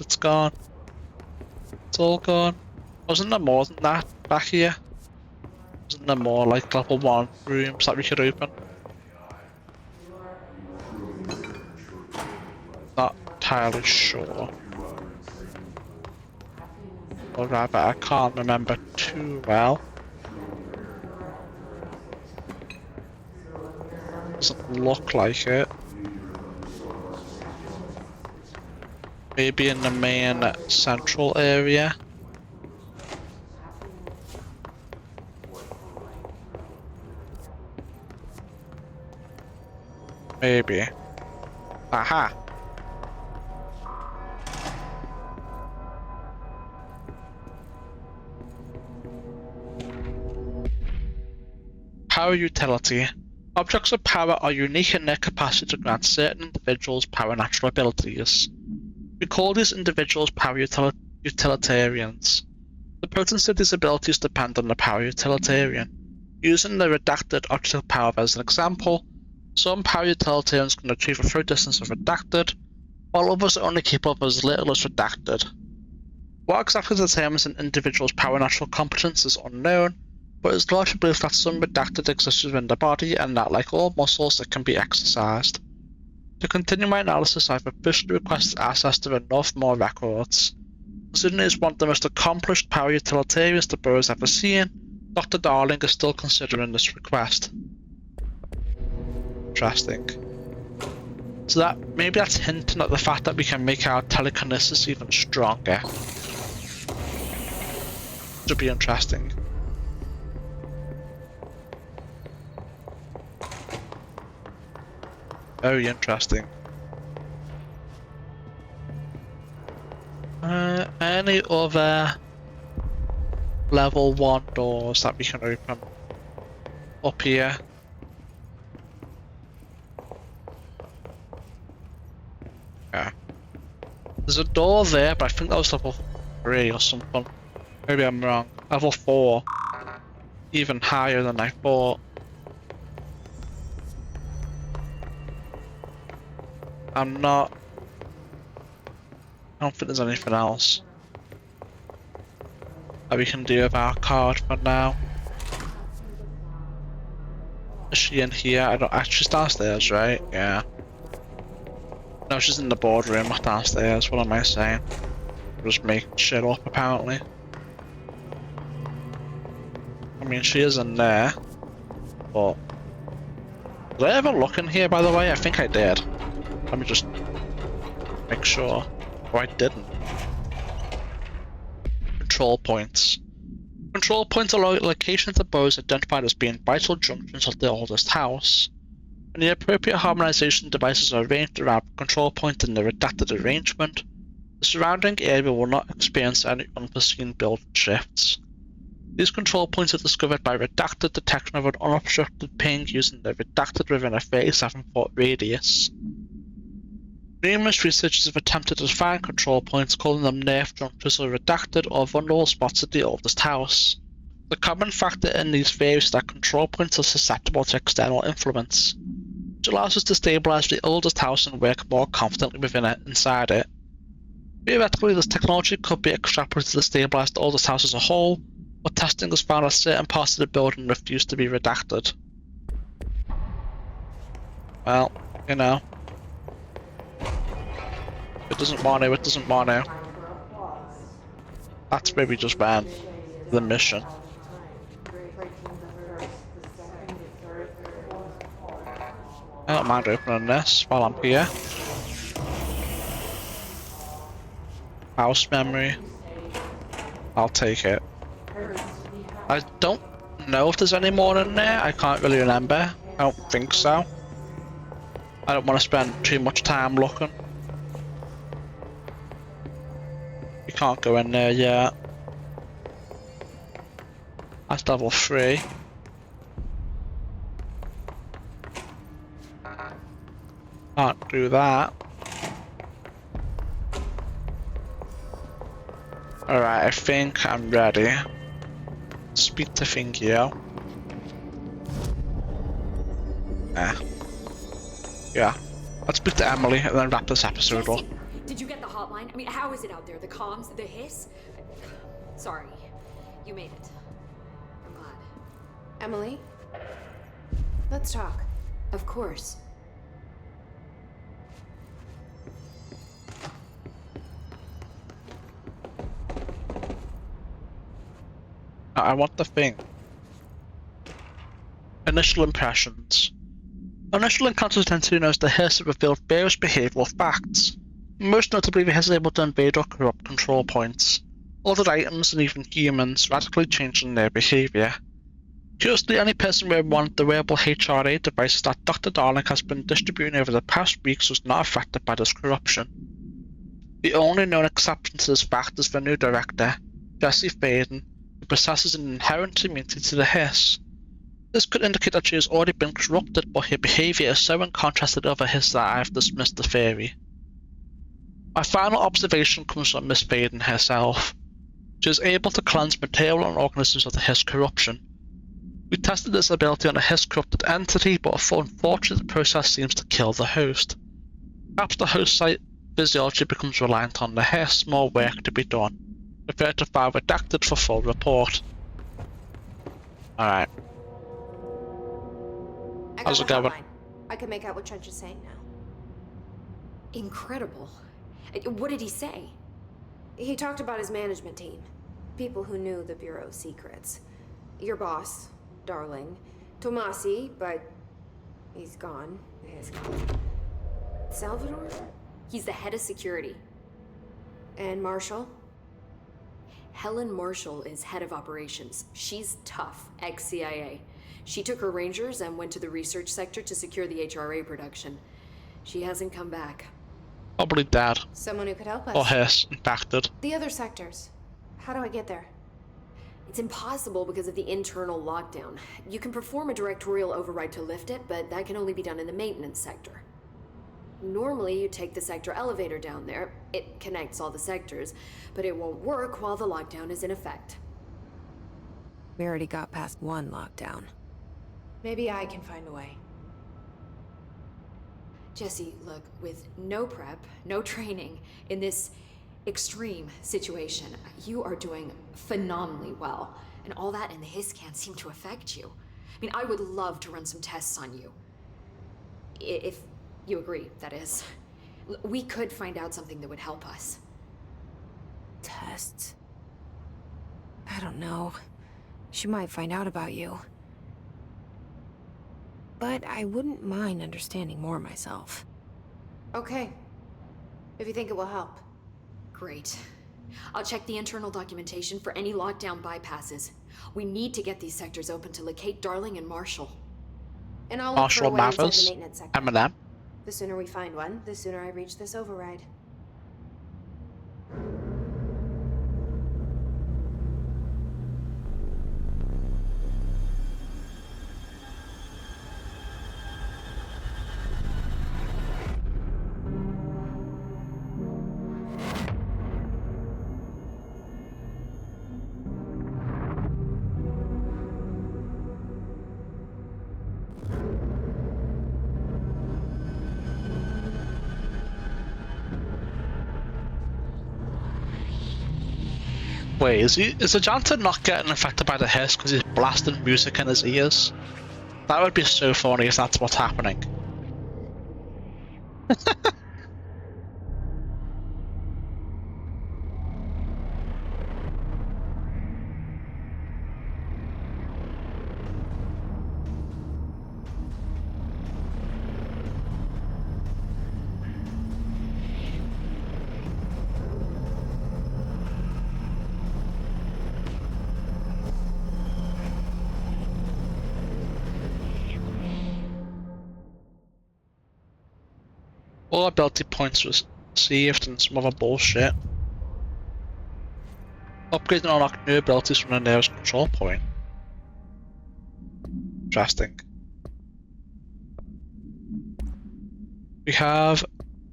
Speaker 2: It's gone. It's all gone. Wasn't there more than that back here? Wasn't there more like level 1 rooms that we could open? Not entirely sure. Or rather, I can't remember too well. Doesn't look like it. Maybe in the main central area. Maybe. Aha! Power utility. Objects of power are unique in their capacity to grant certain individuals power natural abilities. We call these individuals power utilitarians. The potency of these abilities depend on the power utilitarian. Using the redacted object of power as an example, some power utilitarians can achieve a throw distance of redacted, while others are only capable of as little as redacted. What exactly determines an individual's power natural competence is unknown, but it is largely believed that some redacted exists within the body and that, like all muscles, it can be exercised. To continue my analysis, I have officially requested access to the Northmore records. Considering he is one of the most accomplished power utilitarians the Bureau has ever seen, Dr. Darling is still considering this request. Interesting. So maybe that's hinting at the fact that we can make our telekinesis even stronger. Should be interesting. Very interesting. Any other level 1 doors that we can open up here? Yeah. There's a door there, but I think that was level 3 or something. Maybe I'm wrong. Level 4. Even higher than I thought. I don't think there's anything else that we can do with our card for now. Is she in here? I don't actually, she's downstairs, right? Yeah. No, she's in the boardroom, not downstairs. What am I saying? Just making shit up, apparently. I mean, she is in there, but did I ever look in here, by the way? I think I did. Let me just make sure. Oh, I didn't. Control points. Control points are locations of boroughs identified as being vital junctions of the oldest house. When the appropriate harmonization devices are arranged around the control point in the redacted arrangement, the surrounding area will not experience any unforeseen build shifts. These control points are discovered by redacted detection of an unobstructed ping using the redacted within a 37-foot radius. Numerous researchers have attempted to find control points, calling them nerve junctures or redacted or vulnerable spots at the oldest house. The common factor in these theories is that control points are susceptible to external influence, which allows us to stabilize the oldest house and work more confidently within it inside it. Theoretically, this technology could be extrapolated to stabilize the oldest house as a whole, but testing has found that certain parts of the building refuse to be redacted. Well, you know. It doesn't want to, it doesn't want to. That's where we just went. The mission. I don't mind opening this while I'm here. House memory. I'll take it. I don't know if there's any more in there. I can't really remember. I don't think so. I don't want to spend too much time looking. You can't go in there yet. That's level 3. Can't do that. Alright, I think I'm ready. Speak to Fingio. Yeah. Let's speak to Emily and then wrap this episode up.
Speaker 9: Jesse, did you get the hotline? I mean, how is it out there? The comms, the hiss? Sorry, you made it. I'm glad.
Speaker 3: Emily? Let's talk.
Speaker 9: Of course.
Speaker 2: I want the thing. Initial impressions. Initial encounters tend to notice the hiss have revealed various behavioural facts. Most notably, the hiss is able to invade or corrupt control points. Other items and even humans radically changing their behaviour. Curiously, any person wearing one of the wearable HRA devices that Dr. Darling has been distributing over the past weeks was not affected by this corruption. The only known exception to this fact is the new director, Jesse Faden, who possesses an inherent immunity to the hiss. This could indicate that she has already been corrupted, but her behaviour is so in contrast to the other hiss that I have dismissed the theory. My final observation comes from Miss Faden herself. She is able to cleanse material and organisms of the hiss corruption. We tested this ability on a hiss-corrupted entity, but unfortunately the process seems to kill the host. Perhaps the host site physiology becomes reliant on the hiss, more work to be done. Refer to file redacted for full report. Alright. How's it going?
Speaker 3: I can make out what Trench is saying now.
Speaker 9: Incredible. What did he say?
Speaker 3: He talked about his management team. People who knew the Bureau's secrets. Your boss, Darling. Tomasi, but he's gone. He's gone. Salvador?
Speaker 9: He's the head of security.
Speaker 3: And Marshall?
Speaker 9: Helen Marshall is head of operations. She's tough, ex-CIA. She took her rangers and went to the research sector to secure the HRA production. She hasn't come back.
Speaker 2: Probably dead.
Speaker 3: Someone who could help us.
Speaker 2: Or hiss, infected.
Speaker 3: The other sectors. How do I get there?
Speaker 9: It's impossible because of the internal lockdown. You can perform a directorial override to lift it, but that can only be done in the maintenance sector. Normally, you take the sector elevator down there. It connects all the sectors, but it won't work while the lockdown is in effect.
Speaker 1: We already got past one lockdown.
Speaker 3: Maybe I can find a way.
Speaker 9: Jesse, look, with no prep, no training, in this extreme situation, you are doing phenomenally well. And all that in the hiss can't seem to affect you. I mean, I would love to run some tests on you. If you agree, that is. We could find out something that would help us.
Speaker 1: Tests? I don't know. She might find out about you. But I wouldn't mind understanding more myself.
Speaker 3: Okay. If you think it will help.
Speaker 9: Great. I'll check the internal documentation for any lockdown bypasses. We need to get these sectors open to locate Darling and Marshall.
Speaker 3: And I'll look for a way inside the maintenance sector.
Speaker 2: Eminem.
Speaker 3: The sooner we find one, the sooner I reach this override.
Speaker 2: Wait, is the janitor not getting affected by the hiss because he's blasting music in his ears? That would be so funny if that's what's happening. All ability points was saved and some other bullshit. Upgrade and unlock new abilities from the nearest control point. Interesting. We have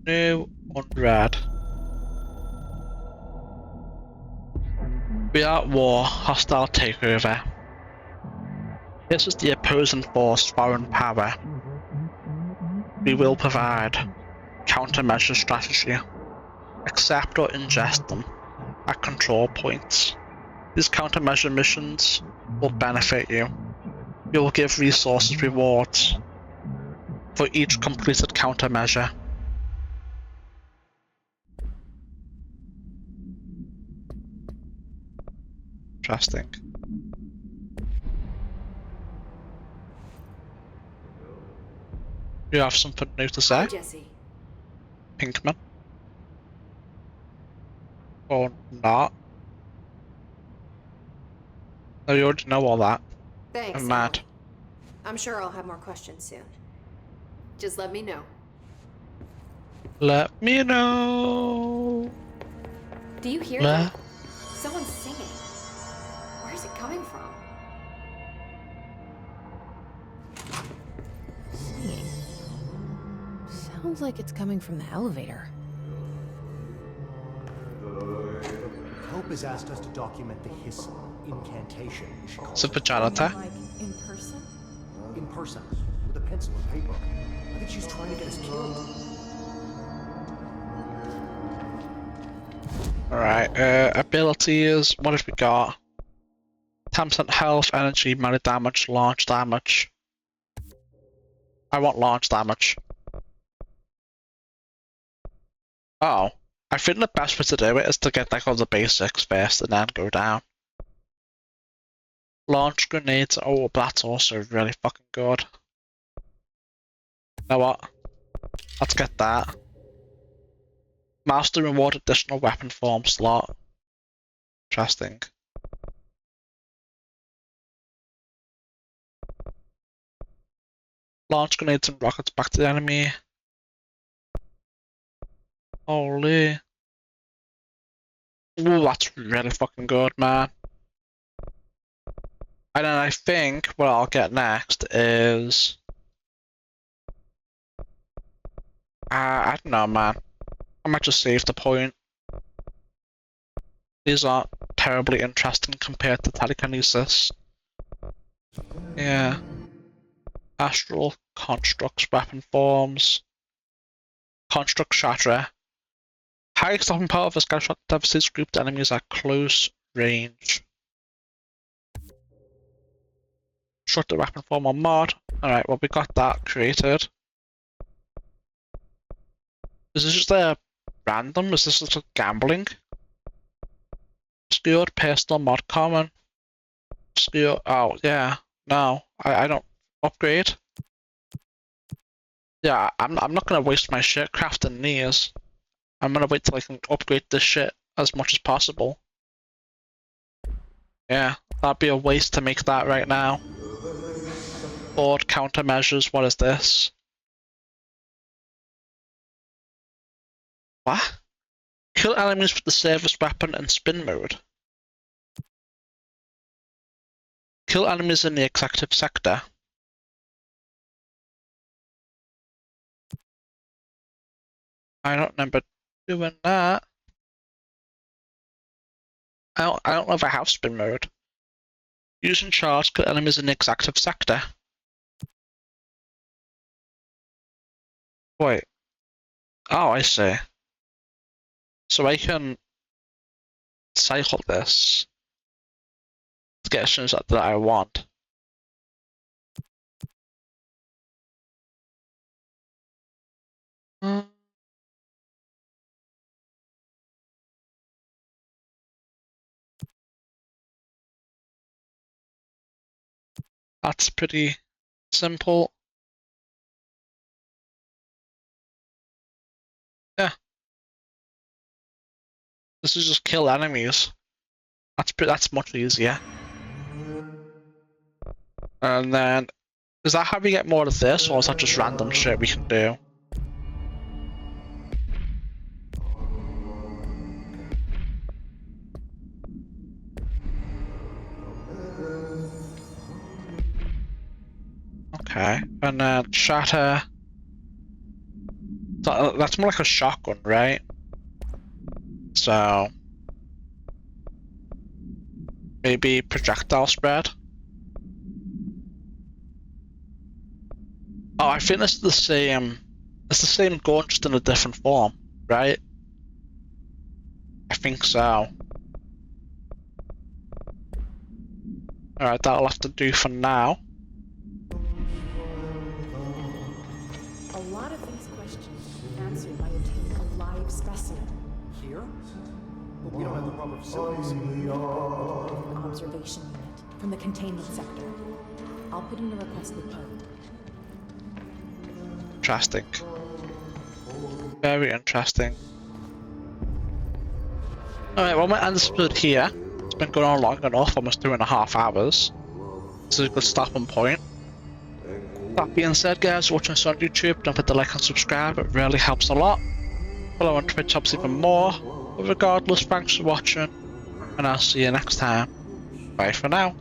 Speaker 2: new unread. We are at war, hostile takeover. This is the opposing force, foreign power. We will provide countermeasure strategy. Accept or ingest them at control points. These countermeasure missions will benefit you. You will give resources rewards for each completed countermeasure. Interesting. You have something new to say?
Speaker 9: Hi, Jesse.
Speaker 2: Pinkman? Or not? No, you already know all that.
Speaker 3: Thanks,
Speaker 2: I'm mad.
Speaker 3: Emily. I'm sure I'll have more questions soon.
Speaker 9: Just let me know.
Speaker 2: Let me know.
Speaker 9: Do you hear that? Someone's singing. Where's it coming from?
Speaker 1: Singing. Sounds like it's coming from the elevator.
Speaker 10: Hope has asked us to document the hiss incantation, she calls
Speaker 2: It's a
Speaker 10: it.
Speaker 2: fatality.
Speaker 1: Like, in person?
Speaker 10: In person, with a pencil and paper. I think she's trying to get us killed.
Speaker 2: Alright, abilities. What have we got? 10% health, energy, melee damage, launch damage. I want launch damage. Oh. I think the best way to do it is to get like all the basics first and then go down. Launch grenades. Oh, that's also really fucking good. You know what? Let's get that. Master reward additional weapon form slot. Interesting. Launch grenades and rockets back to the enemy. Holy. Ooh, that's really fucking good, man. And then I think what I'll get next is... I don't know, man. I might just save the point. These aren't terribly interesting compared to telekinesis. Yeah. Astral constructs, weapon forms. Construct Shatterer. Highest stopping power of a scatter shot devastates grouped enemies at close range. Shut the weapon form on mod. Alright, well we got that created. Is this just a random? Is this just like gambling? Obscured personal mod common. Obscure. Oh yeah. No, I don't upgrade. Yeah, I'm not gonna waste my shit crafting these. I'm gonna wait till I can upgrade this shit as much as possible. Yeah, that'd be a waste to make that right now. Board countermeasures. What is this? What? Kill enemies with the service weapon and spin mode. Kill enemies in the executive sector. I don't remember doing that. I don't know if I have spin mode. Using charge, kill enemies in the executive sector. Wait. Oh, I see. So I can cycle this to get actions that I want. That's pretty simple. Yeah. This is just kill enemies. That's much easier. And then, is that how we get more of this, or is that just random shit we can do? Okay, and then shatter. So that's more like a shotgun, right? So maybe projectile spread. Oh, I think it's the same. It's the same gun, just in a different form, right? I think so. Alright, that'll have to do for now.
Speaker 12: A lot of these questions can be answered by obtaining a live specimen.
Speaker 13: Here? But we don't have the proper facilities.
Speaker 12: An observation unit from the containment sector. I'll put in a request with Poe.
Speaker 2: Interesting. Very interesting. Alright, well, I'm gonna end this episode here. It's been going on long enough, almost 2.5 hours. This is a good stopping point. That being said, guys, watching us on YouTube, don't forget to like and subscribe, it really helps a lot. Follow on Twitch helps even more. But regardless, thanks for watching, and I'll see you next time. Bye for now.